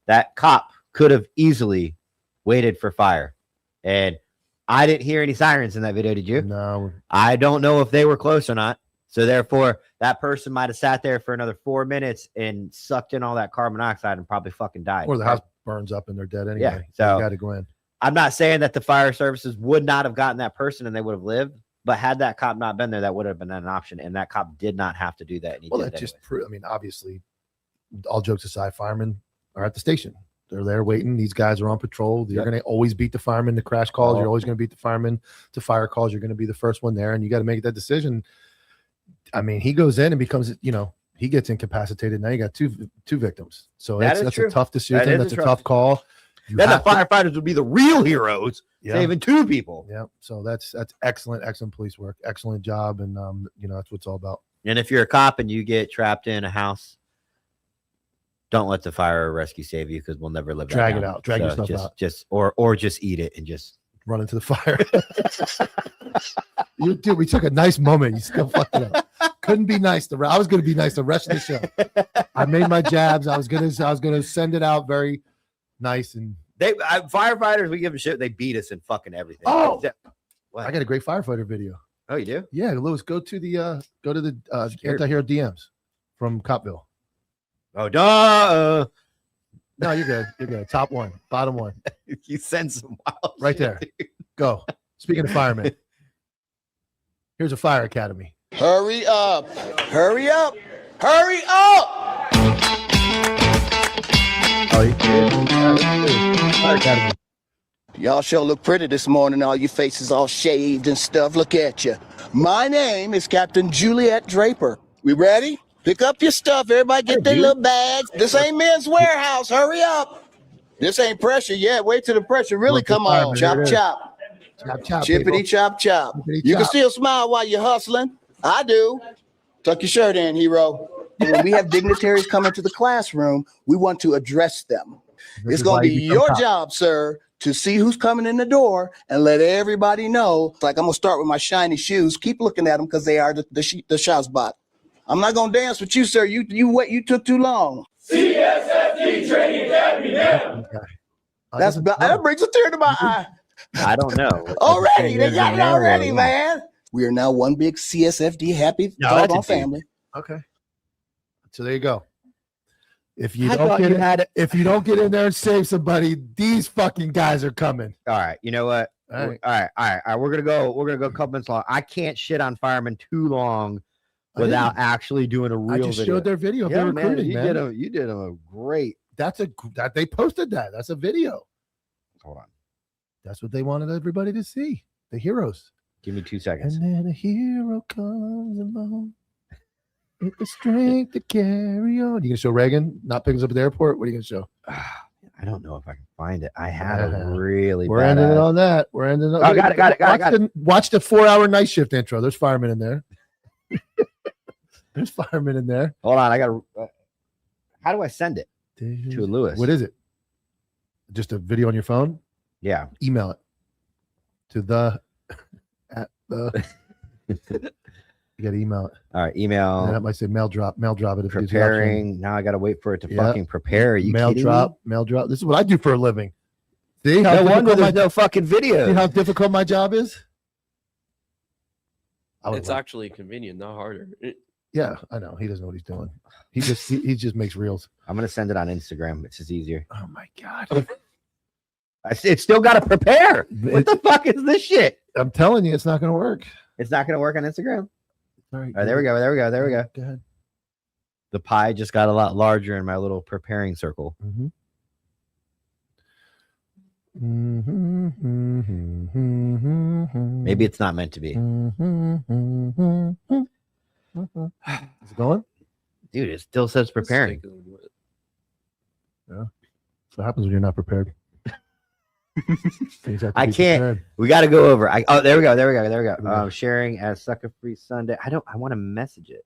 that cop could have easily waited for fire, and I didn't hear any sirens in that video. Did you? No. I don't know if they were close or not. So therefore, that person might have sat there for another 4 minutes and sucked in all that carbon monoxide and probably fucking died. Or the house burns up and they're dead anyway. Yeah, so you got to go in. I'm not saying that the fire services would not have gotten that person and they would have lived, but had that cop not been there, that would have been an option. And that cop did not have to do that. And he Well, did that it just anyway. I mean, obviously, all jokes aside, firemen are at the station. They're there waiting. These guys are on patrol. You're going to always beat the firemen to crash calls. You're always going to beat the firemen to fire calls. You're going to be the first one there, and you got to make that decision. I mean, he goes in and becomes, he gets incapacitated. Now you got two victims. So that's a tough decision. That's a tough call. Then the firefighters would be the real heroes, saving 2 people. Yeah. So that's excellent police work. Excellent job. And, that's what it's all about. And if you're a cop and you get trapped in a house, don't let the fire or rescue save you, because we'll never live that Drag down. it out. Drag yourself out. Or just eat it and just run into the fire. Dude, we took a nice moment. You still fucked it up. Couldn't be nice. I was going to be nice the rest of the show. I made my jabs. I was gonna send it out very nice. And firefighters, we give them shit. They beat us in fucking everything. Oh, what? I got a great firefighter video. Oh, you do? Yeah, Lewis, go to the anti-hero DMs from Copville. Oh, duh. No, you're good. You're good. Top one, bottom one. You send some wild right there. Go. Speaking of firemen, here's a fire academy. Hurry up. Hurry up. Hurry up. Oh, you fire academy. Y'all sure look pretty this morning. All your faces all shaved and stuff. Look at you. My name is Captain Juliet Draper. We ready? Pick up your stuff. Everybody get their little bags. This ain't Men's Warehouse. Hurry up. This ain't pressure yet. Wait till the pressure really come on. Chop, chop. Chop, chop. Chippity, chop, chop. You can still smile while you're hustling. I do. Tuck your shirt in, hero. When we have dignitaries come into the classroom, we want to address them. It's going to be your job, sir, to see who's coming in the door and let everybody know. Like, I'm going to start with my shiny shoes. Keep looking at them because they are the shot spot. I'm not going to dance with you, sir. You took too long. CSFD Training Academy now. That brings a tear to my eye. I don't know. Already. They got it already, man. We are now one big CSFD happy doggone family. Okay. So there you go. If you don't get in there and save somebody, these fucking guys are coming. All right. You know what? All right. We're gonna go a couple minutes long. I can't shit on firemen too long without actually doing a real video. I just showed their video of their recruiting, man. You did a great. They posted that. That's a video. Hold on. That's what they wanted everybody to see. The heroes. Give me 2 seconds. And then a hero comes along with the strength to carry on. You gonna show Reagan not picking us up at the airport? What are you gonna show? I don't know if I can find it. I have a really. We're ending it on that. We're ending. Oh, got it. Watch the 4-hour night shift intro. There's firemen in there. There's firemen in there. Hold on. I got to. How do I send it to Lewis? What is it? Just a video on your phone? Yeah. Email it to the. You got to email it. All right, email. And that might say mail drop it. If preparing. Now I got to wait for it to fucking prepare. Are you mail kidding drop, me? Mail drop. This is what I do for a living. See how no wonder there's no fucking video. See how difficult my job is? It's actually convenient, not harder. Yeah, I know. He doesn't know what he's doing. He just makes reels. I'm gonna send it on Instagram. It's just easier. Oh my god. It's still got to prepare. What the fuck is this shit? I'm telling you, it's not gonna work. It's not gonna work on Instagram. All right, there we go. Go ahead. The pie just got a lot larger in my little preparing circle. Maybe it's not meant to be. Is it going? Dude, it still says preparing. Yeah. That's what happens when you're not prepared. I can't. Prepared. We got to go over. There we go. Sharing as Sucker Free Sunday. I want to message it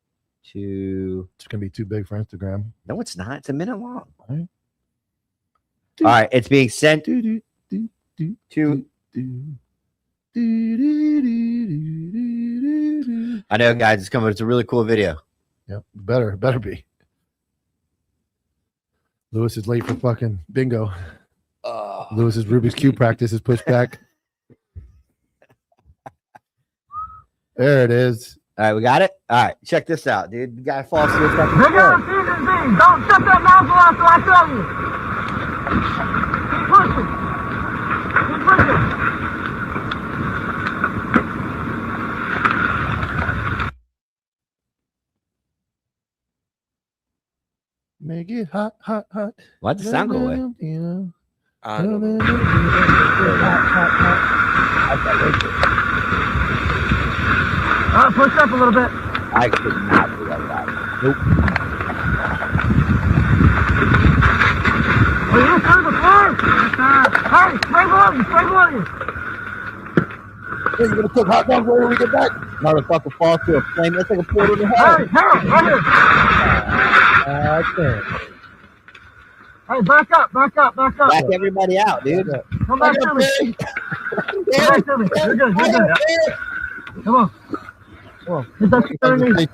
to. It's gonna be too big for Instagram. No, it's not. It's a minute long. All right. It's being sent to. I know, guys. It's coming. It's a really cool video. Yep. Better be. Lewis is late for fucking bingo. Lewis's Rubik's Cube practice is pushed back. There it is. All right, we got it. All right, check this out, dude. The guy falls to his fucking Look at the season being. Don't shut that mouth off, so I tell you. Keep pushing. Keep pushing. Make it hot, hot, hot. Why'd the sound go away? I don't know. Push up a little bit. I could not do that. Nope. Well, you through the floor. Hey, straight below you, straight below you. Hey, you gonna cook hot dogs when we get back? Motherfucker falls through a flame. That's like a portal to hell. Hey, Harold, right here. Hey, back up, back up, back up. Back everybody out, dude. Come back to me. Come back to me. You're good, you're good. Come on. Get that security.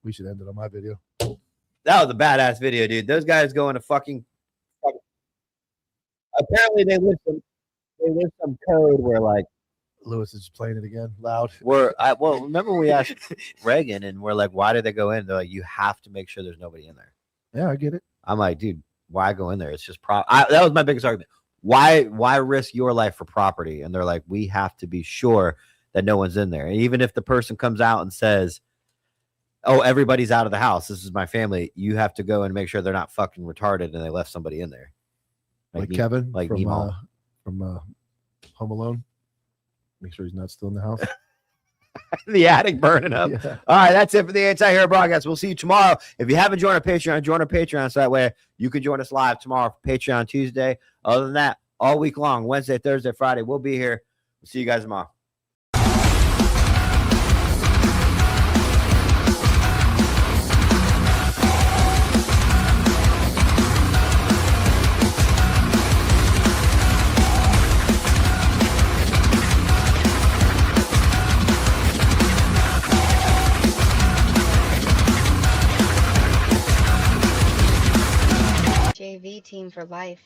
We should end it on my video. That was a badass video, dude. Those guys going to fucking. Apparently, they list some code where like Lewis is playing it again loud. well, remember when we asked Reagan and we're like, why did they go in? They're like, you have to make sure there's nobody in there. Yeah, I get it. I'm like, dude, why go in there? It's just that was my biggest argument. Why risk your life for property? And they're like, we have to be sure that no one's in there. And even if the person comes out and says, oh, everybody's out of the house, this is my family, you have to go and make sure they're not fucking retarded and they left somebody in there. Like Kevin like from Nemo. Home Alone. Make sure he's not still in the house. The attic burning up. Yeah. All right, that's it for the Anti-Hero Broadcast. We'll see you tomorrow. If you haven't joined our Patreon, join our Patreon so that way you can join us live tomorrow for Patreon Tuesday. Other than that, all week long, Wednesday, Thursday, Friday, we'll be here. We'll see you guys tomorrow. JV team for life.